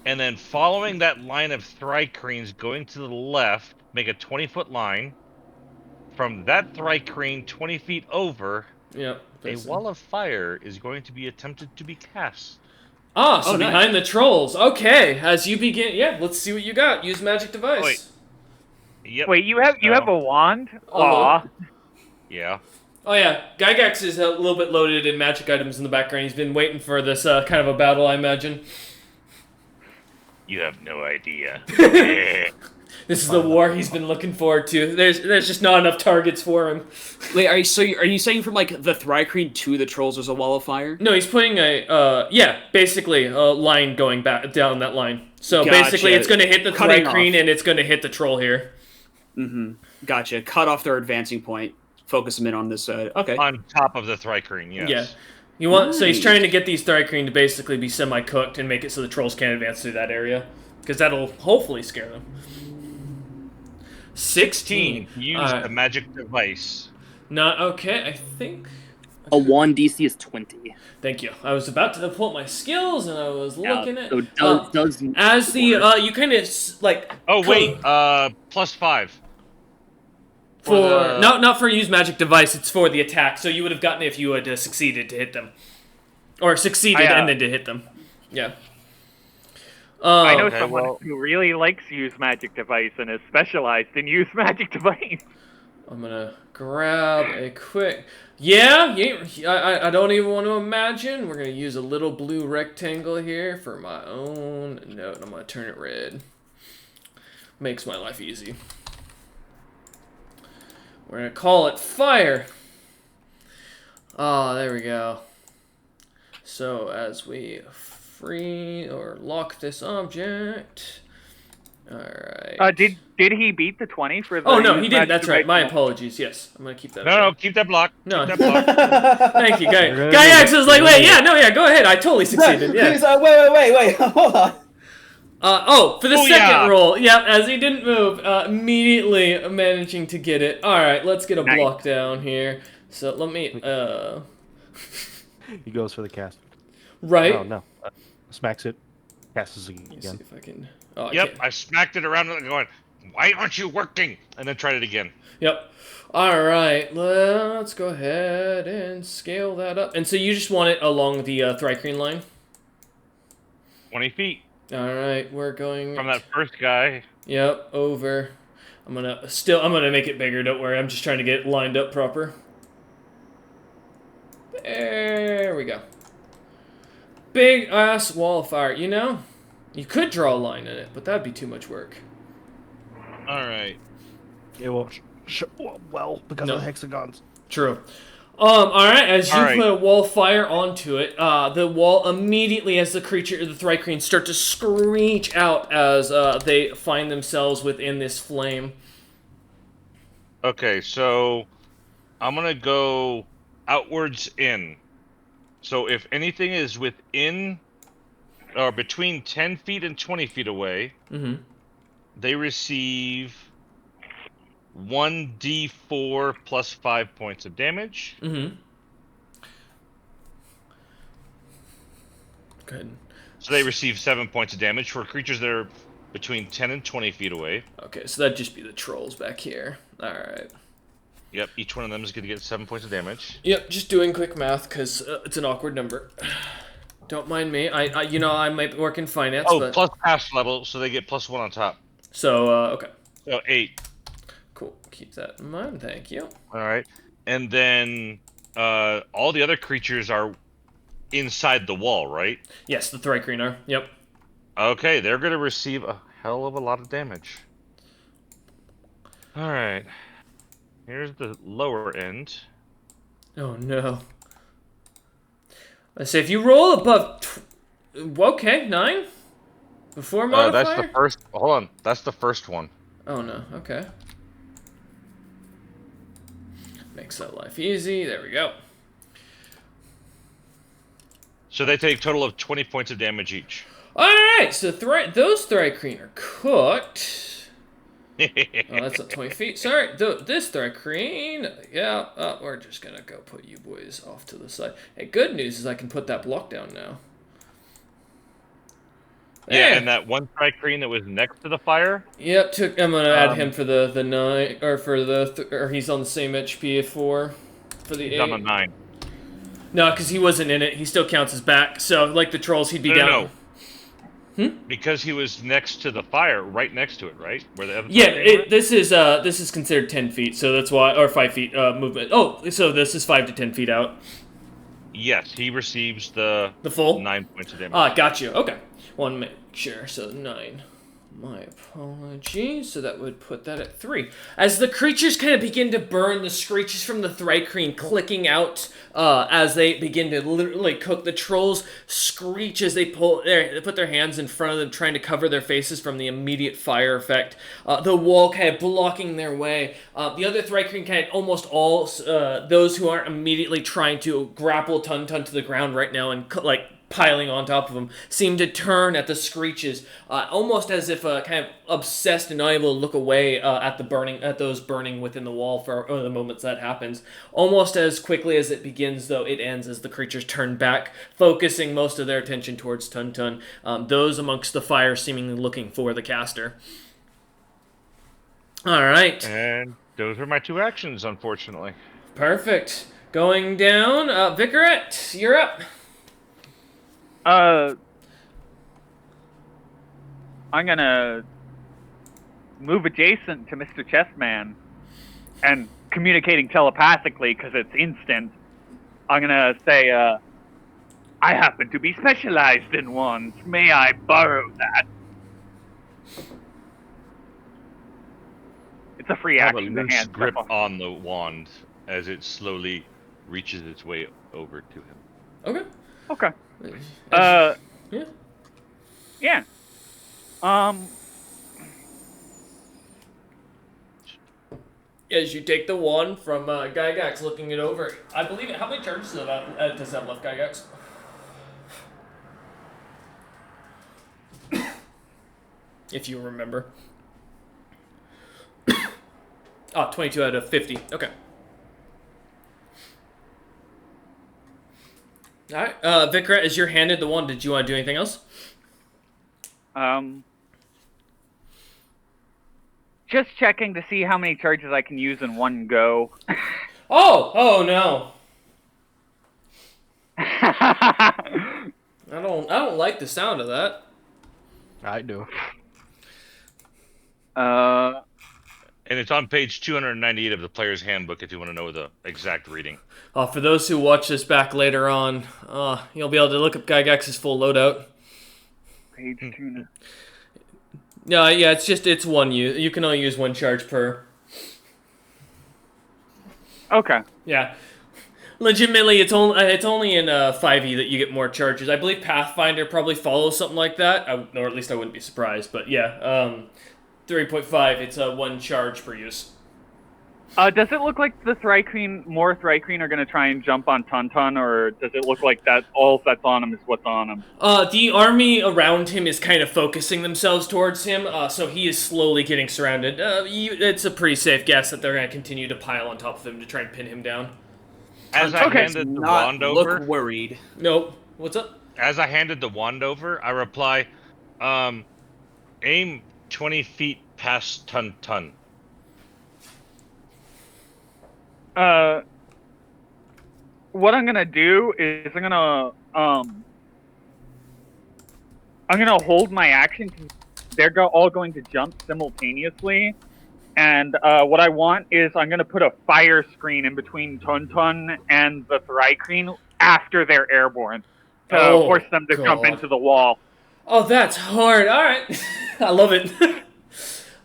And then following that line of Thrycreens going to the left, make a 20-foot line. From that Thrycreen 20 feet over, a wall of fire is going to be attempted to be cast. So behind the trolls. Okay, as you begin, let's see what you got. Use magic device. Wait. Yep. Wait, you have a wand? Aw. Yeah. Oh yeah, Gygax is a little bit loaded in magic items in the background. He's been waiting for this kind of a battle, I imagine. You have no idea. Yeah. This is the war he's been looking forward to. There's just not enough targets for him. Wait, are you saying from like the Thrycreen to the trolls there's a wall of fire? No, he's putting basically a line going back down that line. So Gotcha. basically, it's going to hit the Cutting Thrycreen off. and it's going to hit the troll here. Gotcha. Cut off their advancing point. Focus them in on this. Okay. On top of the Thrycreen, yes. Yeah. So he's trying to get these Thrycreen to basically be semi-cooked and make it so the trolls can't advance through that area. Because that'll hopefully scare them. 16. Use the magic device. Not okay, I think. A wand DC is 20. Thank you. I was about to pull up my skills and I was looking at. So does as the you kind of like. Oh wait, +5. For not for use magic device, it's for the attack. So you would have gotten it if you had succeeded to hit them, or succeeded and then to hit them. Yeah. I know someone who really likes use magic device and is specialized in use magic device. I'm gonna grab a quick. Yeah. I don't even want to imagine. We're gonna use a little blue rectangle here for my own note. I'm gonna turn it red. Makes my life easy. We're gonna call it fire. Ah, there we go. So as we free or lock this object. All right. Did he beat the 20 for the? Oh no, he didn't. magic That's right. device? My apologies. Yes, I'm gonna keep that. No, keep that block. No. Keep that block. Thank you, Guy. Guy X was like, wait, go ahead. I totally succeeded. Yeah. Please, wait, hold on. For the second roll, as he didn't move, immediately managing to get it. All right, let's get a block down here. So let me. He goes for the cast. Right. Oh no, smacks it, casts it Let me again. see if I can. Oh, Yep, I smacked it around and going, why aren't you working? And then tried it again. Yep. All right, let's go ahead and scale that up. And so you just want it along the Thrycreen line? 20 feet. All right, we're going From that first guy. Yep, over. I'm gonna make it bigger. Don't worry. I'm just trying to get it lined up proper. There we go. Big ass wall of fire. You know, you could draw a line in it, but that'd be too much work. All right. It won't show well because of the hexagons. True. All right. As you All right. put a wall of fire onto it, the wall immediately, as the Thrycreen, start to screech out as they find themselves within this flame. Okay, so I'm gonna go outwards in. So if anything is within or between 10 feet and 20 feet away, they receive 1d4 plus 5 points of damage. Good. So they receive 7 points of damage for creatures that are between 10 and 20 feet away. Okay, so that'd just be the trolls back here. All right. Yep, each one of them is going to get 7 points of damage. Yep, just doing quick math because it's an awkward number. Don't mind me. I might work in finance. Oh, but... plus pass level, so they get +1 on top. So, okay. So 8. Cool. Keep that in mind. Thank you. All right. And then all the other creatures are inside the wall, right? Yes, the Thrycreen are. Yep. Okay, they're going to receive a hell of a lot of damage. All right. Here's the lower end. Oh, no. Let's say if you roll above... Okay, 9? Before modifier? That's the first... Hold on. That's the first one. Oh, no. Okay. Makes that life easy. There we go. So they take a total of 20 points of damage each. Alright, so those Thrycreen are cooked. Oh, that's not 20 feet. Sorry, this Thrycreen. Yeah, we're just gonna go put you boys off to the side. Hey, good news is I can put that block down now. Yeah, and that one Thrycreen that was next to the fire? Yep, I'm gonna add him for the 9, or for or he's on the same HP for the 8. He's on the 9. No, because he wasn't in it. He still counts as back. So, like the trolls, he'd be down. No. Because he was next to the fire, right next to it, right? Where the other this is considered 10 feet, so that's why, or 5 feet movement. Oh, so this is 5 to 10 feet out. Yes, he receives the full 9 points of damage. Got you. Okay. One make sure. So 9. My apologies. So that would put that at 3. As the creatures kind of begin to burn, the screeches from the Thrycreen clicking out as they begin to literally cook. The trolls screech as they put their hands in front of them, trying to cover their faces from the immediate fire effect. The wall kind of blocking their way. The other Thrycreen kind of almost all those who aren't immediately trying to grapple Tun to the ground right now and piling on top of him, seem to turn at the screeches, almost as if kind of obsessed and not able to look away at those burning within the wall for the moments that happens. Almost as quickly as it begins, though, it ends as the creatures turn back, focusing most of their attention towards Tun. Those amongst the fire seemingly looking for the caster. All right. And those are my 2 actions, unfortunately. Perfect. Going down, Vicaret, you're up. I'm gonna move adjacent to Mr. Chessman and communicating telepathically because it's instant. I'm gonna say, I happen to be specialized in wands. May I borrow that? It's a free Have a action to loose hand grip stuff on the wand as it slowly reaches its way over to him. Okay. Okay. Yeah. Yeah. As you take the wand from Gygax, looking it over, I believe it. How many charges does that have left, Gygax? If you remember. 22 out of 50. Okay. Alright, Vikra, as you're handed the wand, did you want to do anything else? Just checking to see how many charges I can use in one go. Oh no. I don't like the sound of that. I do. And it's on page 298 of the player's handbook if you want to know the exact reading. For those who watch this back later on, you'll be able to look up Gygax's full loadout. Page 2. No, yeah, it's one use. You can only use 1 charge per. Okay. Yeah. Legitimately, it's only in 5e that you get more charges. I believe Pathfinder probably follows something like that, or at least I wouldn't be surprised. But yeah, 3.5, it's 1 charge per use. Does it look like more Thrycreen are going to try and jump on Tun, or does it look like that all that's on him is what's on him? The army around him is kind of focusing themselves towards him, so he is slowly getting surrounded. It's a pretty safe guess that they're going to continue to pile on top of him to try and pin him down. As I handed the wand over... Look worried. Nope. What's up? As I handed the wand over, I reply, aim 20 feet past Tun. What I'm gonna do is I'm gonna hold my action. They're all going to jump simultaneously, and what I want is I'm gonna put a fire screen in between Tun and the Thrycreen after they're airborne to force them to jump into the wall. Oh, that's hard. All right, I love it.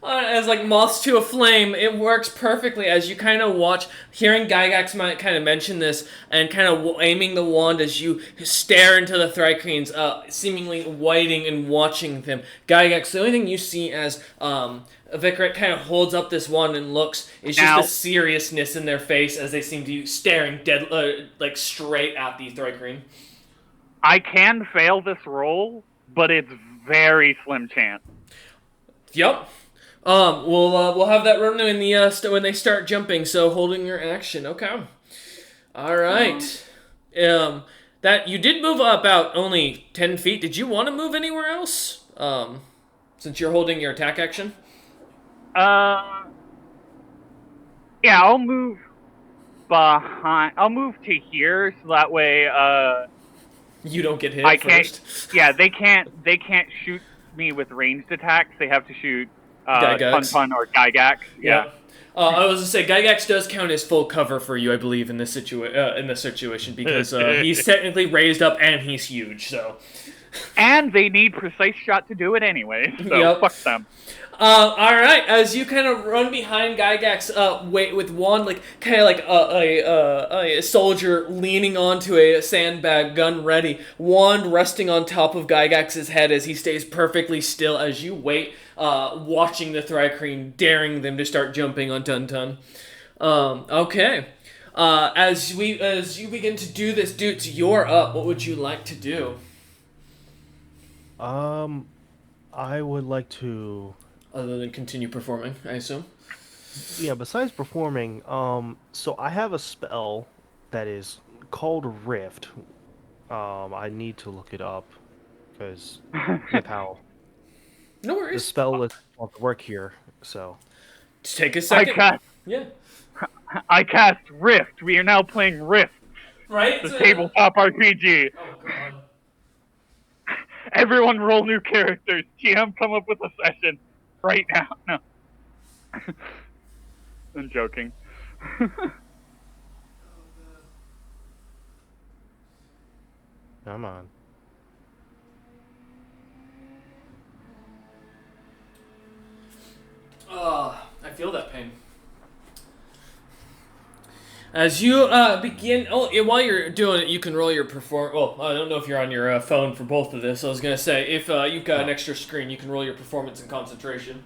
As like moths to a flame, it works perfectly as you kind of watch, hearing Gygax might kind of mention this, and kind of aiming the wand as you stare into the Thrycreens, seemingly waiting and watching them. Gygax, the only thing you see as Vicaret kind of holds up this wand and looks is just the seriousness in their face as they seem to be staring like straight at the Thrycreen. I can fail this roll, but it's very slim chance. Yep. We'll have that run in the when they start jumping. So holding your action, okay. All right. That you did move about only 10 feet. Did you want to move anywhere else? Since you're holding your attack action. Yeah, I'll move behind. I'll move to here so that way. You don't get hit first. First. Yeah, they can't shoot me with ranged attacks. They have to shoot Tun or Gygax. Yeah. I was gonna say Gygax does count as full cover for you, I believe, in this situation because he's technically raised up and he's huge. So, And they need precise shot to do it anyway. So Yep. fuck them. all right, as you kind of run behind Gygax, wait with wand, like kind of like a soldier leaning onto a sandbag, gun ready, wand resting on top of Gygax's head as he stays perfectly still as you wait, watching the Thrycreen, daring them to start jumping on Tun-Tun. Okay. As you begin to do this, Doots, you're up. What would you like to do? I would like to. Other than continue performing, I assume. Yeah, besides performing, so I have a spell that is called Rift. I need to look it up because with how No the worries. spell is won't work here. So Just take a second. Yeah. I cast Rift. We are now playing Rift, Right? the tabletop RPG. Oh, God. Everyone roll new characters. TM, come up with a session right now. No. I'm joking. come on. I feel that pain. As you begin, while you're doing it, you can roll your perform. Well, I don't know if you're on your phone for both of this. I was gonna say if you've got an extra screen, you can roll your performance and concentration.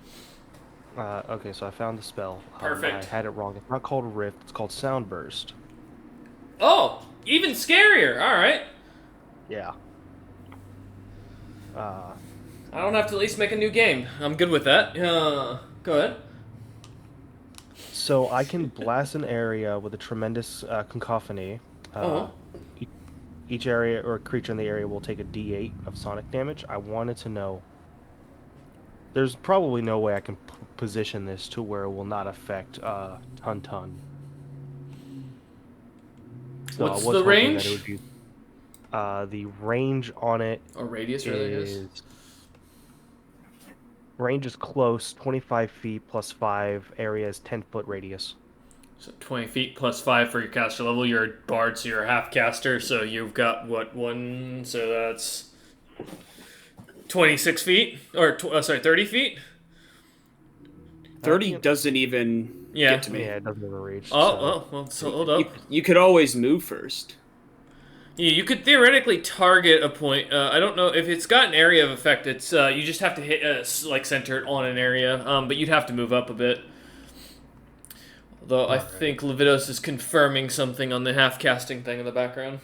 Okay, so I found the spell. Perfect. I had it wrong. It's not called Rift. It's called Soundburst. Oh, even scarier. All right. Yeah. I don't have to at least make a new game. I'm good with that. Go ahead. So I can blast an area with a tremendous cacophony. Each area or creature in the area will take a D8 of sonic damage. I wanted to know. There's probably no way I can position this to where it will not affect Tun-Tun. So What's I was the hoping range? that it would be, the range on it Or radius, really, I guess. Range is close, 25 feet plus 5. Area is 10-foot radius. So 20 feet plus 5 for your caster level. You're a bard, so you're a half caster. So you've got, what, one? So that's 26 feet? Or, 30 feet? 30 doesn't even get to me. Yeah, it doesn't even reach. So hold up. You could always move first. Yeah, you could theoretically target a point. I don't know if it's got an area of effect. It's you just have to hit center it on an area. But you'd have to move up a bit. Although I think Levitos is confirming something on the half casting thing in the background.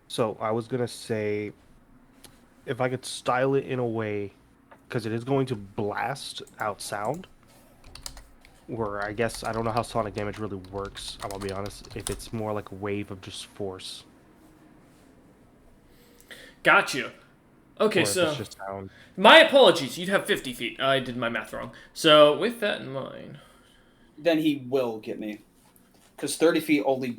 So I was gonna say, if I could style it in a way, because it is going to blast out sound. Where I guess I don't know how sonic damage really works. I'm gonna be honest. If it's more like a wave of just force. Got you. Okay, Or if so it's just sound. my apologies. You'd have 50 feet. I did my math wrong. So with that in mind, Then he will get me. Because 30 feet only,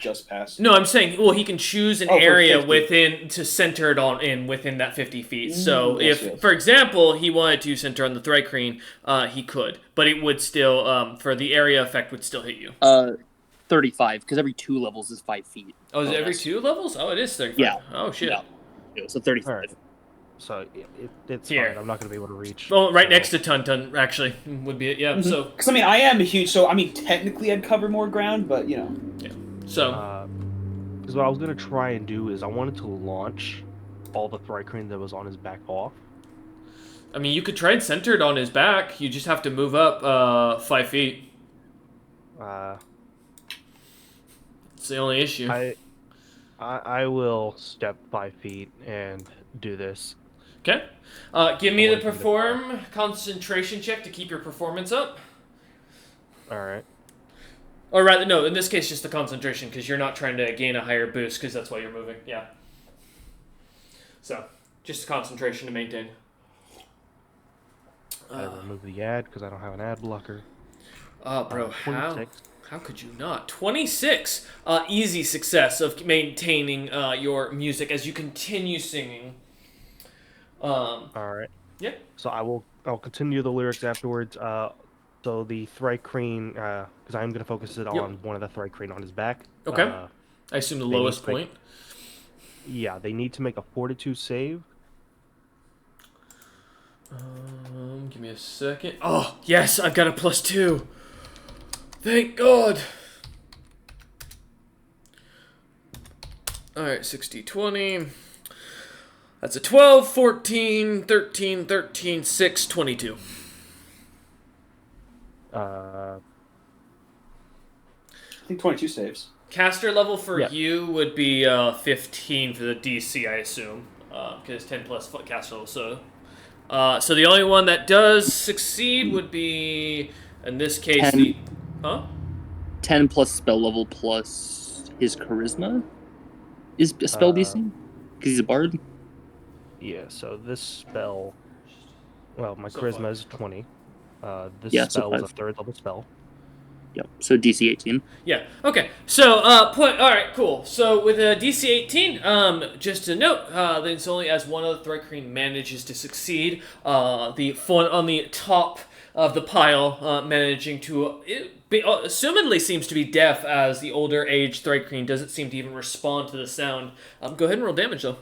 just passed. no, I'm saying, well, he can choose an Oh, for area 50. within to center it on in within that 50 feet. So Yes, if, yes. for example, he wanted to center on the Thrycreen, he could, but it would still, for the area effect, would still hit you. 35, because every 2 levels is 5 feet. Oh, is it every bonus. 2 levels? Oh, it is 35. Yeah. Oh shit. Yeah, so 35. Alright. So it's Here. fine. I'm not gonna be able to reach. Well, right so- next to Tun-Tun, actually, would be it. Yeah. So Because, I am huge, so, technically I'd cover more ground, but, so Because what I was gonna try and do is I wanted to launch all the Thrycreen that was on his back off. I mean, you could try and center it on his back. You just have to move up 5 feet. It's the only issue. I will step 5 feet and do this. Okay. Give me the perform concentration check to keep your performance up. All right. Or rather, no, in this case, just the concentration, because you're not trying to gain a higher boost, because that's why you're moving. Yeah. So, just concentration to maintain. I remove the ad because I don't have an ad blocker. Bro, 26. how could you not? 26! Easy success of maintaining your music as you continue singing. All right. Yeah. So I'll continue the lyrics afterwards. So the Thrycreen, because I'm going to focus it on one of the Thrycreen on his back. Okay. I assume the lowest point. Yeah, they need to make a Fortitude save. Give me a second. Oh, yes, I've got a +2. Thank God. Alright, 60, 20. That's a 12, 14, 13, 13, 6, 22. I think 22 saves. Caster level for you would be 15 for the DC, I assume. Because 10 plus caster level, so the only one that does succeed would be, in this case, 10. 10 plus spell level plus his charisma is a spell DC? Because he's a bard? Yeah, so this spell... Well, my charisma is 20. This spell is a 3rd level spell. Yep, so DC 18. Yeah, okay. So, alright, cool. So, with a DC 18, just to note, then it's only as one of the Thrycreen manages to succeed, the one on the top of the pile, managing to, assumedly seems to be deaf, as the older age Thrycreen doesn't seem to even respond to the sound. Go ahead and roll damage, though.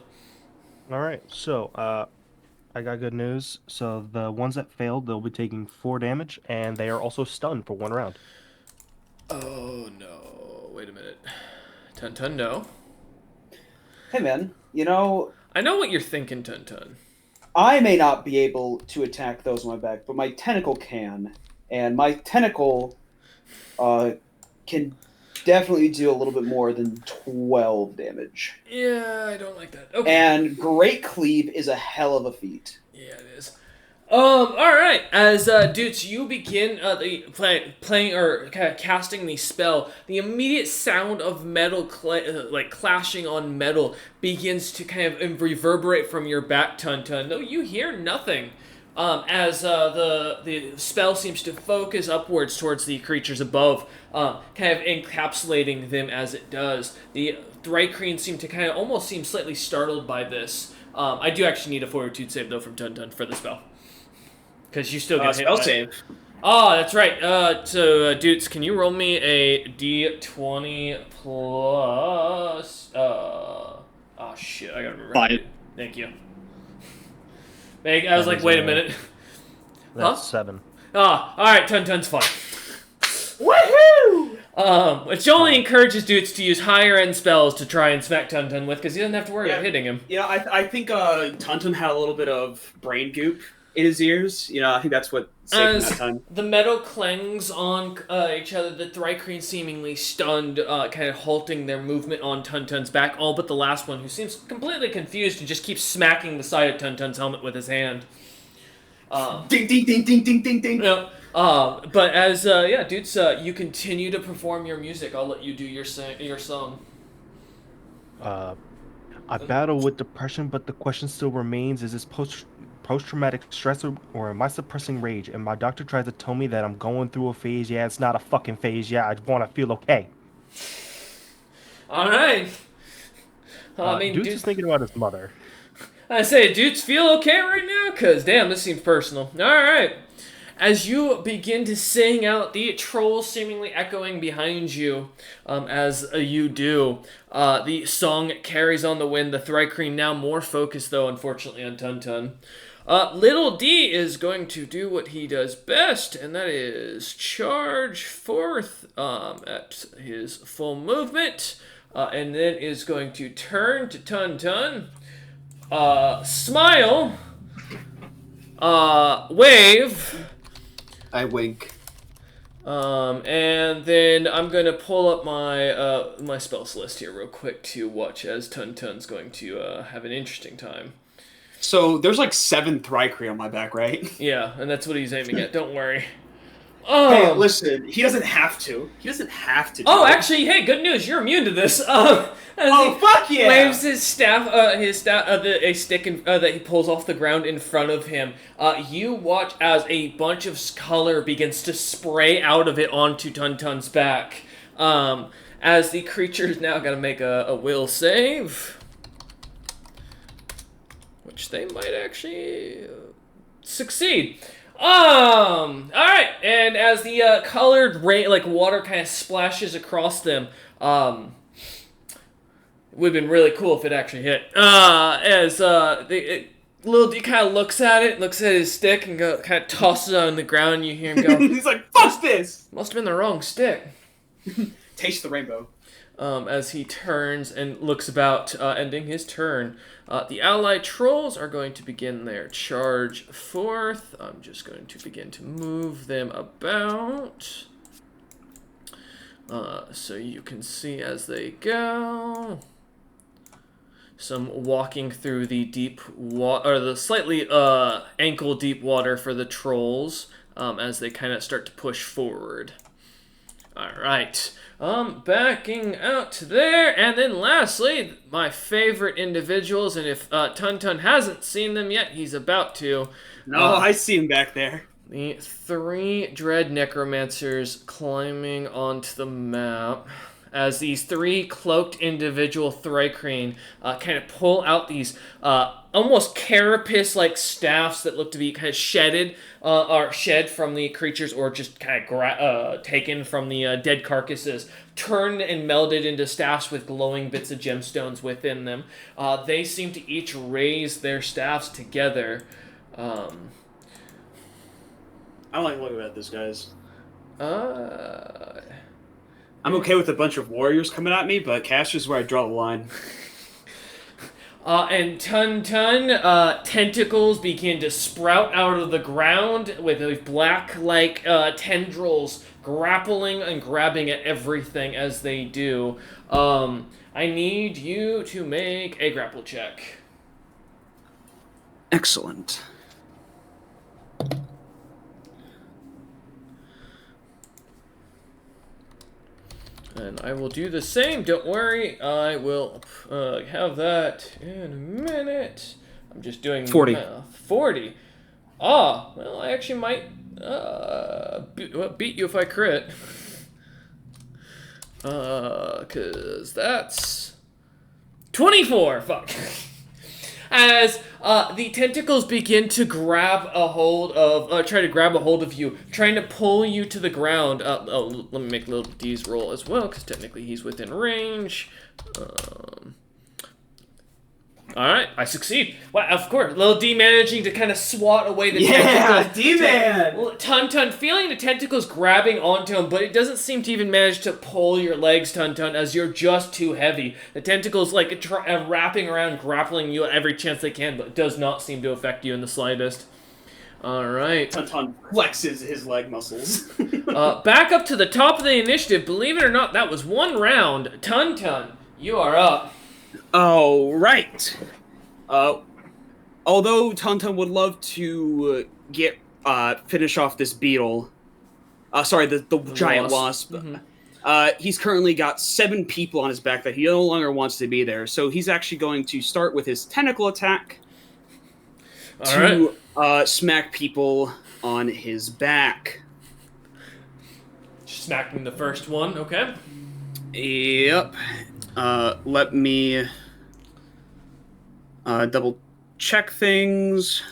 Alright, so, I got good news. So, the ones that failed, they'll be taking 4 damage, and they are also stunned for 1 round. Oh, no. Wait a minute. Tun, no. Hey, man, you know... I know what you're thinking, Tun. I may not be able to attack those on my back, but my tentacle can. And my tentacle can definitely do a little bit more than 12 damage. Yeah, I don't like that. Okay. And Great Cleave is a hell of a feat. Yeah, it is. Alright, as, dudes, you begin, playing, or casting the spell, the immediate sound of metal, clashing on metal begins to kind of reverberate from your back, Tun, though you hear nothing, as, the spell seems to focus upwards towards the creatures above, kind of encapsulating them as it does. The Thrycreen seem to almost seem slightly startled by this. I do actually need a Fortitude save, though, from Tun for the spell. Because you still get hit spell by save. it. Oh, that's right. So, dudes, can you roll me a D20 plus... oh, shit. I gotta remember. 5. Thank you. I was like, wait a minute. That's 7. Alright, Tun's fine. Woohoo! Which only encourages dudes to use higher-end spells to try and smack Tun with, because he doesn't have to worry about hitting him. Yeah, I think Tuntun had a little bit of brain goop in his ears. I think that's what saved him that time. The metal clangs on each other, the Thrycreen seemingly stunned, kind of halting their movement on Tun's back, all but the last one, who seems completely confused and just keeps smacking the side of Tun's helmet with his hand. Ding, ding, ding, ding, ding, ding, ding. No, but as, dudes, you continue to perform your music. I'll let you do your song. I battle with depression, but the question still remains, is this post-traumatic stress or am I suppressing rage? And my doctor tries to tell me that I'm going through a phase. Yeah, it's not a fucking phase. Yeah, I want to feel okay. Alright. Dude's just thinking about his mother. I say, dudes feel okay right now? Because, damn, this seems personal. Alright. As you begin to sing out, the trolls seemingly echoing behind you, as you do, the song carries on the wind. The Thrycreen now more focused, though, unfortunately, on Tun. Little D is going to do what he does best, and that is charge forth at his full movement, and then is going to turn to Tun, smile, wave. I wink. And then I'm gonna pull up my my spells list here real quick to watch as Tun's going to have an interesting time. So there's like 7 Thrycreen on my back, right? Yeah, and that's what he's aiming at. Don't worry. Hey, listen, he doesn't have to. He doesn't have to. Actually, hey, good news. You're immune to this. Fuck yeah! Waves his staff, a stick that he pulls off the ground in front of him. You watch as a bunch of color begins to spray out of it onto Tun's back. As the creature's now got to make a will save, which they might actually succeed. All right, and as the colored rain, like water, kind of splashes across them, it would have been really cool if it actually hit. Little D kind of looks at his stick, and kind of tosses it on the ground. And you hear him go, He's like, "Fuck this!" "Must have been the wrong stick." Taste the rainbow. As he turns and looks about, ending his turn. The allied trolls are going to begin their charge forth. I'm just going to begin to move them about. So you can see as they go. Some walking through the deep water, or the slightly ankle deep water for the trolls, as they kind of start to push forward. All right. Backing out to there, and then lastly, my favorite individuals, and if Tun hasn't seen them yet, he's about to. No, I see him back there. The 3 Dread Necromancers climbing onto the map. As these 3 cloaked individual Thrycrane kind of pull out these almost carapace-like staffs that look to be kind of shedded, or shed from the creatures, or just kind of taken from the dead carcasses, turned and melded into staffs with glowing bits of gemstones within them. They seem to each raise their staffs together. I don't like looking at this, guys. I'm okay with a bunch of warriors coming at me, but casters is where I draw the line. And Tun tentacles begin to sprout out of the ground with those black-like tendrils grappling and grabbing at everything as they do. I need you to make a grapple check. Excellent. And I will do the same, don't worry. I will have that in a minute. I'm just doing 40. 40. Ah, well, I actually might beat you if I crit. Cause that's 24, fuck. As the tentacles begin to grab a hold of, try to grab a hold of you, trying to pull you to the ground. Let me make little D's roll as well, because technically he's within range. Alright, I succeed. Well, of course, little D managing to kind of swat away the tentacles. D-Man! Tun feeling the tentacles grabbing onto him, but it doesn't seem to even manage to pull your legs, Tun, as you're just too heavy. The tentacles, like, wrapping around, grappling you at every chance they can, but it does not seem to affect you in the slightest. Alright. Tun flexes his leg muscles. Back up to the top of the initiative. Believe it or not, that was 1 round. Tun, you are up. Oh, right. Although Tun would love to finish off this beetle, the giant wasp. Mm-hmm. He's currently got 7 people on his back that he no longer wants to be there. So he's actually going to start with his tentacle attack to smack people on his back. Smacking the first one, okay. Yep. Let me double check things.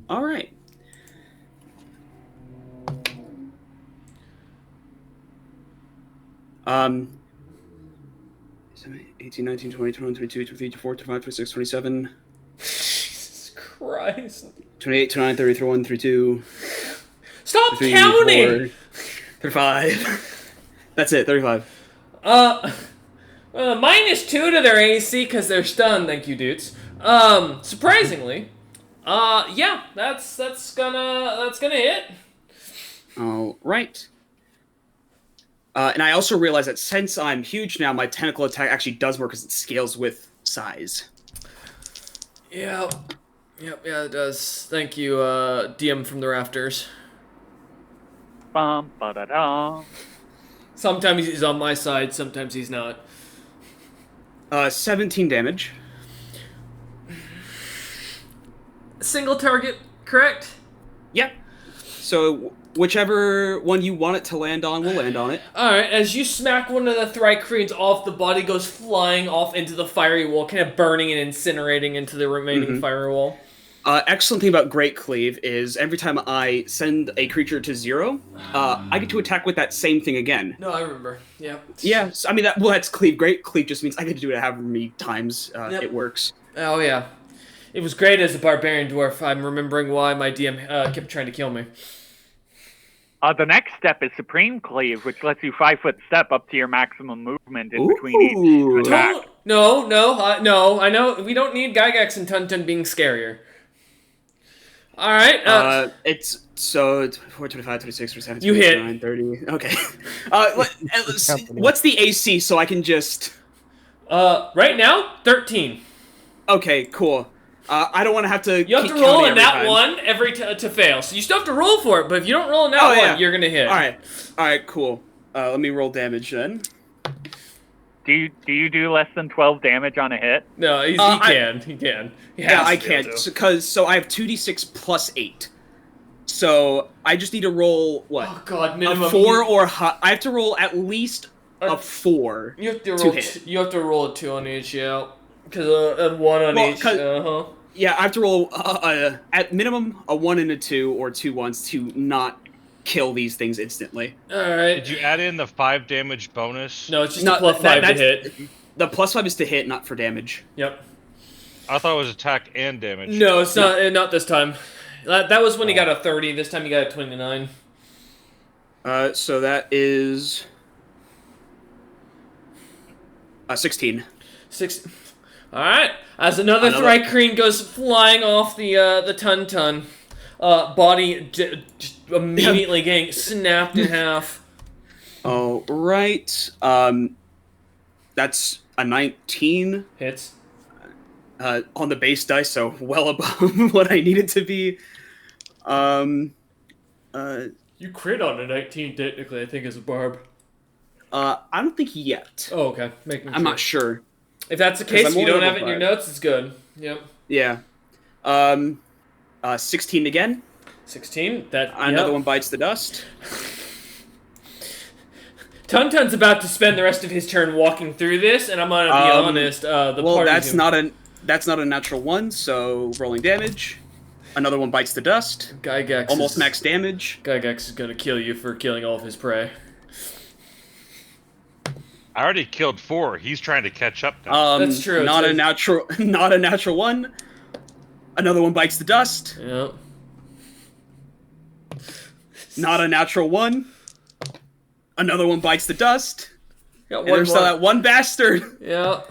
All right. 18, 19, 20, 21, 22, 23, 24, 25, 26, 27. Jesus Christ. 28, 29, 30, 31, 32. Stop counting! 35. That's it, 35. Minus 2 to their AC because they're stunned, thank you, dudes. Surprisingly, yeah, that's gonna hit. All right. And I also realize that since I'm huge now, my tentacle attack actually does more because it scales with size. Yeah, it does. Thank you, DM from the rafters. Bum, ba-da-da. Sometimes he's on my side, sometimes he's not. 17 damage. Single target, correct? Yep. So whichever one you want it to land on will land on it. Alright, as you smack one of the Thrycreans off, the body goes flying off into the fiery wall, kind of burning and incinerating into the remaining fiery wall. Excellent thing about Great Cleave is every time I send a creature to 0, I get to attack with that same thing again. No, I remember. Yeah. Yeah, I mean, that's Cleave. Great Cleave just means I get to do it however many times it works. Oh, yeah. It was great as a barbarian dwarf. I'm remembering why my DM kept trying to kill me. The next step is Supreme Cleave, which lets you 5-foot step up to your maximum movement in between each attack. No, I know. We don't need Gygax and Tuntun being scarier. Alright, it's 24, 25, 26, 27, you 29, 30. Okay. What's the AC so I can just... right now, 13. Okay, cool. I don't want to have to. You have to roll a nat 1 to fail. So you still have to roll for it, but if you don't roll a nat 1, you're gonna hit. Alright, cool. Let me roll damage then. Do you do less than 12 damage on a hit? No, he can. He can. I can't. So I have 2d6 plus 8. So I just need to roll, what? Oh, God, minimum. A 4 or I have to roll at least a 4 you have to roll hit. You have to roll a 2 on each, yeah. Because a 1 on each, Yeah, I have to roll, at minimum, a 1 and a 2, or 2 ones to not kill these things instantly. Alright. Did you add in the 5 damage bonus? No, it's just a plus 5 to hit. The plus 5 is to hit, not for damage. Yep. I thought it was attack and damage. No, it's not this time. That was when he got a 30. This time he got a 29. So that is 16. 6. Alright. As another Thrycreen goes flying off the Tuntun, body just immediately getting snapped in half. All right. That's a 19. Hits. On the base dice, so well above what I needed to be. You crit on a 19 technically, I think, as a barb. I don't think yet. Oh, okay. I'm not sure. If that's the case, if you don't have it in your notes, it's good. Yep. Yeah. 16 again. 16. Another one bites the dust. Tuntun's about to spend the rest of his turn walking through this, and I'm gonna be honest. That's not a natural 1, so rolling damage. Another one bites the dust. Gygax almost max damage. Gygax is gonna kill you for killing all of his prey. I already killed 4. He's trying to catch up now. That's true. Not a natural 1. Another one bites the dust. Yep. Not a natural 1. Another one bites the dust. Got and there's still that one bastard. Yeah.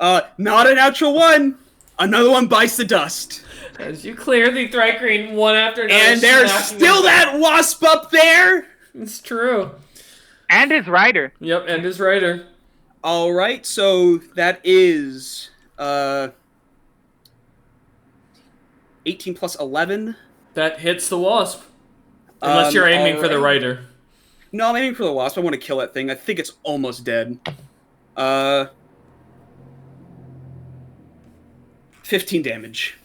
Not a natural 1. Another one bites the dust. As you clear the Thrycreen one after another. And there's still that wasp up there. It's true. And his rider. Yep, and his rider. All right, so that is 18 plus 11. That hits the wasp. Unless you're aiming for the rider. No, I'm aiming for the wasp. I want to kill that thing. I think it's almost dead. 15 damage.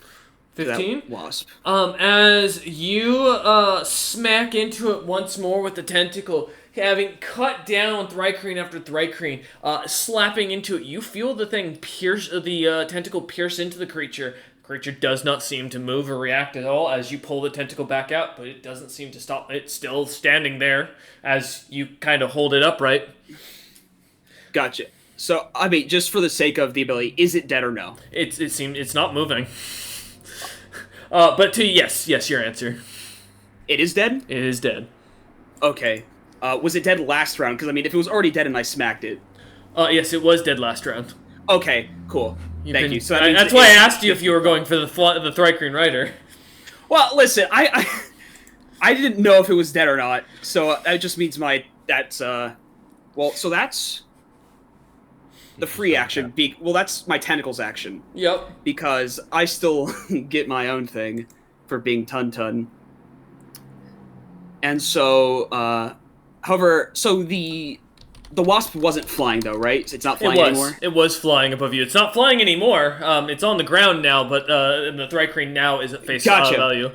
15? Wasp. As you smack into it once more with the tentacle, having cut down Thrycreen after Thrycreen, slapping into it, you feel the thing tentacle pierce into the creature. The creature does not seem to move or react at all as you pull the tentacle back out, but it doesn't seem to stop. It's still standing there as you kind of hold it upright. Gotcha. So, I mean, just for the sake of the ability, is it dead or no? It's not moving. But yes, your answer. It is dead? It is dead. Okay. Was it dead last round? Because, I mean, if it was already dead and I smacked it. Yes, it was dead last round. Okay, cool. Thank you. So that's why I asked you if you were going for the Thrycreen Rider. Well, listen, I didn't know if it was dead or not, so that just means that's the free action. That's my tentacles action. Yep. Because I still get my own thing for being Tuntun. And so, however, so the wasp wasn't flying though, right? It's not flying anymore? It was flying above you. It's not flying anymore. It's on the ground now, but the Thrycreen now is at face value.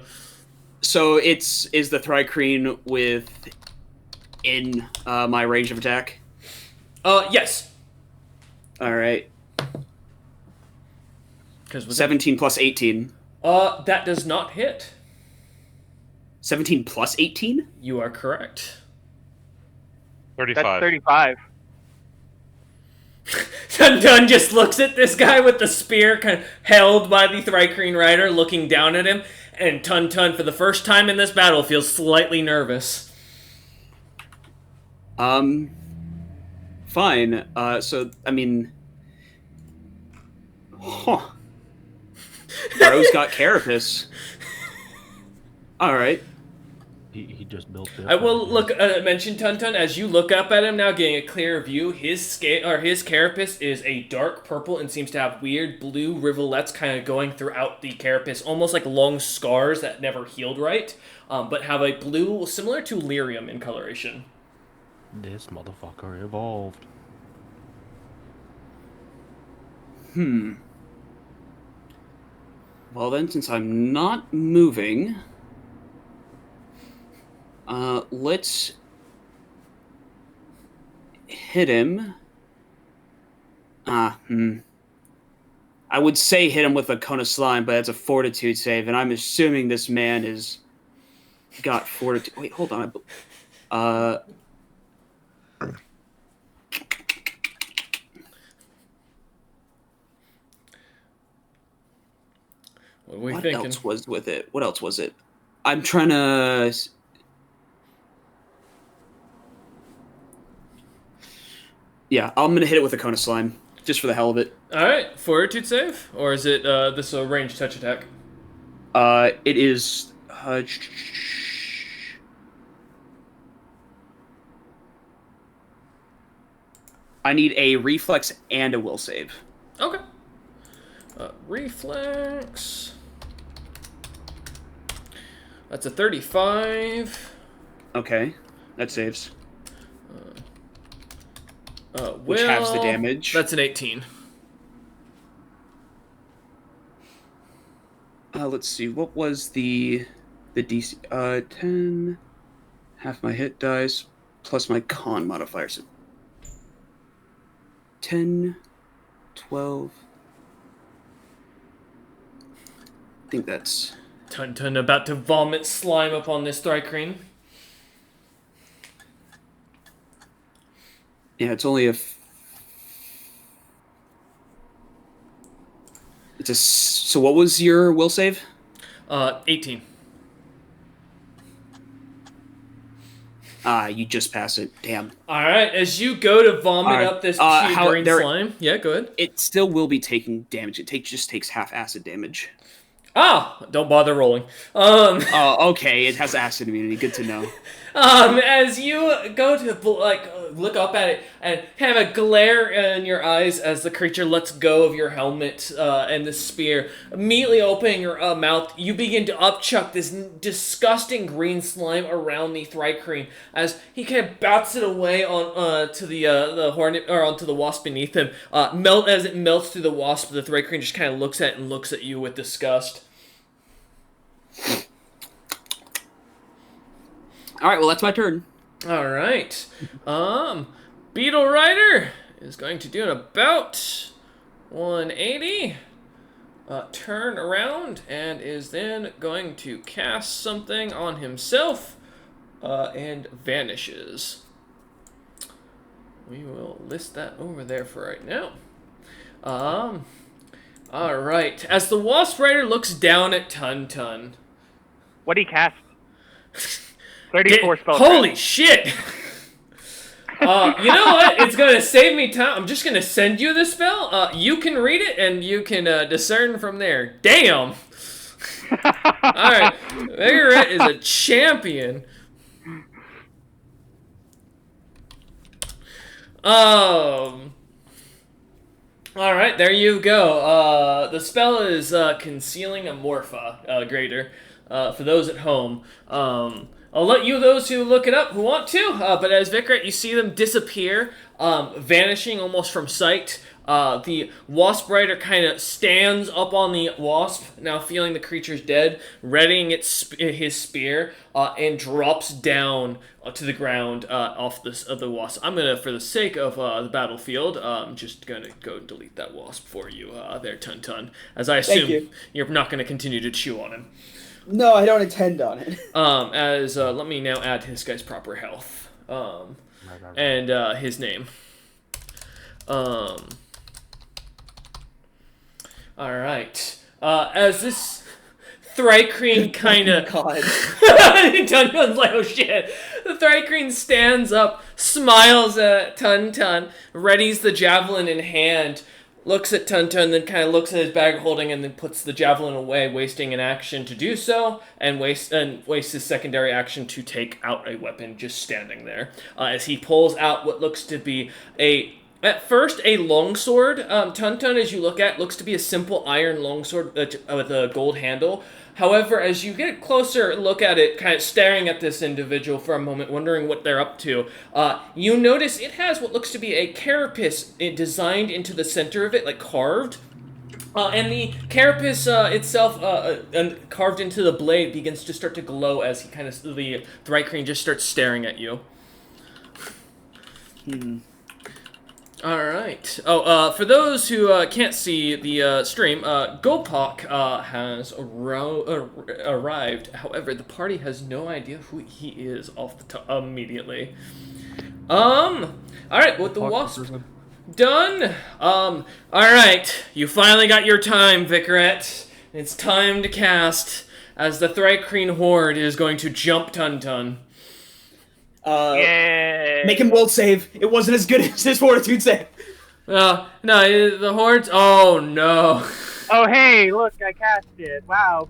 So is the Thrycreen within my range of attack? Yes. All right. 'Cause 17 plus 18. That does not hit. 17 plus 18? You are correct. 35. That's 35. Tun just looks at this guy with the spear kind of held by the Thrycreen rider, looking down at him, and Tun, for the first time in this battle, feels slightly nervous. Fine. So, I mean... Huh. Bro's got Carapace. Alright. He just built it. I will mention Tun as you look up at him now, getting a clear view. His carapace is a dark purple and seems to have weird blue rivulets kind of going throughout the carapace, almost like long scars that never healed right, but have a blue similar to lyrium in coloration. This motherfucker evolved. Well then, since I'm not moving... let's hit him. I would say hit him with a cone of slime, but that's a fortitude save, and I'm assuming this man has got fortitude. Wait, hold on. What are we what thinking? else was with it? What else was it? I'm trying to... Yeah, I'm gonna hit it with a cone of slime, just for the hell of it. Alright, fortitude save? Or is it this a ranged touch attack? It is... I need a reflex and a will save. Okay. Reflex. That's a 35. Okay, that saves. Which halves the damage. That's an 18. Let's see, what was the DC? 10, half my hit dice, plus my con modifier, so 10, 12... I think that's... Tun about to vomit slime upon this Thrycreen. Yeah, it's only a... It's a... So what was your will save? 18. You just pass it. Damn. Alright, as you go to vomit up this green slime... Yeah, go ahead. It still will be taking damage. It just takes half acid damage. Don't bother rolling. Oh, okay. It has acid immunity. Good to know. As you go to look up at it and have a glare in your eyes as the creature lets go of your helmet and the spear, immediately opening your mouth, you begin to upchuck this disgusting green slime around the Thrycreen as he kind of bats it away on to the hornet or onto the wasp beneath him. As it melts through the wasp, the Thrycreen just kind of looks at it and looks at you with disgust. Alright, well, that's my turn. Alright. Beetle Rider is going to do an about 180. Turn around and is then going to cast something on himself and vanishes. We will list that over there for right now. Alright. As the Wasp Rider looks down at Tun. What'd he cast? 34 spells. Holy shit! You know what? It's gonna save me time. I'm just gonna send you the spell. You can read it and you can discern from there. Damn! Alright. Vigorette is a champion. Alright, there you go. The spell is Concealing a Morpha Greater. For those at home. I'll let you, those who look it up, who want to, but as Vigorette, you see them disappear, vanishing almost from sight, The wasp rider kind of stands up on the wasp, now feeling the creature's dead, readying his spear, and drops down to the ground off the wasp. I'm gonna, for the sake of the battlefield, just gonna go delete that wasp for you there, Tun, as I assume you're not gonna continue to chew on him. No, I don't intend on it. Let me now add this guy's proper health. And his name. Alright. As this Thrycreen kinda... God. Tuntun's like, oh shit. The Thrycreen stands up, smiles at Tuntun, readies the javelin in hand, looks at Tuntun, then kind of looks at his bag holding, and then puts the javelin away, wasting an action to do so, and wastes his secondary action to take out a weapon just standing there. As he pulls out what looks to be at first a longsword. Tuntun, as you look at, looks to be a simple iron longsword with a gold handle. However, as you get a closer look at it, kind of staring at this individual for a moment, wondering what they're up to, you notice it has what looks to be a carapace designed into the center of it, like carved. And the carapace itself, carved into the blade, begins to start to glow as the Thrycreen just starts staring at you. Alright. For those who can't see the stream, Gopok has arrived. However, the party has no idea who he is off the top immediately. Alright, with the wasp done. Alright. You finally got your time, Vicaret. It's time to cast, as the Thrycreen horde is going to jump Tuntun. Yay! Make him will save. It wasn't as good as his fortitude save. No, the hordes. Oh no. Oh hey, look, I cast it. Wow,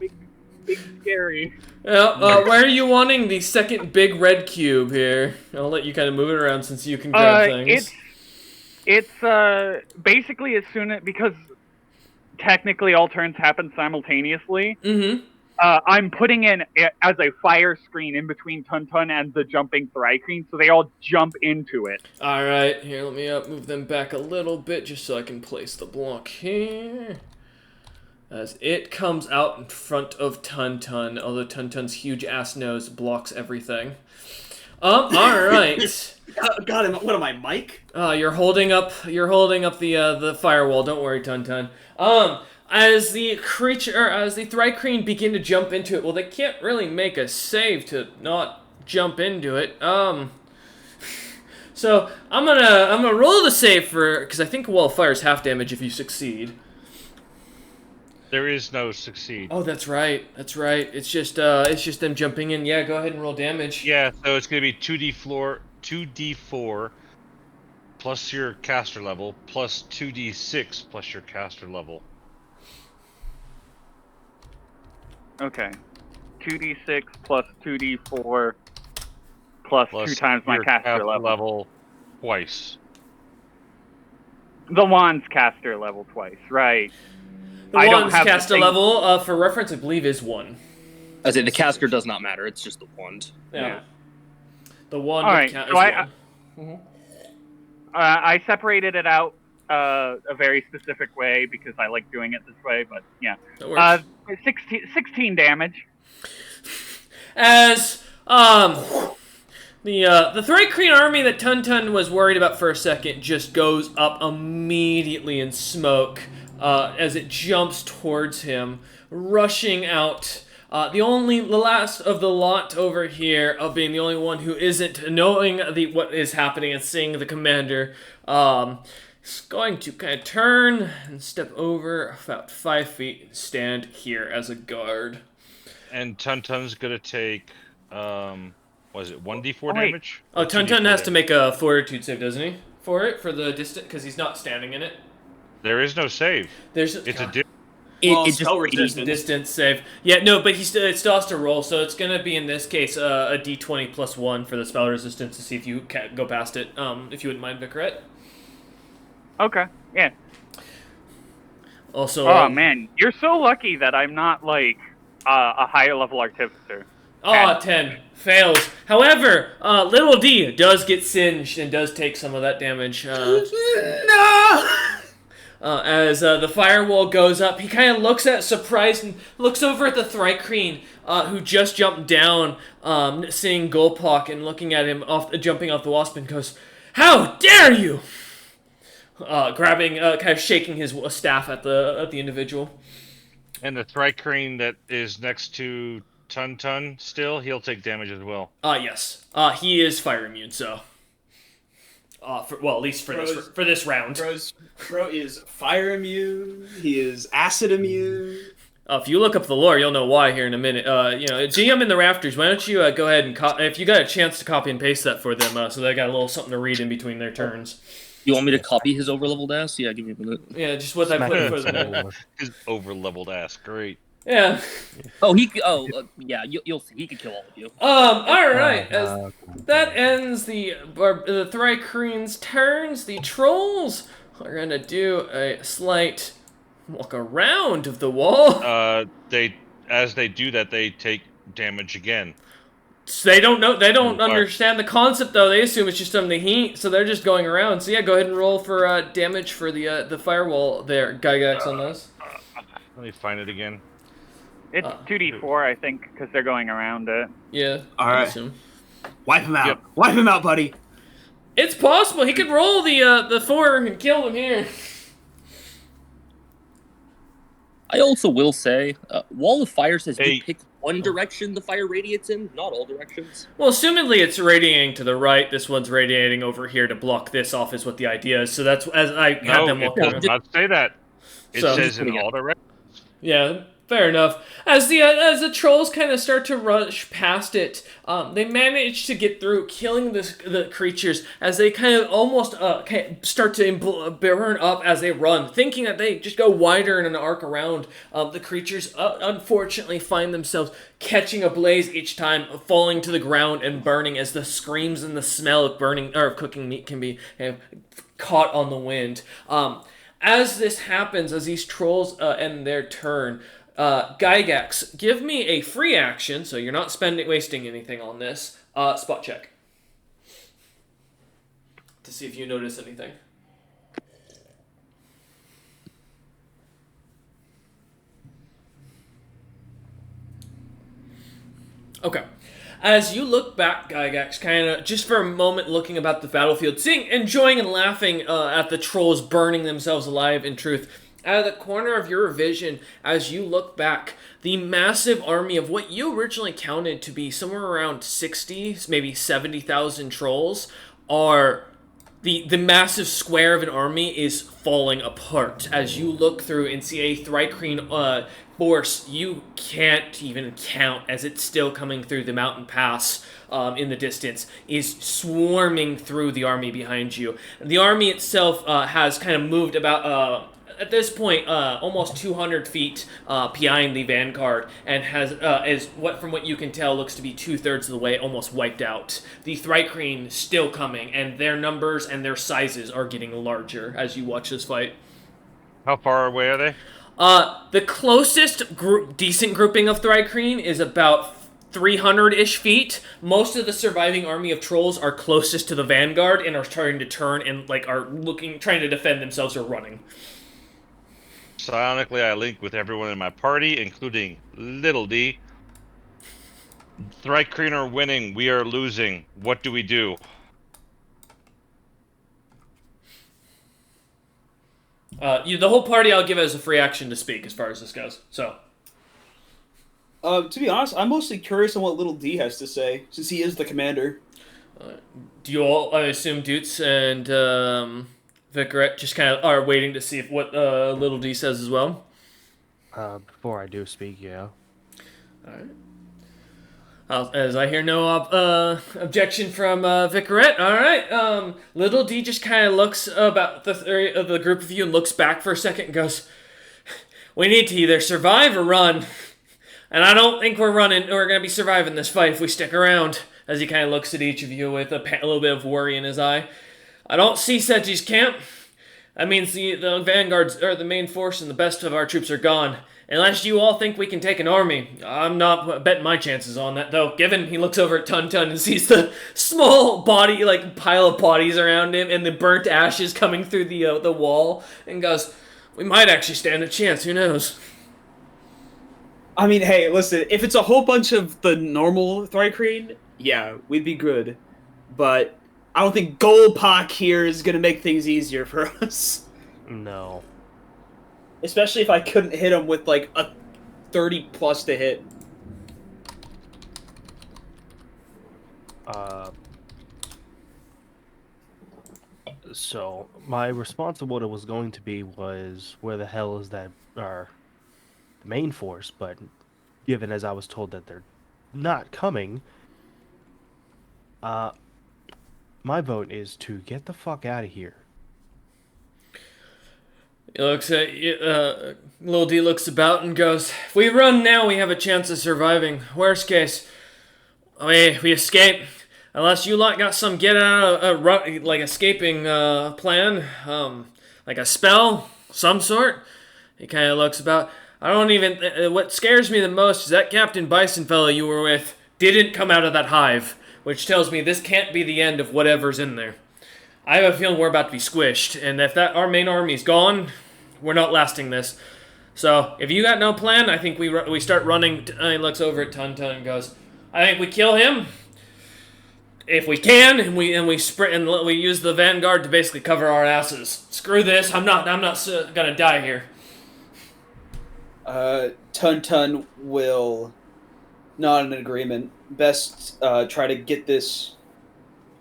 big scary. Where are you wanting the second big red cube here? I'll let you kind of move it around since you can grab things. It's basically as soon as, because technically all turns happen simultaneously. Mm-hmm. I'm putting in as a fire screen in between Tuntun and the jumping Thrycreen, so they all jump into it. Alright, here, let me move them back a little bit just so I can place the block here. As it comes out in front of Tuntun, although Tuntun's huge ass nose blocks everything. Alright. God, what am I, Mike? You're holding up the firewall, don't worry, Tuntun. As the Thrycreen begin to jump into it, well, they can't really make a save to not jump into it. So I'm gonna roll the save because I think a wall of fire is half damage if you succeed. There is no succeed. Oh, that's right. It's just them jumping in. Yeah, go ahead and roll damage. Yeah, so it's gonna be 2d4 plus your caster level plus 2d6 plus your caster level. Okay. 2d6 plus 2d4 plus 2 times my caster level twice. The wand's caster level twice, right. The wand's caster level, for reference, I believe is 1. I say the caster does not matter, it's just the wand. Yeah. The wand is one. I separated it out a very specific way because I like doing it this way, but yeah. 16 damage. As the Thrycreen army that Tuntun was worried about for a second just goes up immediately in smoke as it jumps towards him, rushing out. The last of the lot over here, of being the only one who isn't knowing what is happening and seeing the commander, is going to kind of turn and step over about 5 feet and stand here as a guard. And Tuntun's gonna take, was it 1d4 damage? Oh, Tuntun has to make a fortitude save, doesn't he? For the distance, because he's not standing in it. There is no save. It's a just distance save. Yeah, no, but it still has to roll, so it's gonna be in this case a d20 plus 1 for the spell resistance to see if you can go past it. If you wouldn't mind, Vicaret. Okay. Yeah. Also. Oh man, you're so lucky that I'm not like a higher level artificer. 10 fails. However, Little D does get singed and does take some of that damage. No. As the firewall goes up, he kind of looks at surprised and looks over at the Thrycreen, who just jumped down, seeing Gulpok and looking at him jumping off the wasp, and goes, "How dare you!" Grabbing, kind of shaking his staff at the individual. And the Thrycreen that is next to Tun still, he'll take damage as well. Yes. He is fire immune, so. At least for this round. Bro is fire immune. He is acid immune. If you look up the lore, you'll know why here in a minute. GM in the rafters. Why don't you go ahead and if you got a chance to copy and paste that for them, so they got a little something to read in between their turns. You want me to copy his overleveled ass? Yeah, give me a minute. Yeah, just what I put for them. His overleveled ass, great. Yeah. You'll see. He could kill all of you. All right. As that ends the Thrycreen's turns, the trolls are gonna do a slight walk around of the wall. As they do that, they take damage again. So they don't know. They don't understand the concept, though. They assume it's just from the heat, so they're just going around. So yeah, go ahead and roll for damage for the firewall there, Gygax, on those. Let me find it again. It's 2d4, I think, because they're going around it. Yeah. All right. Assume. Wipe him out. Yep. Wipe him out, buddy. It's possible he could roll the 4 and kill them here. I also will say, Wall of Fire says Hey. you pick one direction the fire radiates in, not all directions. Well, assumedly it's radiating to the right. This one's radiating over here to block this off is what the idea is. So that's as I had them walk it around. does not say that. It So- says in all directions. Yeah, fair enough. As the trolls kind of start to rush past it, they manage to get through, killing the creatures as they kind of almost start to burn up as they run, thinking that they just go wider in an arc around. The creatures unfortunately find themselves catching a blaze each time, falling to the ground and burning as the screams and the smell of burning or of cooking meat can be caught on the wind. As this happens, as these trolls end their turn, Gygax, give me a free action, so you're not wasting anything on this, spot check. To see if you notice anything. Okay. As you look back, Gygax, kind of just for a moment looking about the battlefield, enjoying and laughing at the trolls burning themselves alive in truth, out of the corner of your vision, as you look back, the massive army of what you originally counted to be somewhere around 60, maybe 70,000 trolls, are... The massive square of an army is falling apart. As you look through and see a Thrycreen force you can't even count, as it's still coming through the mountain pass in the distance, is swarming through the army behind you. The army itself has kind of moved about... at this point, almost 200 feet behind the vanguard, and from what you can tell, looks to be 2/3 of the way almost wiped out. The Thrycreen still coming, and their numbers and their sizes are getting larger as you watch this fight. How far away are they? The closest decent grouping of Thrycreen is about 300-ish feet. Most of the surviving army of trolls are closest to the vanguard and are starting to turn and are trying to defend themselves or running. Psionically, I link with everyone in my party, including Little D. Thrycreen are winning. We are losing. What do we do? The whole party I'll give as a free action to speak as far as this goes. So, To be honest, I'm mostly curious on what Little D has to say, since he is the commander. do you all, I assume, Doots and Vicaret just kind of are waiting to see if what Little D says as well? Before I do speak, yeah. Alright. As I hear no objection from Vicaret, alright. Little D just kind of looks about the group of you and looks back for a second and goes, "We need to either survive or run. And I don't think we're going to be surviving this fight if we stick around." As he kind of looks at each of you with a little bit of worry in his eye. "I don't see Seji's camp. That means the vanguards, or the main force, and the best of our troops are gone. Unless you all think we can take an army. I'm not betting my chances on that, though." Given he looks over at Tun and sees the small pile of bodies around him and the burnt ashes coming through the wall, and goes, We might actually stand a chance. Who knows? I mean, hey, listen, if it's a whole bunch of the normal Thrycreen, yeah, we'd be good. But I don't think Golpak here is going to make things easier for us. No. Especially if I couldn't hit him with, like, a 30 plus to hit. So my response to what it was going to be was, where the hell is that our main force? But given as I was told that they're not coming, my vote is to get the fuck out of here. He looks at Lil D looks about and goes, "If we run now, we have a chance of surviving. Worst case, we escape. Unless you lot got some get out of like escaping plan, like a spell, some sort." He kind of looks about. I don't even. What scares me the most is that Captain Bison fellow you were with didn't come out of that hive, which tells me this can't be the end of whatever's in there. I have a feeling we're about to be squished, and if our main army's gone, we're not lasting this. So if you got no plan, I think we start running. He looks over at Tuntun and goes, "I think we kill him if we can, and we sprint and we use the vanguard to basically cover our asses. Screw this. I'm not gonna die here." Tuntun will nod in agreement. Best try to get this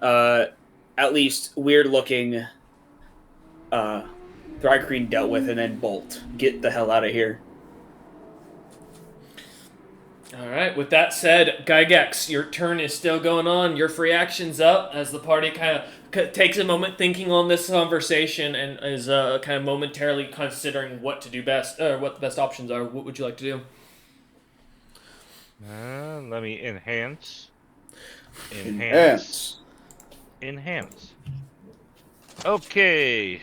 at least weird-looking Thrycreen dealt with, and then bolt. Get the hell out of here. Alright, with that said, Gygax, your turn is still going on. Your free action's up as the party kind of takes a moment thinking on this conversation and is kind of momentarily considering what to do best, or what the best options are. What would you like to do? Let me enhance. Enhance. Okay.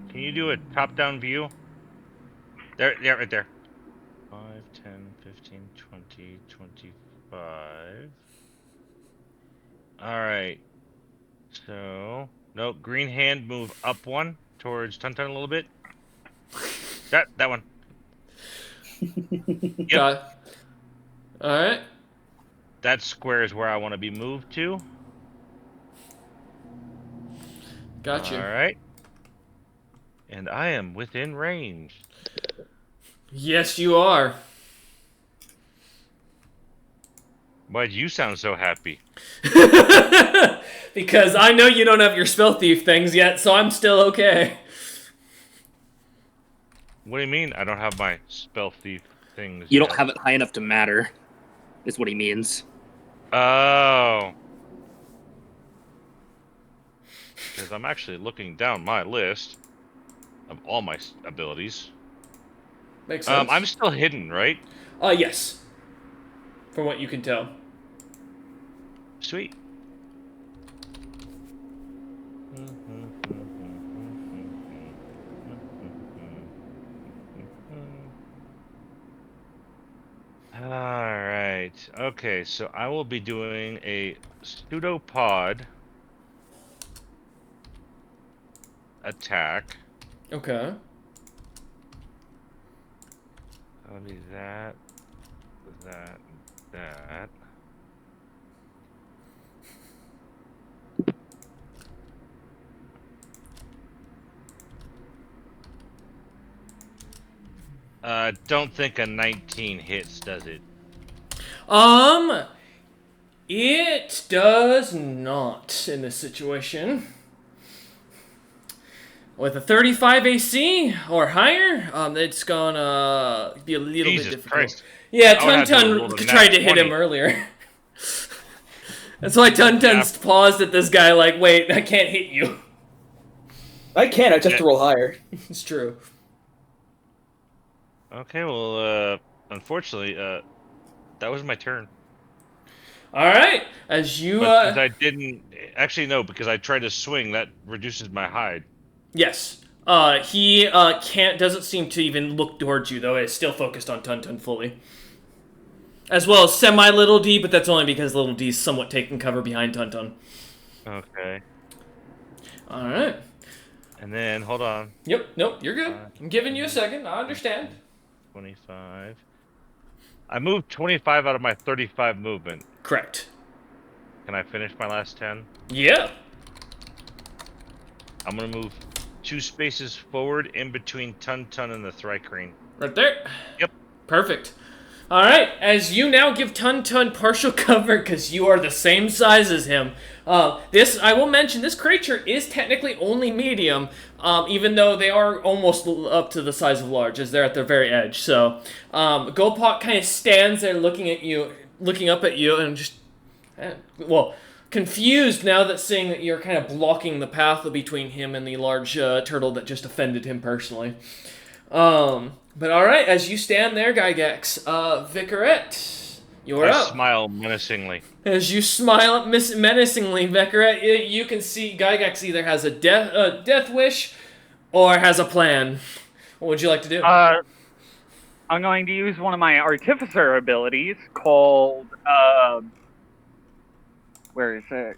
Can you do a top-down view? There, yeah, right there. 5, 10, 15, 20, 25. Alright. So, no, green hand move up one towards Tuntun a little bit. That one. Yep. Alright. That square is where I want to be moved to. Gotcha. Alright. And I am within range. Yes, you are. Why'd you sound so happy? Because I know you don't have your spell thief things yet, so I'm still okay. What do you mean I don't have my spell thief things You yet? don't have it high enough to matter, is what he means. Oh. Because I'm actually looking down my list of all my abilities. Makes sense. I'm still hidden, right? Yes. From what you can tell. Sweet. Alright. Okay, so I will be doing a pseudopod attack. Okay. That'll be that, that. Don't think a 19 hits, does it? It does not in this situation. With a 35 AC or higher, it's gonna be a little Jesus bit difficult. Christ. Yeah, I would have to roll Tuntun the tried nat to hit him 20. earlier. That's why Tuntun's paused at this guy like, wait, I can't hit you. I can, I just have to roll higher. It's true. Okay, well, unfortunately, that was my turn. Alright, as you, But since I didn't... Actually, no, because I tried to swing, that reduces my hide. Yes. He, doesn't seem to even look towards you, though. It's still focused on Tuntun fully. As well as semi-Little D, but that's only because Little D's somewhat taking cover behind Tuntun. Okay. Alright. And then, hold on. Yep. Nope. You're good. I'm giving you a second. I understand. 25. I moved 25 out of my 35 movement. Correct. Can I finish my last 10? Yeah. I'm going to move 2 spaces forward in between Tun and the Thrycreen. Right there. Yep. Perfect. All right, as you now give Tun partial cover because you are the same size as him. This, I will mention, this creature is technically only medium, even though they are almost up to the size of large, as they're at their very edge. So, Gopok kind of stands there looking up at you, and just, confused now that seeing that you're kind of blocking the path between him and the large turtle that just offended him personally. But alright, as you stand there, Gygax, Vicaret, you're up. I smile menacingly. As you smile menacingly, Vicaret, you can see Gygax either has a death wish or has a plan. What would you like to do? I'm going to use one of my artificer abilities called, where is it?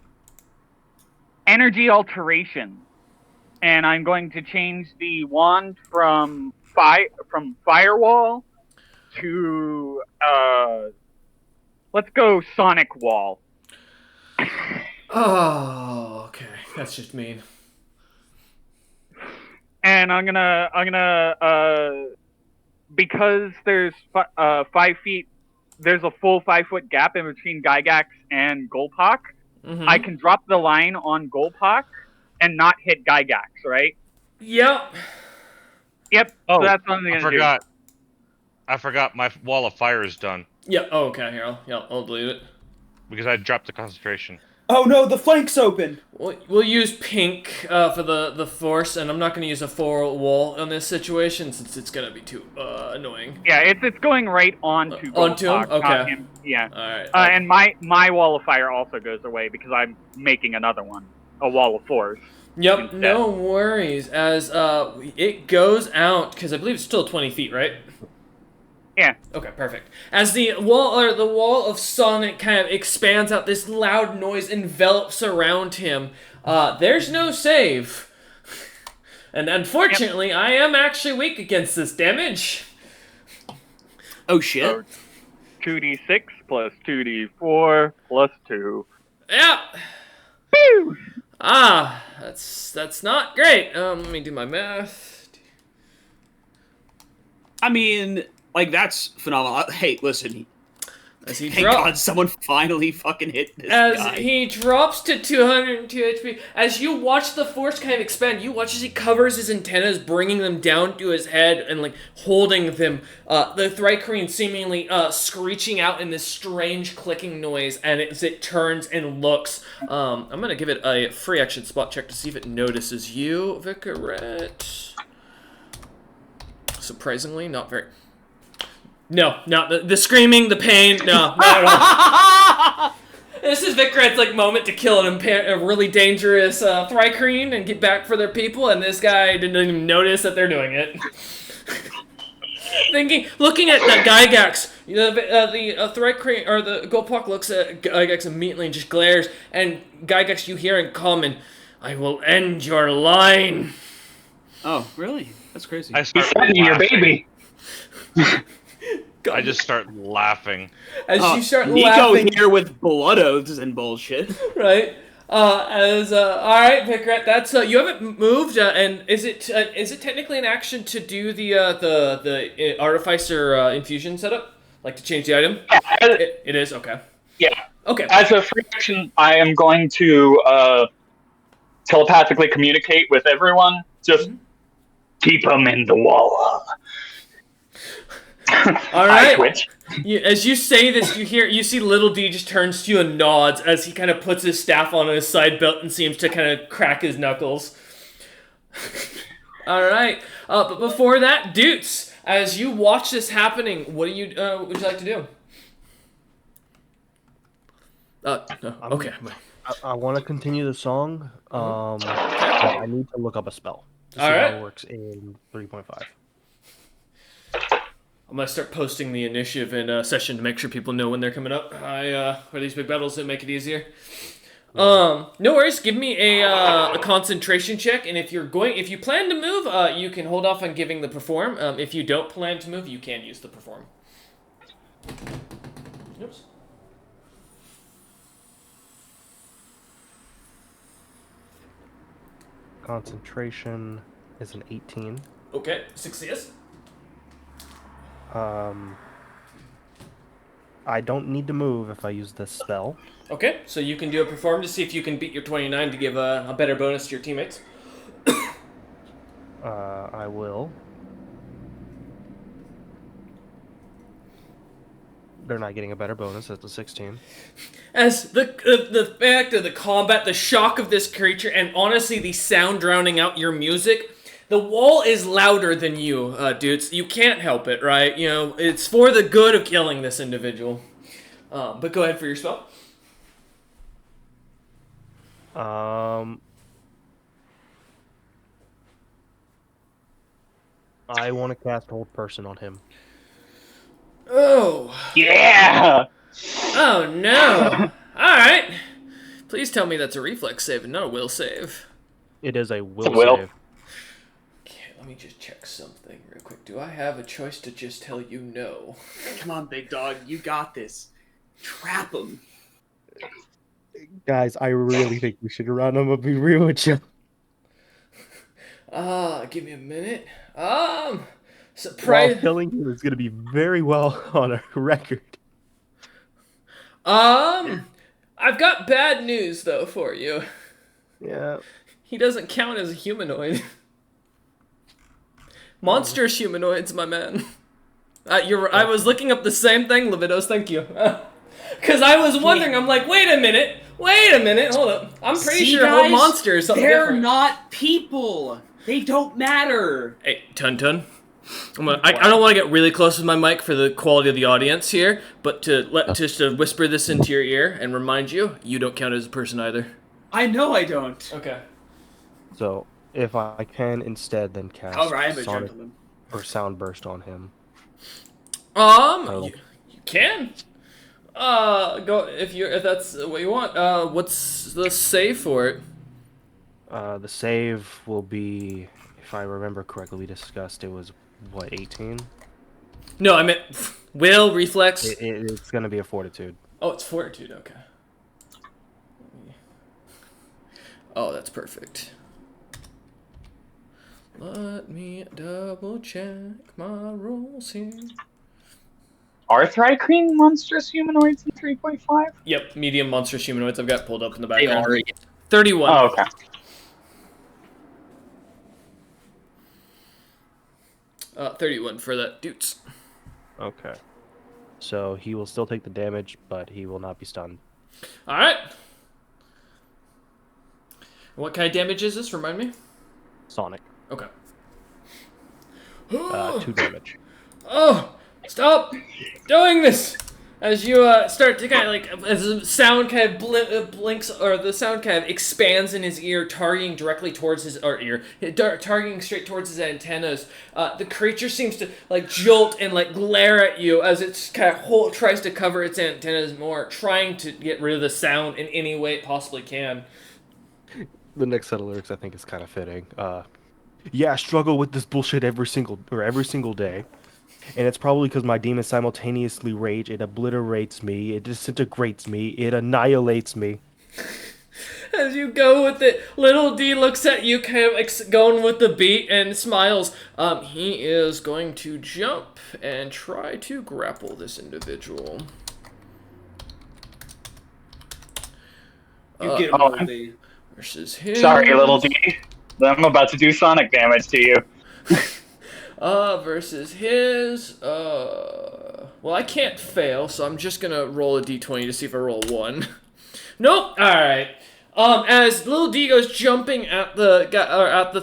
Energy alteration. And I'm going to change the wand from firewall to let's go sonic wall. Oh, okay. That's just mean. And I'm gonna because there's 5 feet, there's a full 5-foot gap in between Gygax and Golpak. Mm-hmm. I can drop the line on Golpak and not hit Gygax, right? Yep. Yep. Oh, so that's what I'm gonna do. I forgot my wall of fire is done. Yep. Oh, okay. Here, I'll delete it. Because I dropped the concentration. Oh no, the flank's open! We'll use pink for the force, and I'm not going to use a 4 wall on this situation since it's going to be too annoying. Yeah, it's going right onto Golpak, onto him? Okay. not him. Yeah. Alright. And my wall of fire also goes away because I'm making another one, a wall of force. Yep, instead. no worries. As it goes out, because I believe it's still 20 feet, right? Yeah. Okay, perfect. As the wall of Sonic kind of expands out, this loud noise envelops around him. There's no save. And unfortunately, I am actually weak against this damage. Oh shit. So 2d6 plus 2d4 plus 2. Yeah. Woo! That's not great. Let me do my math. I mean, like, that's phenomenal. Hey, listen. As he Thank God someone finally fucking hit this guy. he drops to 202 HP, as you watch the force kind of expand, you watch as he covers his antennas, bringing them down to his head and, like, holding them. The Thrycreen seemingly screeching out in this strange clicking noise, and as it turns and looks, I'm going to give it a free action spot check to see if it notices you, Vicaret. Surprisingly, not very... No, not the screaming, the pain, no, not at all. This is Vicaret's, like, moment to kill a really dangerous Thrycreen and get back for their people, and this guy didn't even notice that they're doing it. Looking at the Gygax, the Thrycreen, or the Golpak looks at Gygax immediately and just glares, and Gygax, you hear in common, "I will end your line." Oh, really? That's crazy. He's threatening your baby. I just start laughing. As you start Nico laughing here with blood oaths and bullshit. right? All right, Vicaret, that's you haven't moved, and is it technically an action to do the artificer infusion setup, like to change the item? Yeah, It is, okay. Yeah. Okay. As a free action, I am going to telepathically communicate with everyone. Just keep them in the wall. All right. I twitch. As you say this, you see Little D just turns to you and nods as he kind of puts his staff on his side belt and seems to kind of crack his knuckles. All right, but before that, Doots, as you watch this happening, what would you like to do? No, okay. I want to continue the song. I need to look up a spell to see how it works in 3.5. I'm gonna start posting the initiative in a session to make sure people know when they're coming up. For these big battles that make it easier. No worries. Give me a concentration check, and if you plan to move, you can hold off on giving the perform. If you don't plan to move, you can use the perform. Oops. Concentration is an 18. Okay, success. I don't need to move if I use this spell. Okay, so you can do a perform to see if you can beat your 29 to give a better bonus to your teammates. I will. They're not getting a better bonus. That's a 16. As the fact of the combat, the shock of this creature, and honestly the sound drowning out your music, the wall is louder than you, dudes. You can't help it, right? You know, it's for the good of killing this individual. But go ahead for your spell. I want to cast Hold Person on him. Oh. Yeah! Oh no. Alright. Please tell me that's a reflex save and not a will save. It is a will Will. save. Okay, let me just check something real quick. Do I have a choice to just tell you no? Come on, big dog. You got this. Trap him. Guys, I really think we should run him. I'll be real with you. Give me a minute. While Surprise. killing him is going to be very well on a record. I've got bad news though for you. Yeah. He doesn't count as a humanoid. Monstrous humanoids, my man. I was looking up the same thing, Levitos. Thank you. Because I was wondering. I'm like, wait a minute. Hold up. I'm pretty sure guys, a whole monster is something they're different. not people. They don't matter. Hey, Tun. I don't want to get really close with my mic for the quality of the audience here, but just to whisper this into your ear and remind you, you don't count as a person either. I know I don't. Okay. So, if I can instead then cast All right, I'm a Sonic gentleman. or Sound Burst on him. You can. Go if that's what you want. What's the save for it? The save will be, if I remember correctly, we discussed it was, what, 18? No, I meant will, reflex. It's going to be a fortitude. Oh, it's fortitude. Okay. Oh, that's perfect. Let me double check my rolls here. Are Thrycreen monstrous humanoids in 3.5? Yep, medium monstrous humanoids I've got pulled up in the They background. are. 31. Oh, okay. 31 for that dudes. Okay. So he will still take the damage, but he will not be stunned. Alright. What kind of damage is this? Remind me? Sonic. Okay. 2 damage. Oh! Stop doing this! As you start to kind of like, as the sound kind of blinks, or the sound kind of expands in his ear, targeting directly towards his targeting straight towards his antennas. The creature seems to like jolt and like glare at you as it kind of tries to cover its antennas more, trying to get rid of the sound in any way it possibly can. The next set of lyrics I think is kind of fitting. Yeah, I struggle with this bullshit every single day. And it's probably because my demons simultaneously rage. It obliterates me. It disintegrates me. It annihilates me. As you go with it, little D looks at you, kind of going with the beat, and smiles. He is going to jump and try to grapple this individual. You get him, little D. Versus his. Sorry, little D. I'm about to do sonic damage to you. Versus his. Well, I can't fail, so I'm just gonna roll a d20 to see if I roll a 1. Nope. All right. As little D goes jumping at the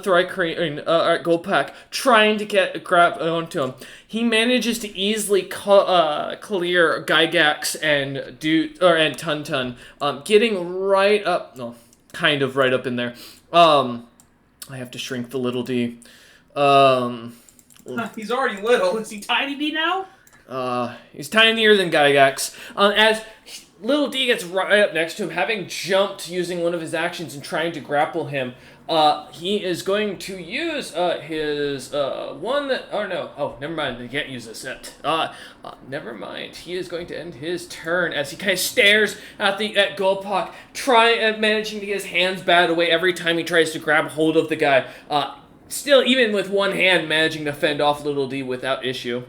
Thrycreen, at Goldpack, trying to grab onto him, he manages to easily clear Gygax and Tun, getting right up, no, kind of right up in there. I have to shrink the little D. He's already little. Is he tiny D now? He's tinier than Gygax. As Little D gets right up next to him, having jumped using one of his actions and trying to grapple him. He is going to use his one that. Oh no! Oh, never mind. They can't use this yet. Never mind. He is going to end his turn as he kind of stares at Golpok, managing to get his hands batted away every time he tries to grab hold of the guy. Still, even with one hand, managing to fend off Little D without issue.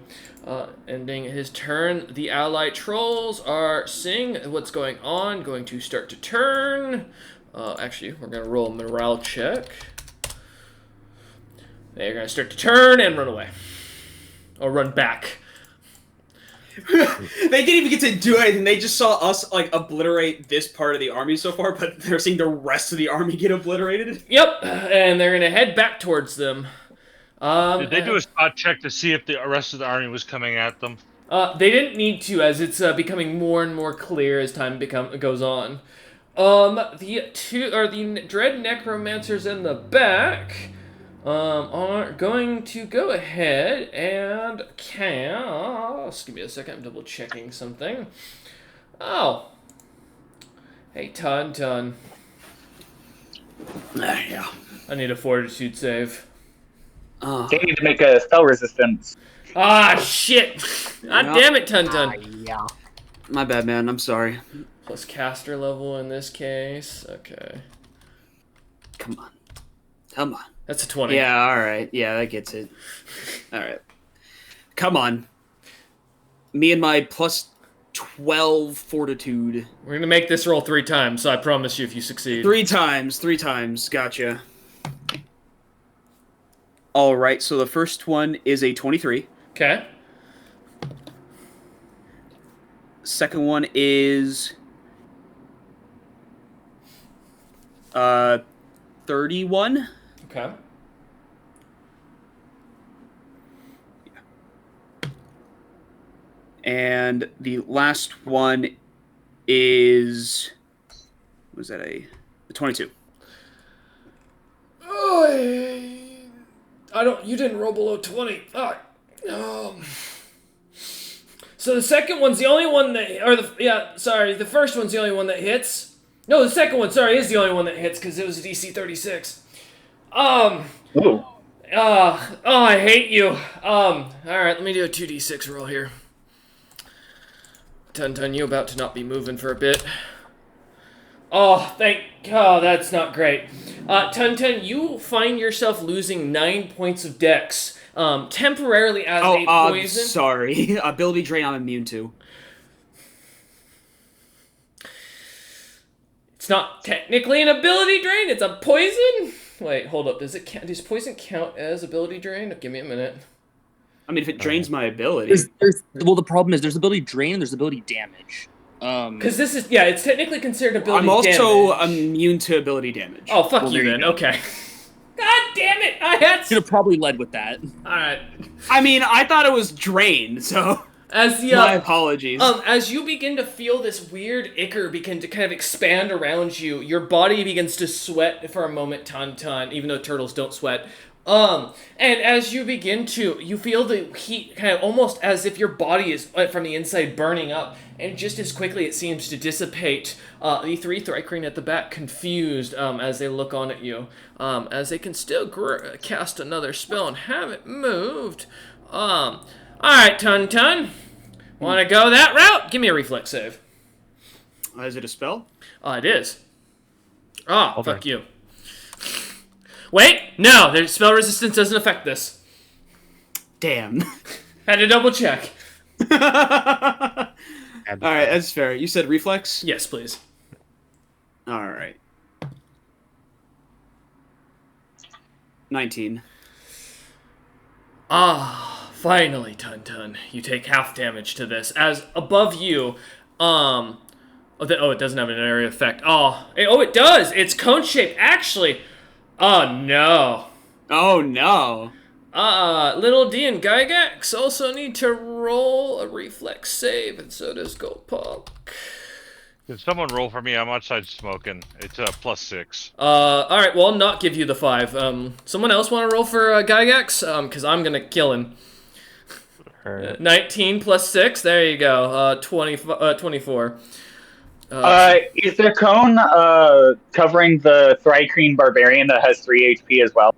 Ending his turn, the allied trolls are seeing what's going on, going to start to turn. Actually, we're going to roll a morale check. They're going to start to turn and run away. Or run back. They didn't even get to do anything. They just saw us, like, obliterate this part of the army so far, but they're seeing the rest of the army get obliterated. Yep, and they're going to head back towards them. Did they do a spot check to see if the rest of the army was coming at them? They didn't need to, as it's becoming more and more clear as time goes on. The Dread Necromancers in the back are going to go ahead and just give me a second, I'm double checking something. Oh. Hey, Ton. Yeah. I need a fortitude save. They need to make a spell resistance. Ah, shit! God damn it, Ton. Yeah. My bad, man. I'm sorry. Plus caster level in this case. Okay. Come on. That's a 20. Yeah, alright. Yeah, that gets it. Alright. Come on. Me and my plus 12 fortitude. We're gonna make this roll 3 times, so I promise you if you succeed. 3 times. Gotcha. Alright, so the first one is a 23. Okay. Second one is 31. Okay. And the last one is a 22. Oh, you didn't roll below 20. So the second one's the only one that, the first one's the only one that hits. No, the second one, is the only one that hits because it was a DC 36. Ooh. I hate you. Alright, let me do a 2d6 roll here. Ton, you about to not be moving for a bit. Oh, that's not great. Ton, you find yourself losing 9 points of dex, temporarily as a poison. Sorry. Ability drain I'm immune to. It's not technically an ability drain, it's a poison? Wait, hold up, does poison count as ability drain? Give me a minute. I mean, if it drains my ability. The problem is there's ability drain and there's ability damage. Because this is, it's technically considered ability damage. I'm also damage. immune to ability damage. Oh, fuck you then, okay. God damn it, I had... Should have probably led with that. Alright. I mean, I thought it was drained, so... my apologies. As you begin to feel this weird ichor begin to kind of expand around you, your body begins to sweat for a moment, Ton, even though turtles don't sweat. And as you begin to, you feel the heat kind of almost as if your body is from the inside burning up, and just as quickly it seems to dissipate. The 3 Thrycreen at the back confused as they look on at you, as they can still cast another spell and haven't moved. Alright, Ton. Want to go that route? Give me a reflex save. Is it a spell? It is. Fuck you. Wait, no, their spell resistance doesn't affect this. Damn. Had to double check. Alright, that's fair. You said reflex? Yes, please. Alright. 19. Finally, Ton. You take half damage to this. As above you, it doesn't have an area effect. It does! It's cone-shaped, actually! Oh, no. Oh, no. Little D and Gygax also need to roll a reflex save, and so does Golpok. Can someone roll for me? I'm outside smoking. It's a +6. Alright, well, I'll not give you the 5. Someone else want to roll for Gygax? Because I'm gonna kill him. 19 plus 6, there you go. 24. Is there cone covering the Thrycreen Barbarian that has 3 HP as well?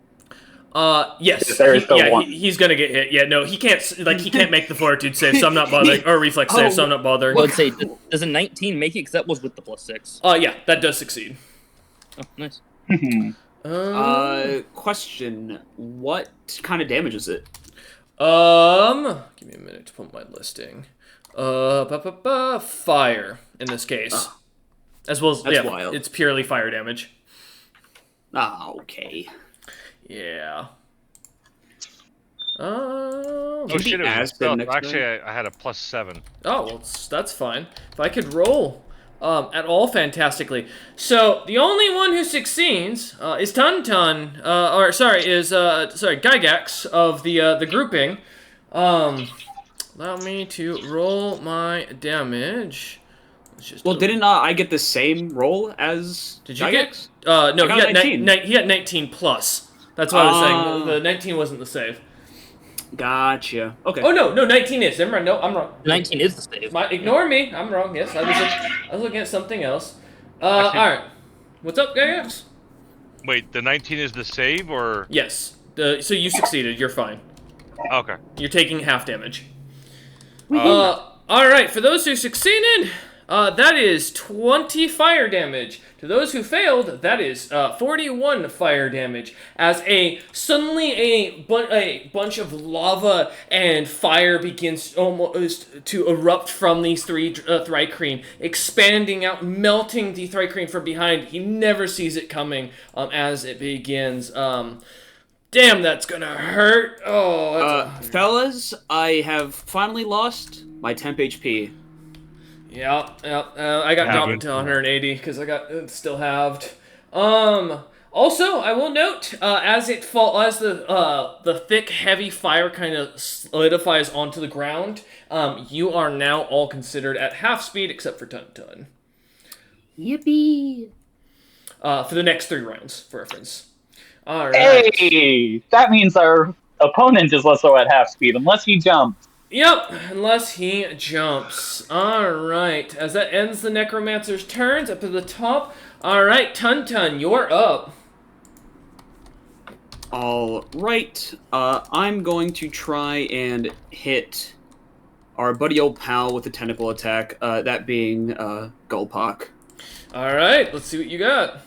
Yes. There is the one. He's gonna get hit. Yeah, no, he can't. Like, he can't make the fortitude save, so I'm not bothering. Or reflex save, so I'm not bothering. I would say, does a 19 make it? Because that was with the +6. Yeah, that does succeed. Oh, nice. Question: what kind of damage is it? Give me a minute to put my listing. Fire in this case, as well as That's wild. It's purely fire damage. Okay. Yeah. Oh Can shit! be It was a asked stealth. next Actually, turn? I had a +7. Oh, well, that's fine. If I could roll at all fantastically. So, the only one who succeeds is Tuntun, Gygax of the grouping. Allow me to roll my damage. Well, didn't I get the same roll as Did you Gygax? get... no, I got 19. He got 19 plus. That's what I was saying. The 19 wasn't the save. Gotcha. Okay. Oh, no, 19 is. Never mind. No, I'm wrong. 19 is the save. Ignore me. I'm wrong. Yes, I was looking at something else. Alright. What's up, guys? Wait, the 19 is the save, or? Yes. So you succeeded. You're fine. Okay. You're taking half damage. Alright, for those who succeeded, that is 20 fire damage. To those who failed, that is 41 fire damage. As suddenly a bunch of lava and fire begins almost to erupt from these three Thrycreen, expanding out, melting the Thrycreen from behind. He never sees it coming as it begins. Damn, that's gonna hurt. Oh, fellas, I have finally lost my temp HP. Yeah. I got dropped to 180 because I got still halved. Also, I will note as the thick, heavy fire kind of solidifies onto the ground, you are now all considered at half speed except for Tuntun. Yippee! For the next 3 rounds, for reference. All right. Hey, that means our opponent is also at half speed unless he jumps. Yep, unless he jumps. Alright, as that ends the Necromancer's turns, up to the top. Alright, Tuntun, you're up. Alright, I'm going to try and hit our buddy old pal with a tentacle attack, that being Gulpak. Alright, let's see what you got.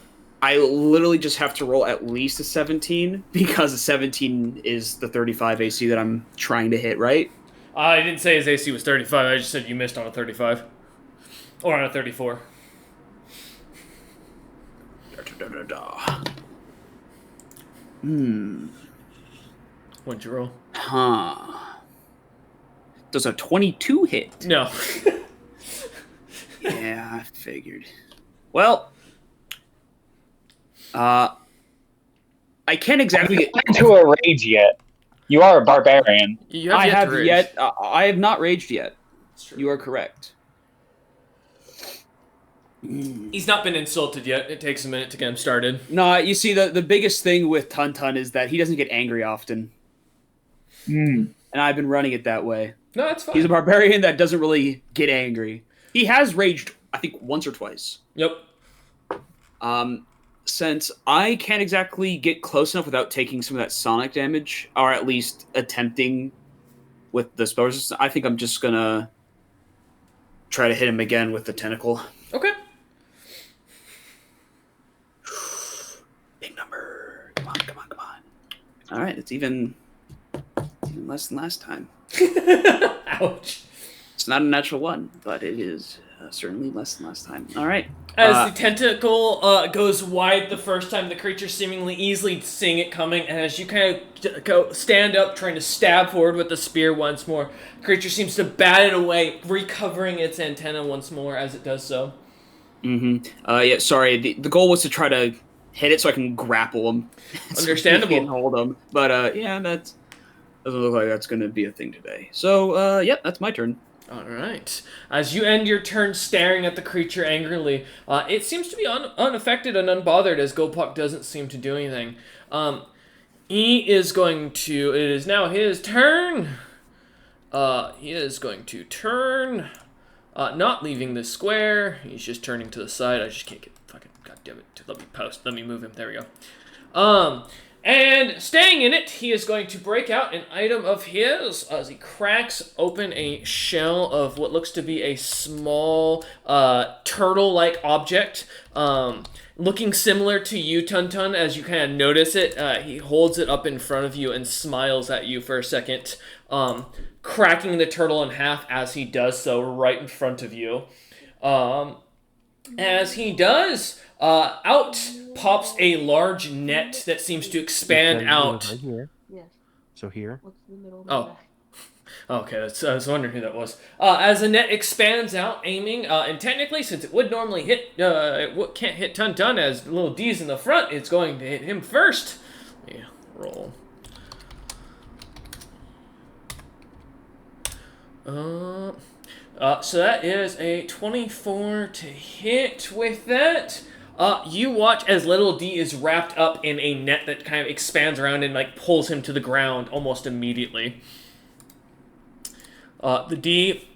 I literally just have to roll at least a 17, because a 17 is the 35 AC that I'm trying to hit, right? I didn't say his AC was 35, I just said you missed on a 35. Or on a 34. What'd you roll? Does a 22 hit? No. Yeah, I figured. Well, I can't exactly get into a rage yet. You are a barbarian. I have not raged yet. You are correct. He's not been insulted yet. It takes a minute to get him started. No, you see, the biggest thing with Tuntun is that he doesn't get angry often. And I've been running it that way. No, that's fine. He's a barbarian that doesn't really get angry. He has raged, I think, once or twice. Yep. Since I can't exactly get close enough without taking some of that sonic damage, or at least attempting with the spell resistance, I think I'm just gonna try to hit him again with the tentacle. Okay. Big number. Come on. All right, it's even less than last time. Ouch. It's not a natural 1, but it is certainly less than last time. All right. As the tentacle goes wide the first time, the creature seemingly easily seeing it coming, and as you kind of stand up trying to stab forward with the spear once more, the creature seems to bat it away, recovering its antenna once more as it does so. Yeah, sorry. The goal was to try to hit it so I can grapple him. Understandable. And hold him. But, yeah, that doesn't look like that's going to be a thing today. So, yeah, that's my turn. Alright. As you end your turn staring at the creature angrily, it seems to be unaffected and unbothered as Gopok doesn't seem to do anything. He is going to... It is now his turn. He is going to turn not leaving the square. He's just turning to the side. I just can't get fucking goddamn it. Let me post. Let me move him. There we go. And staying in it, he is going to break out an item of his as he cracks open a shell of what looks to be a small turtle-like object. Looking similar to you, Tuntun, as you kind of notice it. He holds it up in front of you and smiles at you for a second, cracking the turtle in half as he does so right in front of you. As he does, out pops a large net that seems to expand out. Right here. Yes. So here. What's in the middle of Oh. the back? Okay, I was wondering who that was. As the net expands out, aiming, and technically, since it would normally hit, can't hit Tuntun as little D's in the front, it's going to hit him first. Yeah, roll. So that is a 24 to hit with that. You watch as little D is wrapped up in a net that kind of expands around and like pulls him to the ground almost immediately. The D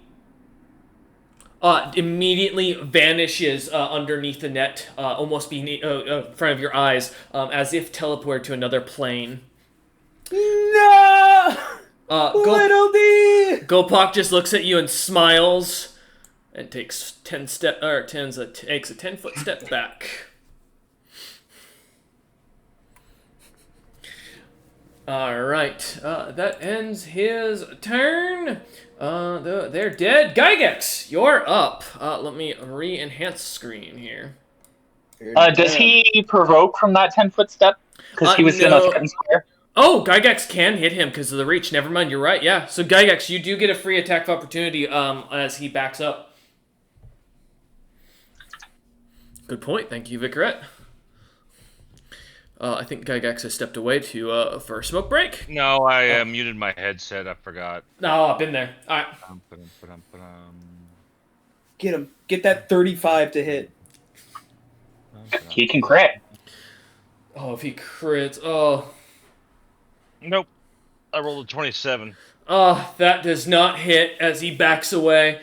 immediately vanishes underneath the net, almost being in front of your eyes, as if teleported to another plane. No! Little D! Gopok just looks at you and smiles, and takes takes a 10-foot step back. All right, that ends his turn. They're dead. Gygax, you're up. Let me re-enhance screen here. Does he provoke from that 10-foot step? Because he was in a threatened square. Oh, Gygax can hit him because of the reach. Never mind, you're right. Yeah, so Gygax, you do get a free attack of opportunity as he backs up. Good point. Thank you, Vicarette. I think Gygax has stepped away for a smoke break. No, I muted my headset. I forgot. No, I've been there. All right. Get him. Get that 35 to hit. He can crit. Oh, if he crits. Oh. Nope. I rolled a 27. Oh, that does not hit as he backs away,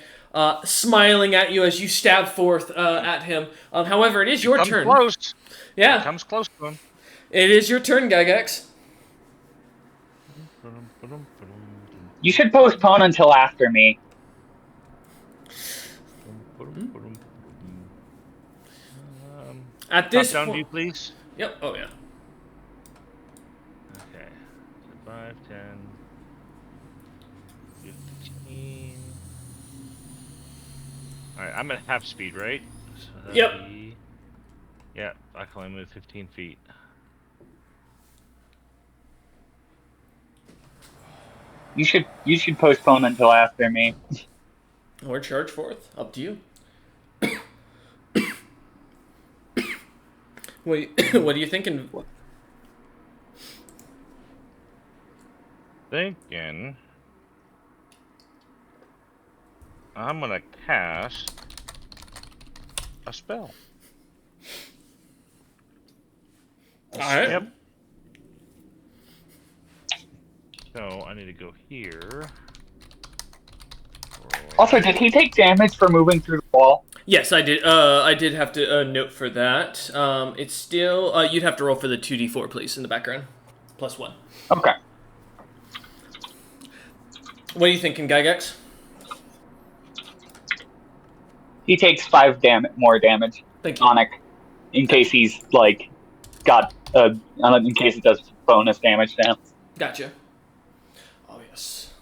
smiling at you as you stab forth at him. However, it is your turn. Close. Yeah. Comes close to him. It is your turn, Gygax. You should postpone until after me. At this Top down point, view, please. Yep. Oh yeah. Okay. So 5, 10, 15. Alright, I'm at half speed, right? So that'd Yep. be- Yeah, I can only move 15 feet. You should postpone until after me. Or charge forth. Up to you. What are you thinking? Thinking I'm gonna cast a spell. All right. Yep. So I need to go here. Also, did he take damage for moving through the wall? Yes, I did. I did have to note for that. It's still. You'd have to roll for the 2d4, please, in the background. +1. Okay. What are you thinking, Gygax? He takes 5 more damage Thank you. on it, in case he's like got in case it does bonus damage now. Gotcha. Oh yes.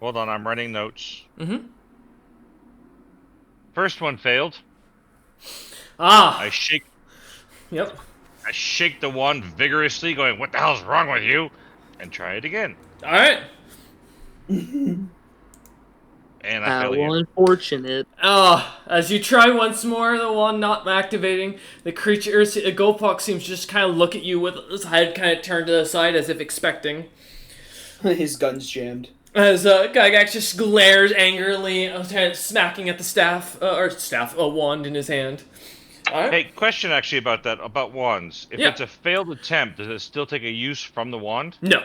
Hold on, I'm writing notes. Mm-hmm. First one failed. Ah. I shake Yep. the wand vigorously, going, "What the hell's wrong with you?" And try it again. All right. And I fail again. Well, unfortunate. As you try once more, the one not activating, the creature, Gopok seems to just kind of look at you with his head kind of turned to the side as if expecting. His gun's jammed. As Gygax just glares angrily, smacking at the wand in his hand. All right. Hey, question actually about that, about wands. If Yeah. it's a failed attempt, does it still take a use from the wand? No.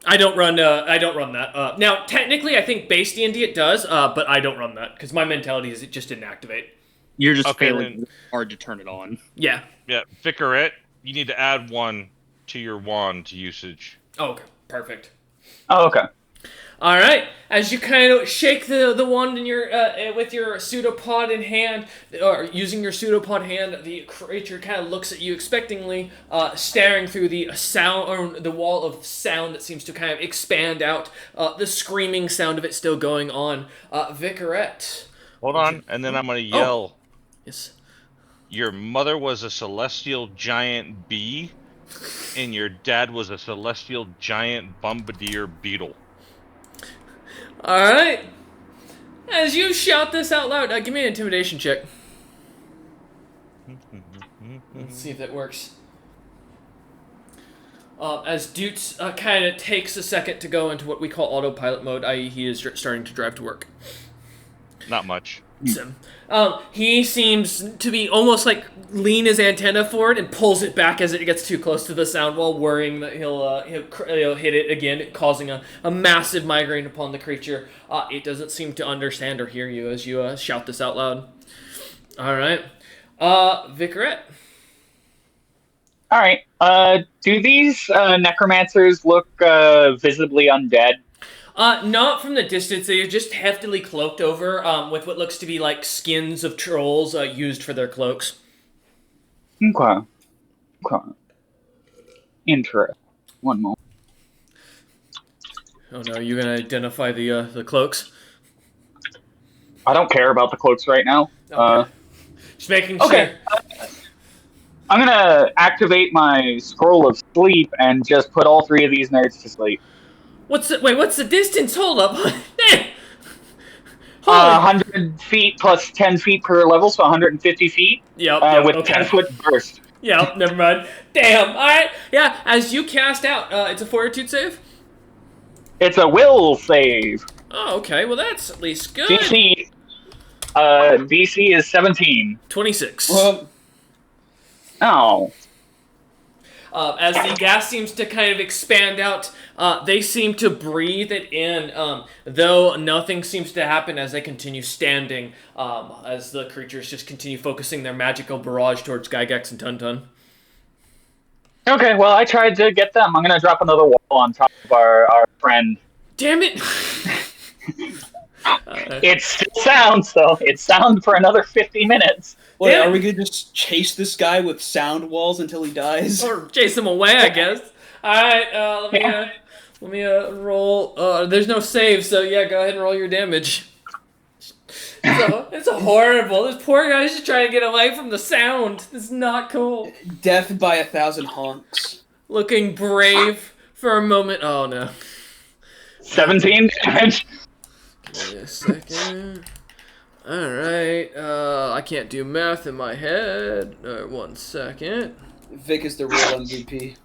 I don't run that. Now, technically, I think base D&D it does, but I don't run that because my mentality is it just didn't activate. You're just Okay, failing then. hard to turn it on. Yeah. Yeah, Vicarette, you need to add 1 to your wand usage. Okay, perfect. Oh, okay. All right, as you kind of shake the wand in your with your pseudopod in hand, or using your pseudopod hand, the creature kind of looks at you expectingly, staring through the sound or the wall of sound that seems to kind of expand out. The screaming sound of it still going on. Vicarette. Hold on, and then I'm gonna yell. Yes. Your mother was a celestial giant bee, and your dad was a celestial giant bombardier beetle. All right. As you shout this out loud, give me an intimidation check. Let's see if that works. As Dutz kind of takes a second to go into what we call autopilot mode, i.e. he is starting to drive to work. Not much. He seems to be almost like lean his antenna forward and pulls it back as it gets too close to the sound wall, worrying that he'll hit it again, causing a massive migraine upon the creature. It doesn't seem to understand or hear you as you shout this out loud. All right. Vicarette. All right. Do these necromancers look visibly undead? Not from the distance. They are just heftily cloaked over with what looks to be like skins of trolls used for their cloaks. Okay. Interesting. One moment. Oh no, you're gonna identify the cloaks? I don't care about the cloaks right now. Okay. Just making sure. Okay. I'm gonna activate my scroll of sleep and just put all 3 of these nerds to sleep. What's the distance? Hold up. Damn. 100 feet plus 10 feet per level, so 150 feet. Yep, with okay. 10-foot burst. Yep, never mind. Damn. All right. Yeah. As you cast out, it's a fortitude save. It's a will save. Oh, okay. Well, that's at least good. DC is 17. 26. Oh. As the gas seems to kind of expand out, they seem to breathe it in, though nothing seems to happen as they continue standing, as the creatures just continue focusing their magical barrage towards Gygax and Tuntun. Okay, well, I tried to get them. I'm going to drop another wall on top of our friend. Damn it! It still sounds, though. It sounds for another 50 minutes. Wait, are we going to just chase this guy with sound walls until he dies? Or chase him away, I guess. Alright, let me roll. There's no save, so yeah, go ahead and roll your damage. It's horrible. This poor guy's just trying to get away from the sound. This is not cool. Death by 1,000 honks. Looking brave for a moment. Oh no. 17 damage. Give me a second. Alright, I can't do math in my head. 1 second. Vic is the real MVP.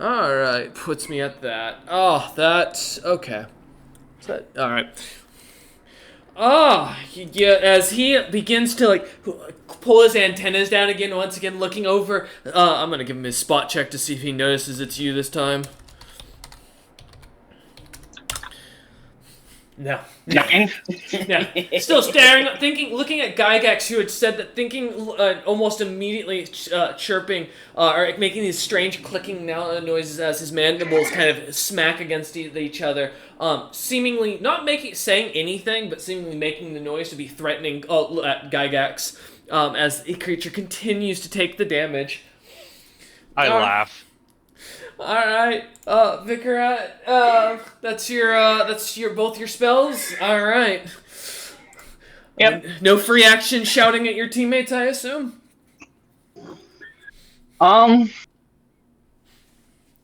Alright, puts me at that. Oh, that's... okay. Alright. Yeah, as he begins to, pull his antennas down again, once again looking over, I'm gonna give him his spot check to see if he notices it's you this time. No. 9. Yeah. Still staring, looking at Gygax, who had said that, almost immediately chirping, or making these strange clicking noises as his mandibles kind of smack against each other, seemingly not saying anything, but seemingly making the noise to be threatening at Gygax, as the creature continues to take the damage. I laugh. All right, Vicarette, that's your both your spells. All right. Yep. No free action shouting at your teammates, I assume. I'm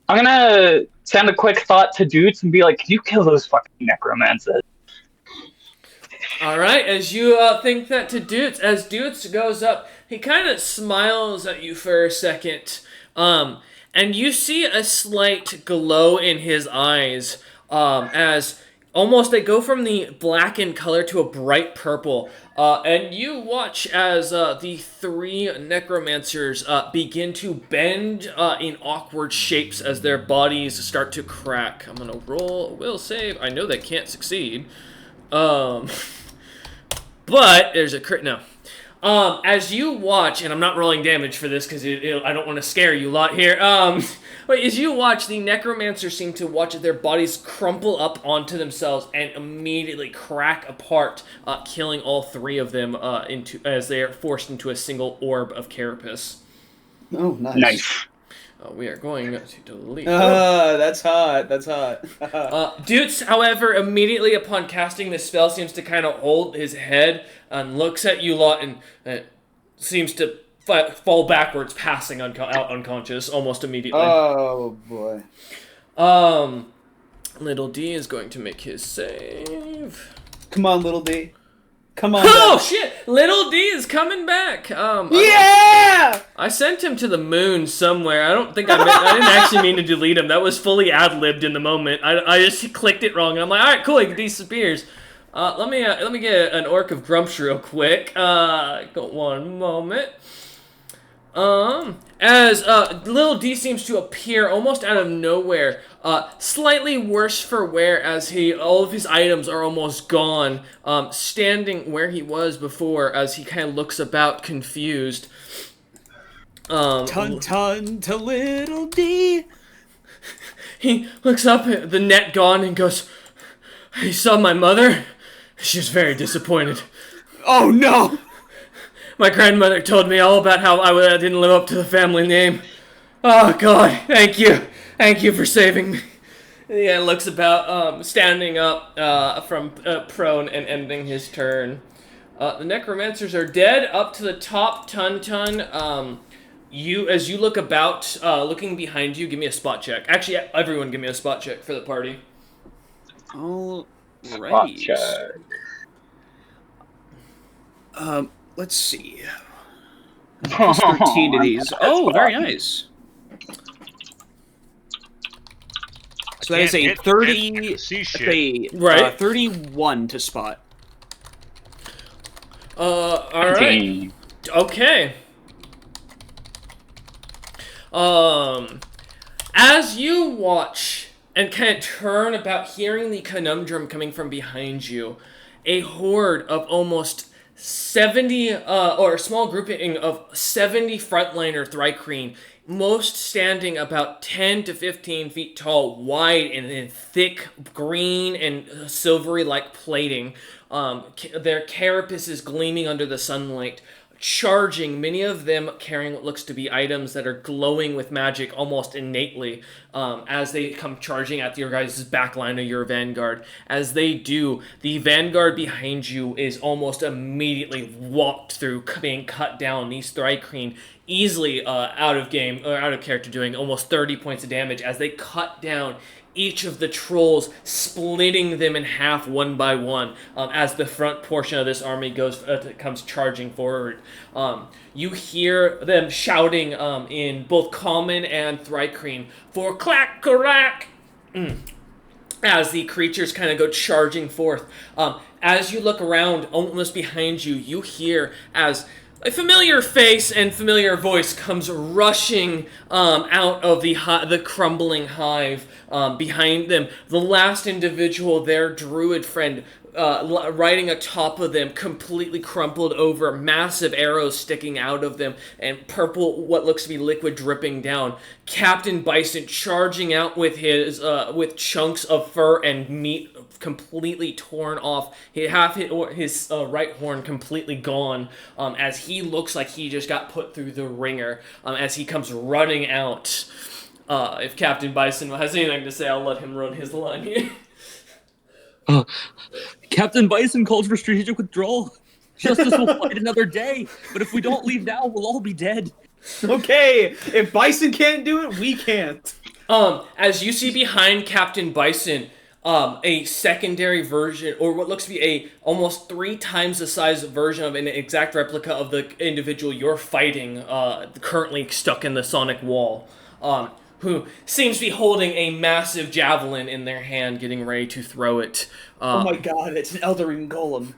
gonna send a quick thought to Dudes and be like, "Can you kill those fucking necromancers?" All right, as you think that to Dudes, as Dudes goes up, he kind of smiles at you for a second, and you see a slight glow in his eyes, as almost they go from the black in color to a bright purple. And you watch as the three necromancers begin to bend in awkward shapes as their bodies start to crack. I'm gonna roll a will save. I know they can't succeed. But there's a crit. No. As you watch, and I'm not rolling damage for this because I don't want to scare you lot here. But as you watch, the necromancers seem to watch their bodies crumple up onto themselves and immediately crack apart, killing all three of them as they are forced into a single orb of carapace. Oh, nice. Nice. We are going to delete. That's hot. That's hot. Dutes, however, immediately upon casting this spell, seems to kind of hold his head and looks at you lot and seems to fall backwards, passing out unconscious almost immediately. Oh boy. Little D is going to make his save. Come on, little D. Come on. Oh back. shit! Little D is coming back. Yeah! I sent him to the moon somewhere. I don't think I didn't actually mean to delete him. That was fully ad-libbed in the moment. I just clicked it wrong, and I'm like, all right, cool. He disappears. Let me get an Orc of Grumps real quick. Got one moment. As Little D seems to appear almost out of nowhere, slightly worse for wear as all of his items are almost gone, standing where he was before as he kind of looks about confused. Tun to Little D. He looks up at the net gone and goes, "You saw my mother? She's very disappointed. Oh no! My grandmother told me all about how I didn't live up to the family name. Oh, God, thank you. Thank you for saving me." He looks about, standing up from prone and ending his turn. The necromancers are dead. Up to the top, Tun. As you look about, looking behind you, give me a spot check. Actually, everyone give me a spot check for the party. Alrighty. Spot check. Let's see. Plus 13 to these. Oh, very nice. So that is a 30. See That's shit. a Right. 31 to spot. All right. Okay. As you watch and kind of turn about, hearing the conundrum coming from behind you, a horde of almost 70, or a small grouping of 70 frontliner Thrycreen, most standing about 10 to 15 feet tall, wide and in thick green and silvery-like plating. Their carapaces gleaming under the sunlight, charging, many of them carrying what looks to be items that are glowing with magic almost innately, as they come charging at your guys' backline of your vanguard. As they do, the vanguard behind you is almost immediately walked through, being cut down. These Thrycreen easily out of game, or out of character, doing almost 30 points of damage as they cut down each of the trolls, splitting them in half one by one, as the front portion of this army comes charging forward. You hear them shouting in both Common and Thrycreen for clack crack, as the creatures kind of go charging forth. As you look around, almost behind you, you hear as a familiar face and familiar voice comes rushing out of the crumbling hive. Behind them, the last individual, their druid friend, riding atop of them, completely crumpled over, massive arrows sticking out of them, and purple, what looks to be liquid, dripping down. Captain Bison charging out with with chunks of fur and meat completely torn off, half his right horn completely gone, as he looks like he just got put through the ringer, as he comes running out. If Captain Bison has anything to say, I'll let him run his line here. Captain Bison called for strategic withdrawal. Justice will fight another day, but if we don't leave now, we'll all be dead. Okay, if Bison can't do it, we can't. As you see behind Captain Bison, a secondary version, or what looks to be a almost 3 times the size version of an exact replica of the individual you're fighting, currently stuck in the sonic wall. who seems to be holding a massive javelin in their hand, getting ready to throw it. Oh my god, it's an Eldering Golem.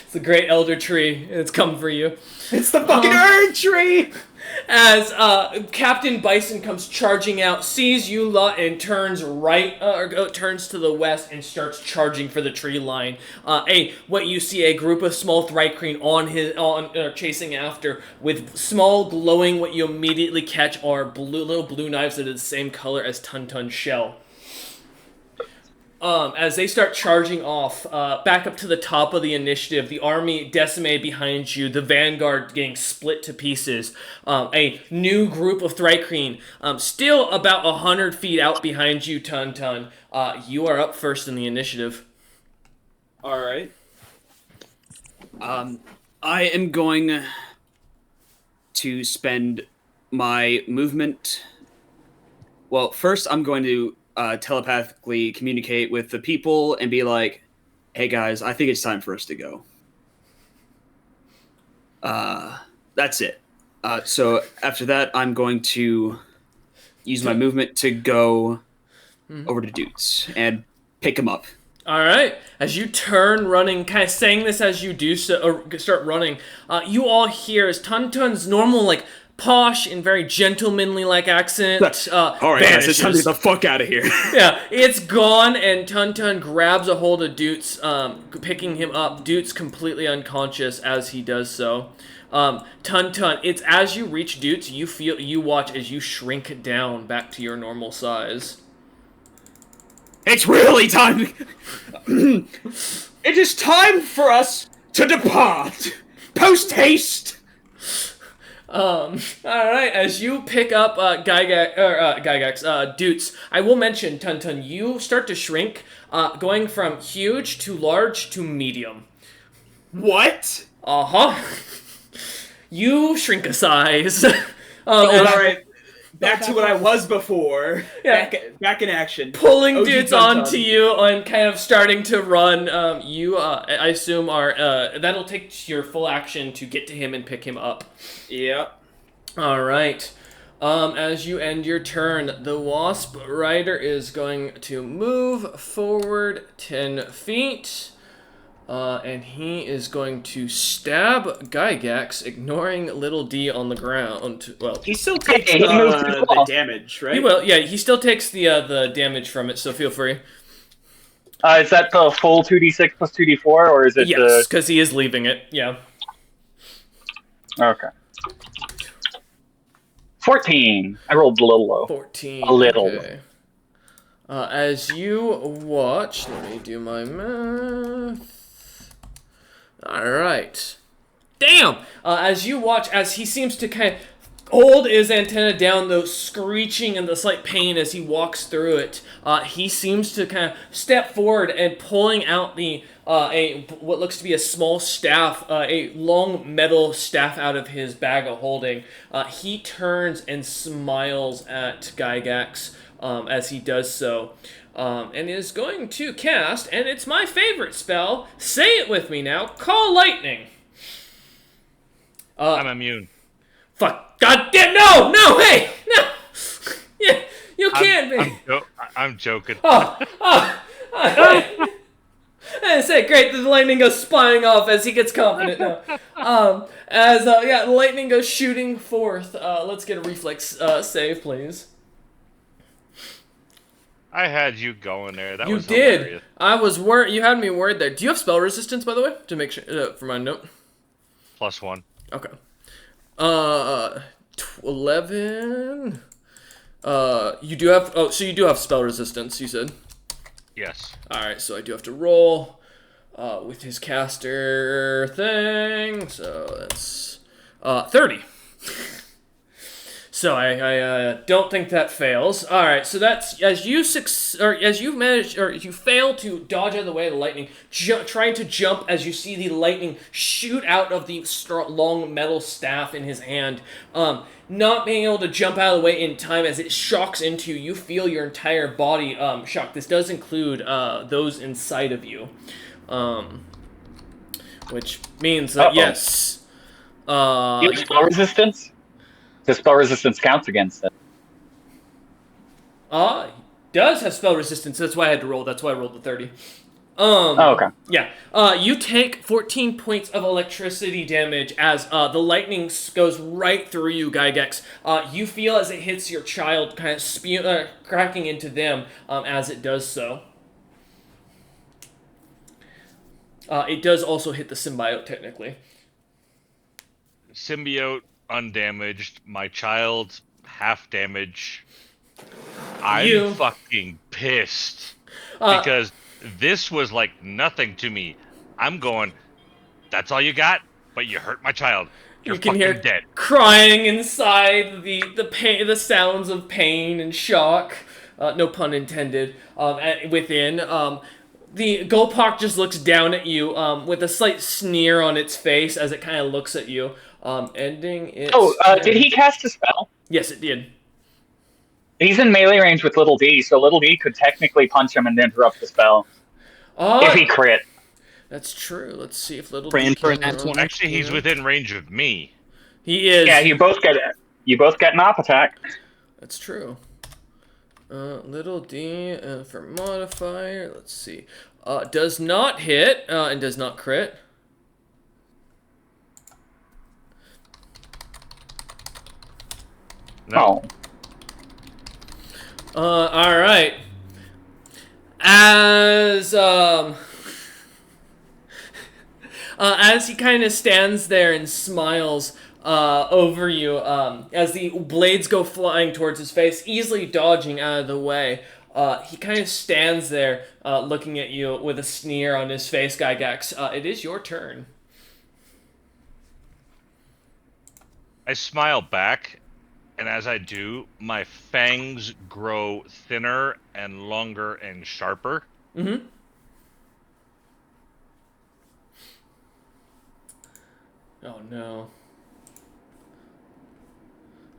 It's a great elder tree. It's come for you. It's the fucking Erd tree! As Captain Bison comes charging out, sees you lot, and turns turns to the west and starts charging for the tree line. What you see a group of small Thrycreen chasing after with small glowing. What you immediately catch are little blue knives that are the same color as Tuntun's shell. As they start charging off, back up to the top of the initiative, the army decimated behind you, the vanguard getting split to pieces. A new group of Thrycreen, still about 100 feet out behind you, Tuntun. You are up first in the initiative. Alright. I am going to spend my movement. Well, first I'm going to telepathically communicate with the people and be like, hey guys, I think it's time for us to go. That's it. So after that, I'm going to use my movement to go over to Dudes and pick him up. All right. As you turn running, kind of saying this as you do so, or start running, you all hear as Tuntun's normal, like, posh and very gentlemanly-like accent Alright, guys, it's time to get the fuck out of here. Yeah, it's gone, and Tuntun grabs a hold of Doots, picking him up. Doots completely unconscious as he does so. Tuntun, it's as you reach Doots, you watch as you shrink down back to your normal size. It's really time. It is time for us to depart. Post haste. Alright, as you pick up Gygax, Doots, I will mention, Tuntun, you start to shrink, going from huge to large to medium. What? Uh-huh. You shrink a size. Alright, back to what I was before. Yeah. Back in action. Pulling OG Dudes Tuntun. onto you and kind of starting to run. You, I assume, that'll take your full action to get to him and pick him up. Yep. Alright. As you end your turn, the Wasp Rider is going to move forward 10 feet. And he is going to stab Gygax, ignoring little D on the ground. Well, He still takes He moves too the close. damage, right? he will. Yeah, he still takes the damage from it, so feel free. Is that the full 2d6 plus 2d4, or is it Yes, because he is leaving it. Yeah. Okay. 14. I rolled a little low. 14. A little. Okay. As you watch, let me do my math. Alright. Damn! As you watch, as he seems to kind of hold his antenna down, the screeching and the slight pain as he walks through it, he seems to kind of step forward and pulling out what looks to be a small staff, a long metal staff out of his bag of holding. He turns and smiles at Gygax as he does so. And is going to cast, and it's my favorite spell, say it with me now, Call Lightning. I'm immune. Fuck, goddamn, no, hey, no, yeah, you can't be. I'm joking. I say, great, the lightning goes spying off as he gets confident now. The lightning goes shooting forth. Let's get a reflex save, please. I had you going there. That You was did. hilarious. I was worried. You had me worried there. Do you have spell resistance, by the way? To make sure, for my note. +1. Okay. 11. You do have. Oh, so you do have spell resistance. You said. Yes. All right. So I do have to roll with his caster thing. So that's 30. So I don't think that fails. All right, so that's as you fail to dodge out of the way of the lightning, trying to jump as you see the lightning shoot out of the long metal staff in his hand. Not being able to jump out of the way in time as it shocks into you, you feel your entire body shocked. This does include those inside of you, which means that yes. You have spell resistance? The spell resistance counts against it. Does have spell resistance. That's why I had to roll. That's why I rolled the 30. Oh, okay. Yeah. You take 14 points of electricity damage as the lightning goes right through you, Gygax. You feel as it hits your child, kind of cracking into them as it does so. It does also hit the symbiote, technically. Symbiote undamaged. My child half damage. I'm fucking pissed because this was like nothing to me. I'm going, that's all you got, but you hurt my child. You're can fucking hear dead. Crying inside, the pain, the sounds of pain and shock. No pun intended. Within, the Golpak just looks down at you with a slight sneer on its face as it kind of looks at you, ending its. Did he cast a spell? Yes, it did. He's in melee range with Little D, so Little D could technically punch him and interrupt the spell. If he crit. That's true. Let's see if Little Ran D for can an roll. Actually, he's within range of me. He is. Yeah, you both get an op attack. That's true. Little D for modifier. Let's see. Does not hit and does not crit. No. All right. As he kind of stands there and smiles over you, as the blades go flying towards his face, easily dodging out of the way, he kind of stands there looking at you with a sneer on his face, Gygax. It is your turn. I smile back, and as I do, my fangs grow thinner and longer and sharper. Mm-hmm. Oh no.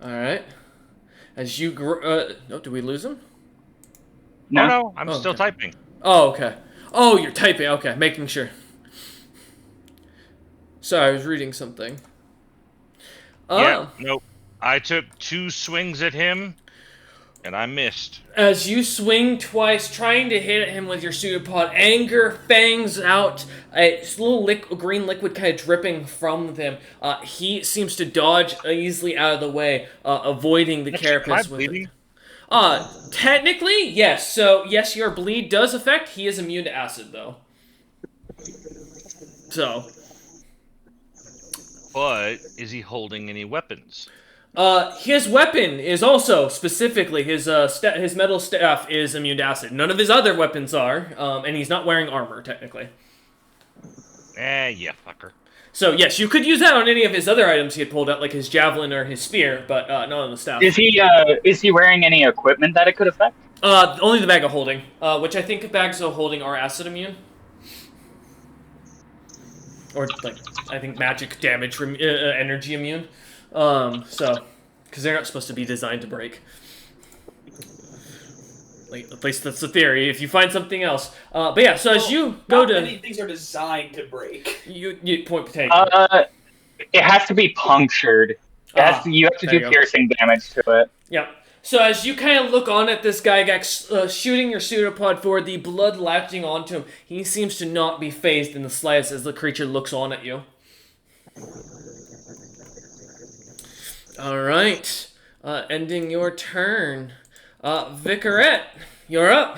Alright. As you grow... oh, did we lose him? No, I'm okay. still typing. Oh, okay. Oh, you're typing. Okay, making sure. Sorry, I was reading something. Yeah, nope. I took 2 swings at him, and I missed. As you swing twice, trying to hit him with your pseudopod, anger fangs out, a little green liquid kind of dripping from them. He seems to dodge easily out of the way, avoiding the carapace. Am I with bleeding? it. Technically, yes. So, yes, your bleed does affect. He is immune to acid, though. So... But is he holding any weapons? His weapon is also specifically his metal staff is immune to acid. None of his other weapons are, and he's not wearing armor technically. Yeah, fucker. So yes, you could use that on any of his other items he had pulled out, like his javelin or his spear, but not on the staff. Is he wearing any equipment that it could affect? Only the bag of holding, which I think bags of holding are acid immune. Or, like, I think magic damage from energy immune. So, because they're not supposed to be designed to break. Like, at least that's the theory, if you find something else. But yeah, so as you go to... many things are designed to break. You point potato. It has to be punctured. You have to do piercing damage to it. Yeah. So as you kind of look on at this guy shooting your pseudopod forward, the blood latching onto him, he seems to not be phased in the slightest as the creature looks on at you. Alright. Ending your turn. Vicarette, you're up.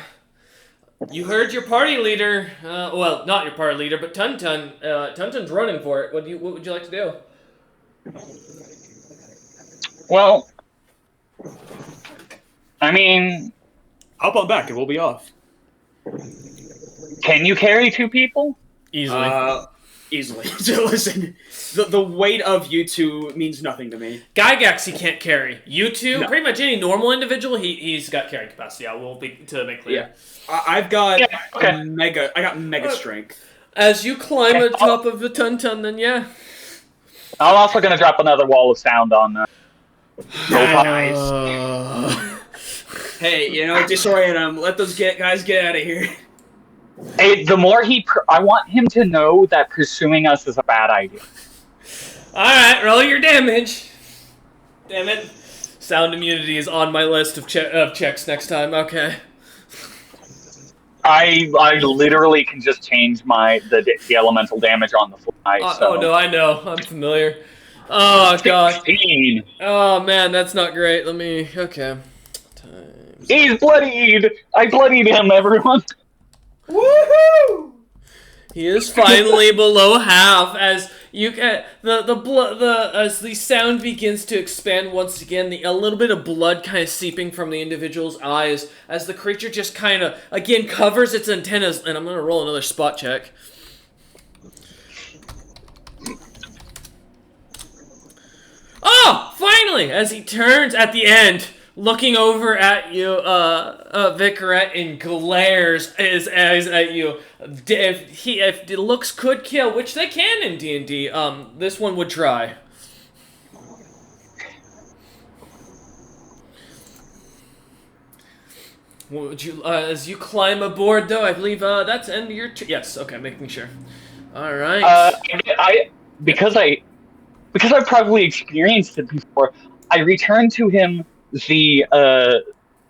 You heard your party leader, well, not your party leader, but Tuntun. Tuntun's running for it. What would you like to do? Well... I mean... Hop on back and we'll be off. Can you carry 2 people? Easily. Easily. So listen, the weight of you two means nothing to me. Gygax he can't carry. You two, pretty much any normal individual, he's got carrying capacity. I will be to make clear. Yeah. I've got mega strength. As you climb atop of the Tuntun, then yeah. I'm also going to drop another wall of sound on Nice. Hey, disorient him. Let those guys get out of here. Hey, the more I want him to know that pursuing us is a bad idea. Alright, roll your damage. Damn it. Sound immunity is on my list of checks next time. Okay. I literally can just change the elemental damage on the fly. So. Oh no, I know. I'm familiar. Oh god. 16. Oh man, that's not great. Let me. Okay. Times. He's bloodied. I bloodied him, everyone. Woohoo! He is finally below half as you can as the sound begins to expand once again. A little bit of blood kind of seeping from the individual's eyes as the creature just kind of again covers its antennas. And I'm gonna roll another spot check. Oh, finally! As he turns at the end, looking over at you, Vicaret, and glares at you. If the looks could kill, which they can in D&D, this one would try. Would you, as you climb aboard, though, I believe that's the end of your. Yes, okay, making sure. All right. Because I've probably experienced it before, I return to him the a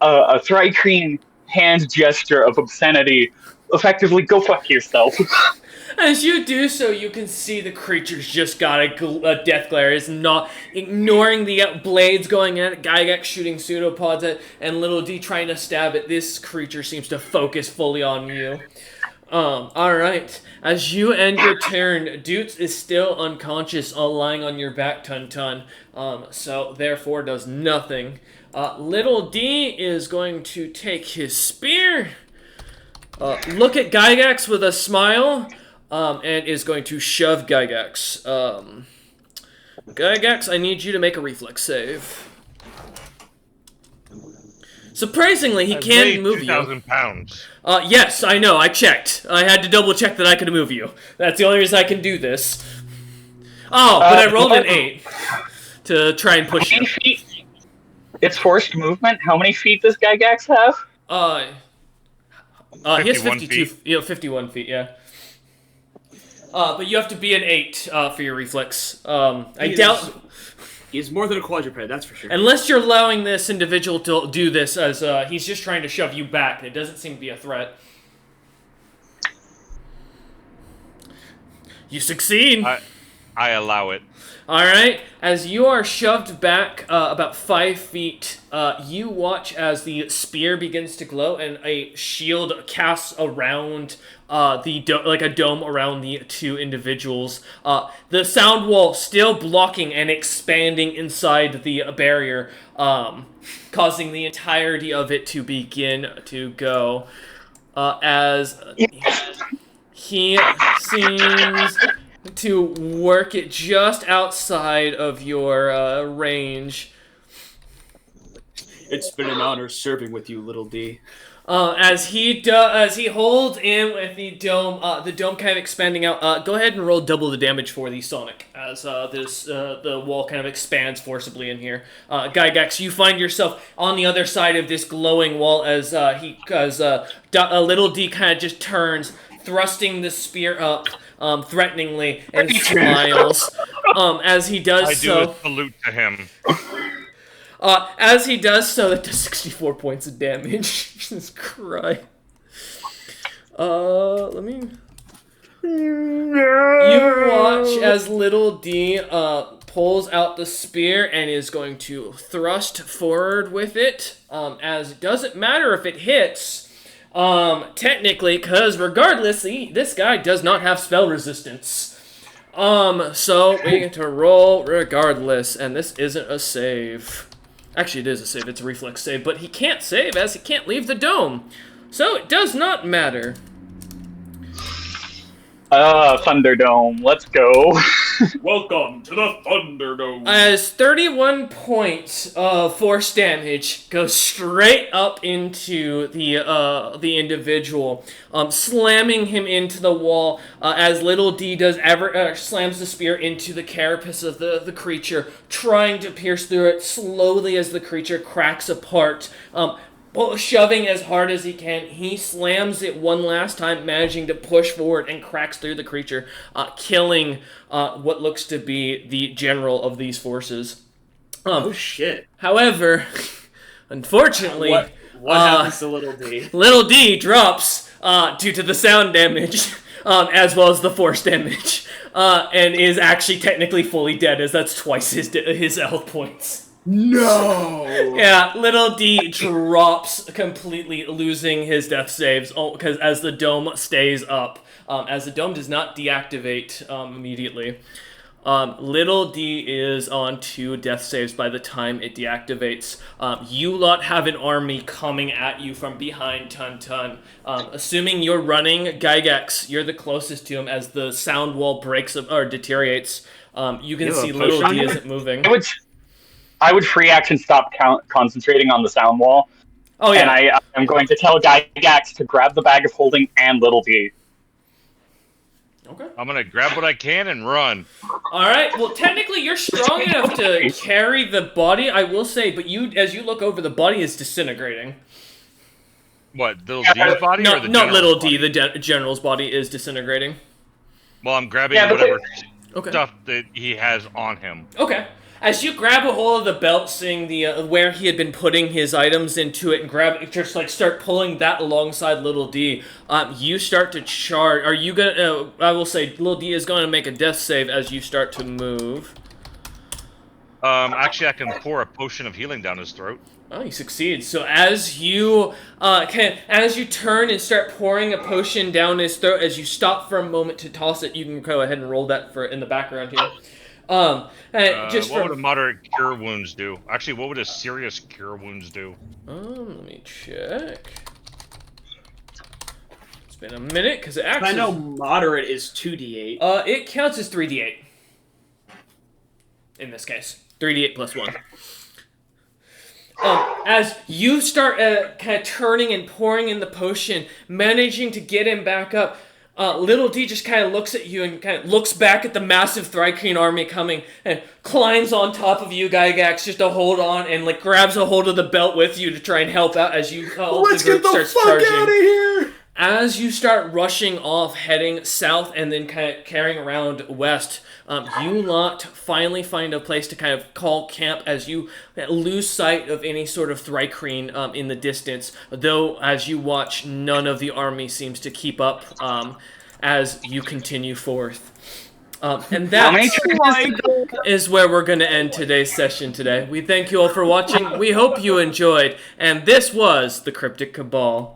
Thrycreen hand gesture of obscenity. Effectively, go fuck yourself. As you do so, you can see the creature's just got a death glare. Is not ignoring the blades going at it, Gygax shooting pseudopods at, and Little D trying to stab it. This creature seems to focus fully on you. Alright. As you end your turn, Doots is still unconscious, lying on your back, Tun. So therefore does nothing. Little D is going to take his spear, look at Gygax with a smile, and is going to shove Gygax. Gygax, I need you to make a reflex save. Surprisingly, he can move you. 2,000 pounds. Yes, I know. I checked. I had to double check that I could move you. That's the only reason I can do this. Oh, but I rolled an 8 to try and push you. Feet? It's forced movement. How many feet does Gygax have? He has 52 feet. 51 feet, yeah. But you have to be an 8 for your reflex. I doubt... He's more than a quadruped, that's for sure. Unless you're allowing this individual to do this as he's just trying to shove you back. It doesn't seem to be a threat. You succeed. I allow it. Alright, as you are shoved back about 5 feet, you watch as the spear begins to glow and a shield casts around like a dome around the two individuals. The sound wall still blocking and expanding inside the barrier, causing the entirety of it to begin to go. As he seems to work it just outside of your range. It's been an honor serving with you, Little D. As he holds in with the dome kind of expanding out. Go ahead and roll double the damage for the Sonic as the wall kind of expands forcibly in here. Gygax, you find yourself on the other side of this glowing wall as Little D kind of just turns, thrusting the spear up threateningly and smiles. As he does so, I do a salute to him. As he does so, that does 64 points of damage. Jesus Christ. Let me... You watch as Little D pulls out the spear and is going to thrust forward with it. As it doesn't matter if it hits, technically, because regardless, this guy does not have spell resistance. So we get to roll regardless, and this isn't a save. Actually, it is a save. It's a reflex save, but he can't save as he can't leave the dome. So it does not matter. Thunderdome. Let's go. Welcome to the Thunderdome. As 31 points of force damage goes straight up into the individual, slamming him into the wall. As Little D slams the spear into the carapace of the creature, trying to pierce through it slowly as the creature cracks apart. Shoving as hard as he can, he slams it one last time, managing to push forward and cracks through the creature, killing what looks to be the general of these forces. Oh shit! However, unfortunately, What happens to Little D? Little D drops due to the sound damage, as well as the force damage, and is actually technically fully dead, as that's twice his health points. No. Yeah, Little D drops completely, losing his death saves, because as the dome stays up, as the dome does not deactivate immediately. Little D is on 2 death saves by the time it deactivates. You lot have an army coming at you from behind Tun. Assuming you're running, Gygax, you're the closest to him as the sound wall breaks or deteriates. You can see Little D isn't moving. I would free action stop concentrating on the sound wall. Oh yeah. And I'm going to tell Gygax to grab the bag of holding and Little D. Okay. I'm gonna grab what I can and run. Alright, well technically you're strong enough to carry the body, I will say, but as you look over, the body is disintegrating. What, Little D's body or the not Little body? D, the general's body is disintegrating. Well, I'm grabbing whatever Okay. stuff that he has on him. Okay. As you grab a hold of the belt, seeing the where he had been putting his items into it, and start pulling that alongside Little D, you start to charge. Are you gonna? I will say, Little D is going to make a death save as you start to move. Actually, I can pour a potion of healing down his throat. Oh, he succeeds. So as you turn and start pouring a potion down his throat, as you stop for a moment to toss it, you can go ahead and roll that in the background here. What would a moderate cure wounds do? Actually, what would a serious cure wounds do? Let me check. It's been a minute because it actually. I know moderate is 2d8. It counts as 3d8. In this case, 3d8 plus 1. As you start kind of turning and pouring in the potion, managing to get him back up. Little D just kind of looks at you and kind of looks back at the massive Thrycreen army coming and climbs on top of you, Gygax, just to hold on and grabs a hold of the belt with you to try and help out as you Let's get the fuck out of here! As you start rushing off, heading south and then kind of carrying around west, you lot finally find a place to kind of call camp as you lose sight of any sort of Thrycreen in the distance, though as you watch, none of the army seems to keep up as you continue forth. And that is where we're going to end today's session today. We thank you all for watching. We hope you enjoyed. And this was the Cryptic Cabal.